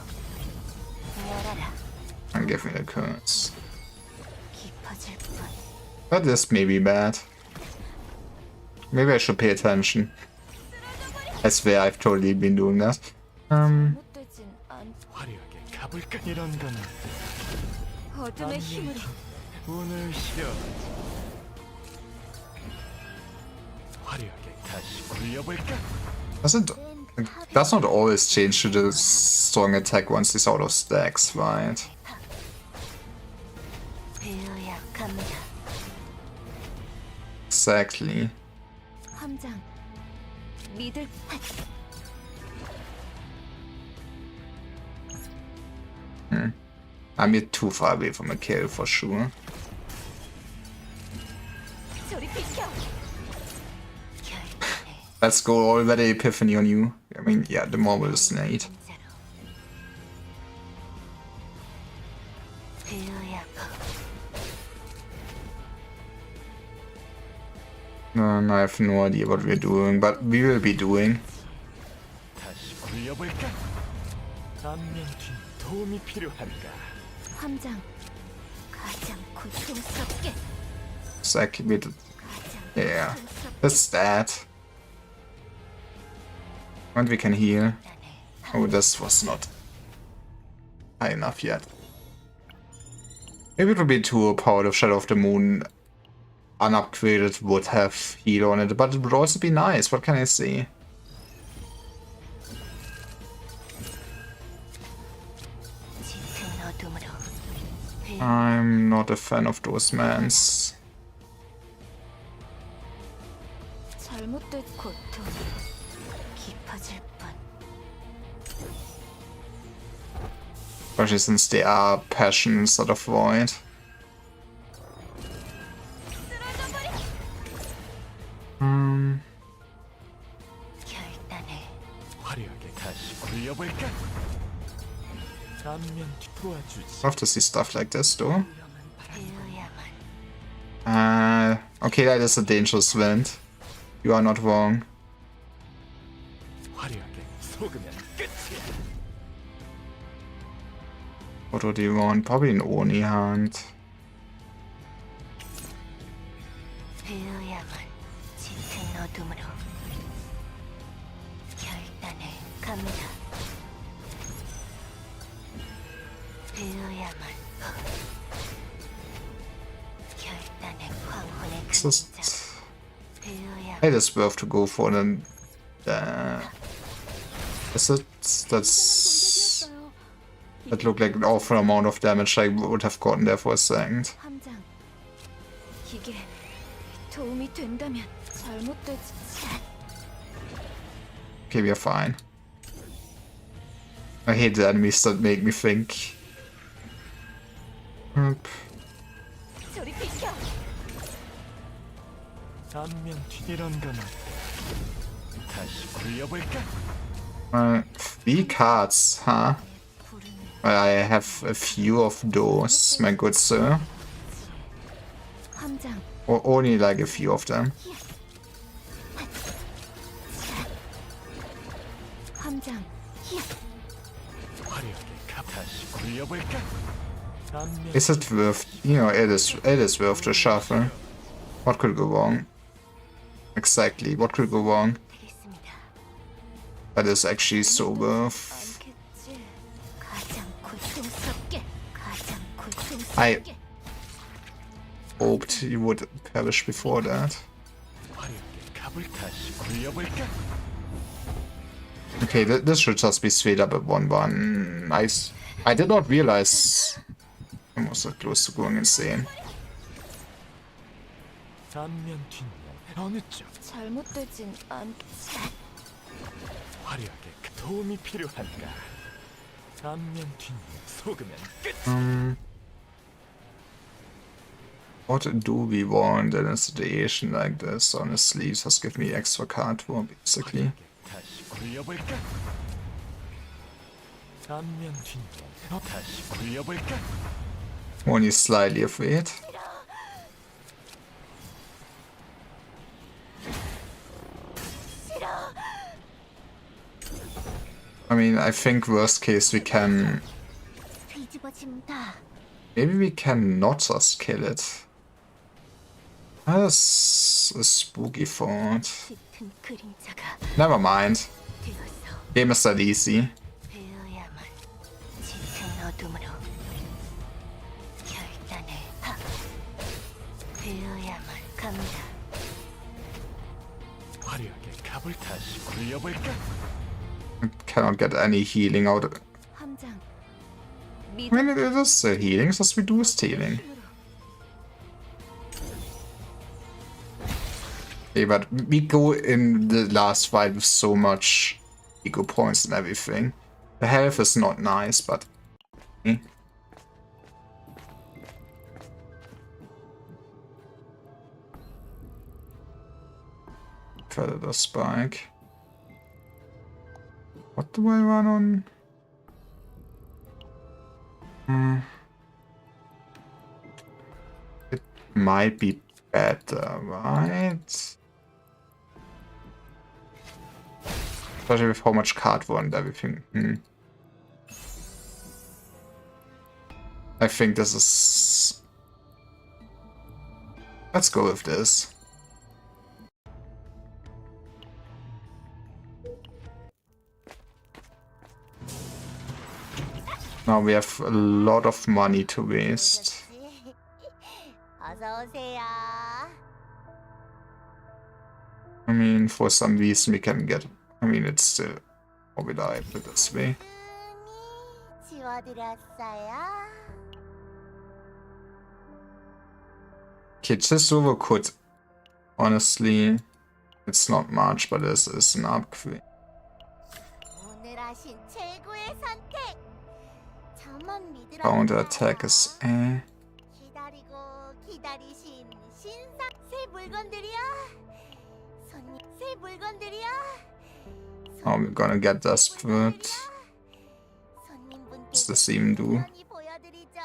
열어라. And give me the curse. 깊어질 뿐. But this may be bad. Maybe I should pay attention. I swear I've totally been doing that. 잘못되진 않. 화려하게 가볼까? 이런 거는 어둠의 힘으로 운을 실어. 화려하게 다시 굴려볼까? Does not always change to the strong attack once it's out of stacks, right? 배어약합니다. Exactly. 함장 믿을 I'm yet too far away from a kill for sure. 저리 비켜. Let's go already epiphany on you. I mean, yeah, the more will snake. No, I have no idea what we're doing, but we will be doing. 다시 굴려볼까? 안면 뒤 도움이 필요한가? 함장 가장 고통스럽게 Sec with 가장 yeah. 고통스럽게 That's that. And we can heal. Oh, this was not high enough yet. Maybe it would be too powered if Shadow of the Moon unupgraded would have heal on it, but it would also be nice. What can I say? 짙은 어둠으로 I'm not a fan of those mans. 잘못된 고통 Especially since they are passion instead of void. 결단을 화려하게 다시 굴려볼까? 안면 도와주지. Love to see stuff like this though. 배워야만. Okay, that is a dangerous wind. You are not wrong. 화려하게 속으면 끝이야. What do you want? Probably an Oni hand. 배워야만. 짙은 어둠으로 결단을 갑니다. 배워야만. 결단의 황혼의 It's 그림자. just, 배워야만. it is worth to go for them. Is it? That looked like an awful amount of damage I would have gotten there for a second. 함장. 이게 도움이 된다면 잘못되지. Okay, we are fine. I hate the enemies that make me think. 저리 비켜. 안면 이런 거만 다시 굴려볼까? 3 cards, huh? Well, I have a few of those, my good sir. 함장. Or only like a few of them. 함장. 화려하게 다시 굴려볼까? 안면 Is it worth? You know, it is worth the shuffle. What could go wrong? Exactly, what could go wrong? 되겠습니다. That is actually so worth. 않겠지. 가장 고통스럽게. 가장 I 고통스럽게. hoped you would perish before that. 화려하게 갑을 다시 굴려볼까? Okay, this should just be straight up a 1-1. Nice. I did not realize I was so close to going insane. 안면 뒷면 어느 쪽? 잘못되진 않지. 화려하게 도움이 필요한가? 안면 뒷면 속으면 끝. What do we want in a situation like this? Honestly, just give me extra card for basically. 다시 굴려볼까? 안면 뒷면 다시 굴려볼까? Only slightly afraid. I mean, I think worst case we can... 뒤집어진다. Maybe we can not just kill it. That's a spooky thought. 짙은 그림자가 Never mind. 되었어. Game is that easy. 배워야만. 짙은 어둠으로 결단을 하. 배워야만 갑니다. 화려하게 갑을 다시 굴려볼까? Cannot get any healing out of it. 함장. I mean, it is still healing, it's just reduced healing. Okay, but we go in the last fight with so much ego points and everything. The health is not nice, but... eh. Predator Spike. What do I run on? It might be better, right? Especially with how much card war and everything. I think this is... Let's go with this. Now we have a lot of money to waste. 어서 오세요. I mean, for some reason we can get... I mean, it's still reliable this way. 지워드렸어요. Okay, Chisova could... Honestly, it's not much, but this is an upgrade. 오늘 하신 최고의 선택. 저만 믿으라니까요. Counter attack is A. 기다리고 기다리신 신상 새 물건들이야. 손님 새 물건들이야. Oh, we're gonna get desperate. 손님분께 What's the theme do? 많이 보여드리죠.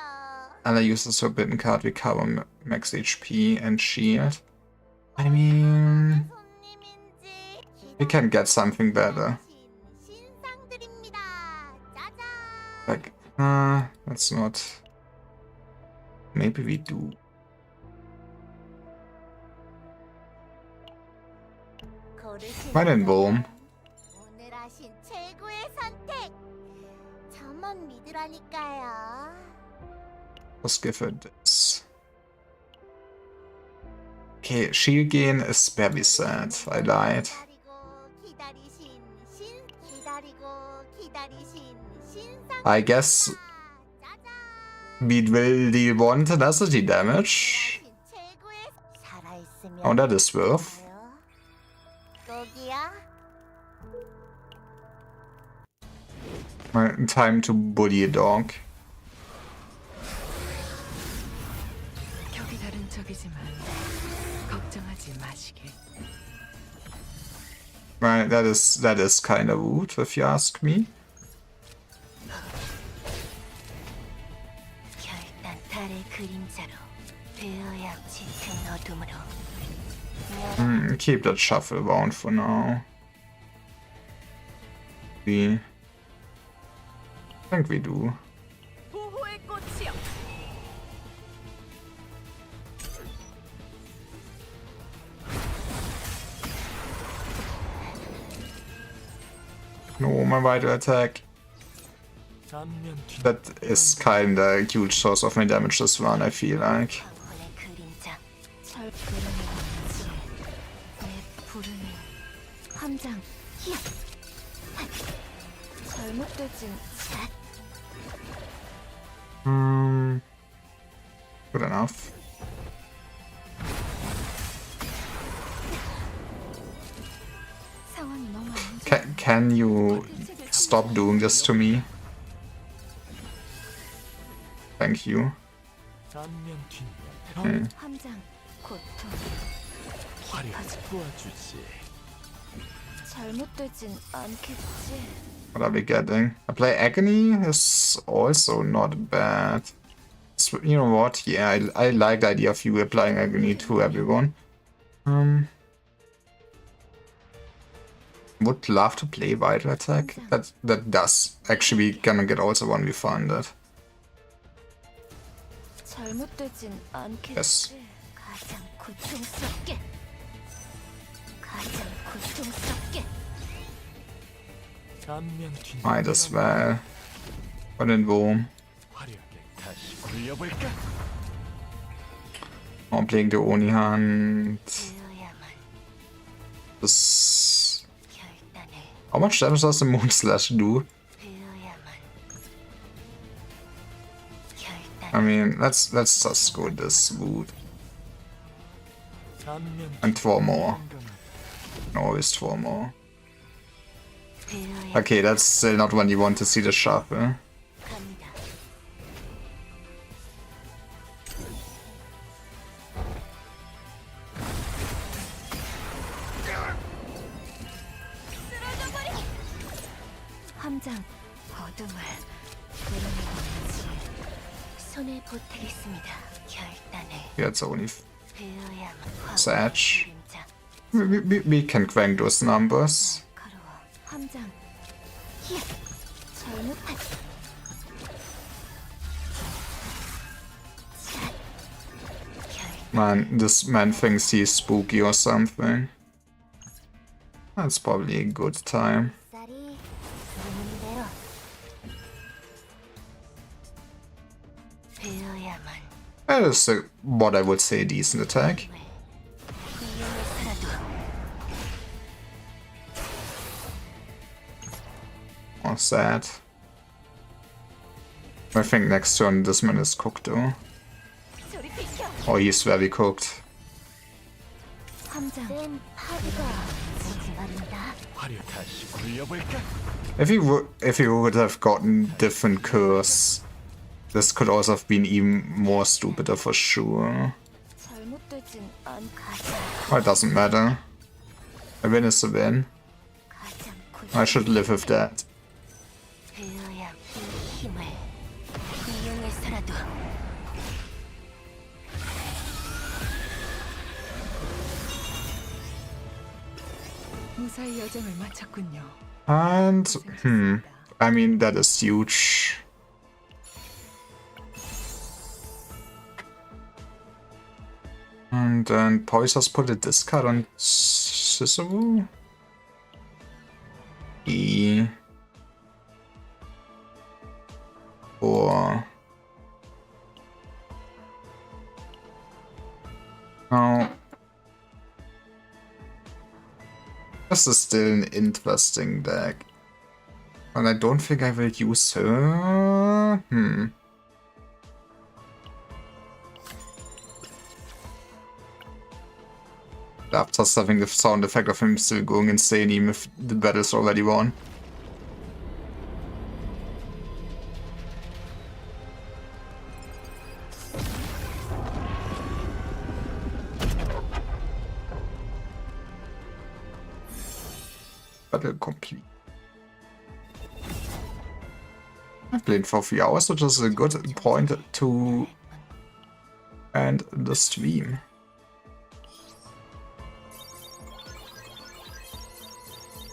Ally uses forbidden card, recover max HP and shield. I mean, 손님인지 we can get something better. 신상들입니다. 짜잔. Like, that's not. Maybe we do. Meinen Wurm. 오늘 하신 최고의 선택. 저만 믿으라니까요. Let's give her this. Okay, shield gain is very sad. I lied. I guess we will deal 1 tenacity damage. Oh, that is worth. Time to bully a dog. 격이 다른 적이지만 걱정하지 마시길. Right, that is kind of rude, if you ask me. 결단 달의 그림자로 되어야 짙은 어둠으로. Keep that shuffle around for now. I think we do. 보호의 꽃이여. No, my vital attack. 단면 뒷 That is kinda a huge source of my damage this one, I feel like. 황혼의 그림자. 절 부르는 건지 내 부르는 함장. 히야. 잘못되진 샷. Good enough. 상황이 너무 안 좋아. Can you stop doing this to me? Thank you. 단면 뒷 함장. 고통. 화려하게 도와주지. 잘못되진 않겠지. What are we getting? I play Agony is also not bad. You know what? Yeah, I like the idea of you applying Agony to everyone. Would love to play Vital Attack. That does. Actually, we gonna get also one we funded. 잘못되진 않겠지. Yes. 가장 고통스럽게. 가장 고통스럽게. 단면 뒷 Might as well. But in Boom. 화려하게 다시 굴려볼까? I'm playing the Oni hand. 되어야만 This. 결단을 How much damage does the Moon Slash do? 되어야만 I 결단 mean, let's just go this route. 단면 And 4 more. 건강한 No, it's 4 more. 되어야 Okay, that's still not when you want to see the shuffle. 합니다. 함장 어둠을 부르는 건지 손에 보태겠습니다. 결단을 Yeah, it's only 되어야만 Satch. 그림자 we can crank those numbers. 가로워 함장 히야 잘못한 샷 결 Man, this man thinks he's spooky or something. That's probably a good time. 쌀이 부르는 대로 되어야만 That is what I would say a decent attack. 이용해서라도 Or sad. I think next turn this man is cooked though. 저리 비켜 Oh, he's very cooked. 함장 땐 파도가 목마른다 화려 다시 굴려볼까? If he would have gotten different curse, this could also have been even more stupider for sure. 잘못되진 않가자. Oh, it doesn't matter. A win is a win. 가장 I should live with that. 배어야 이 힘을 이용해서라도. 무사히 여정을 마쳤군요. And, I mean, that is huge. And then Poisers put a discard on Cicero. E. Or. Oh. This is still an interesting deck. And I don't think I will use her. After having the sound effect of him still going insane even if the battle's already won. Battle complete. I played for 3 hours, which is a good point to end the stream.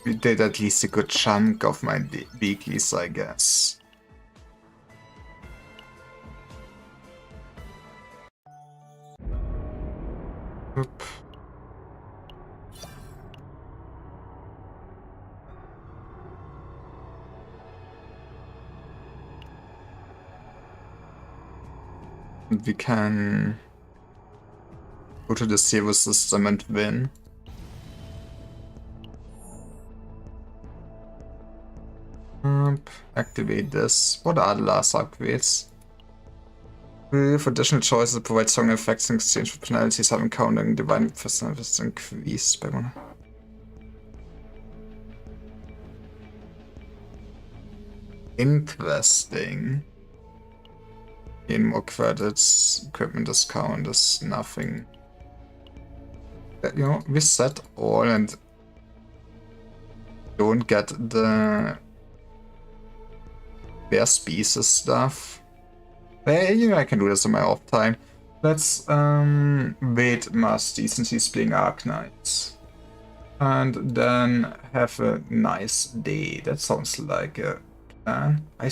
We did at least a good chunk of my weeklies, I guess. Oop. We can go to the zero system and win. Activate this. What are the last upgrades? With additional choices, provide strong effects in exchange for penalties, having countering divine percentage increased by 1. Interesting. Gain more credits, equipment discount is nothing. You know, we set all and don't get the Bear Species stuff. Hey, you know, I can do this in my off time. Let's wait Musty since he's playing Arknights. And then have a nice day. That sounds like a plan. I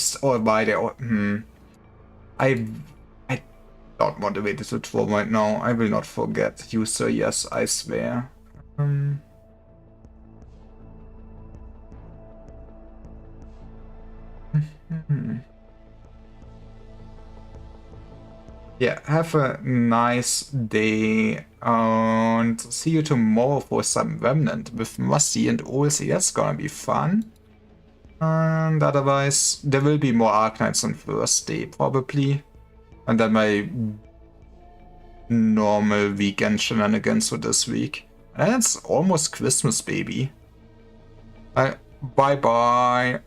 don't want to wait to 12 right now. I will not forget. User, yes, I swear. Yeah, have a nice day and see you tomorrow for some Remnant with Musty and Olsey. That's gonna be fun. And otherwise, there will be more Arknights on first day probably. And then my normal weekend shenanigans for this week. And it's almost Christmas, baby. Bye bye.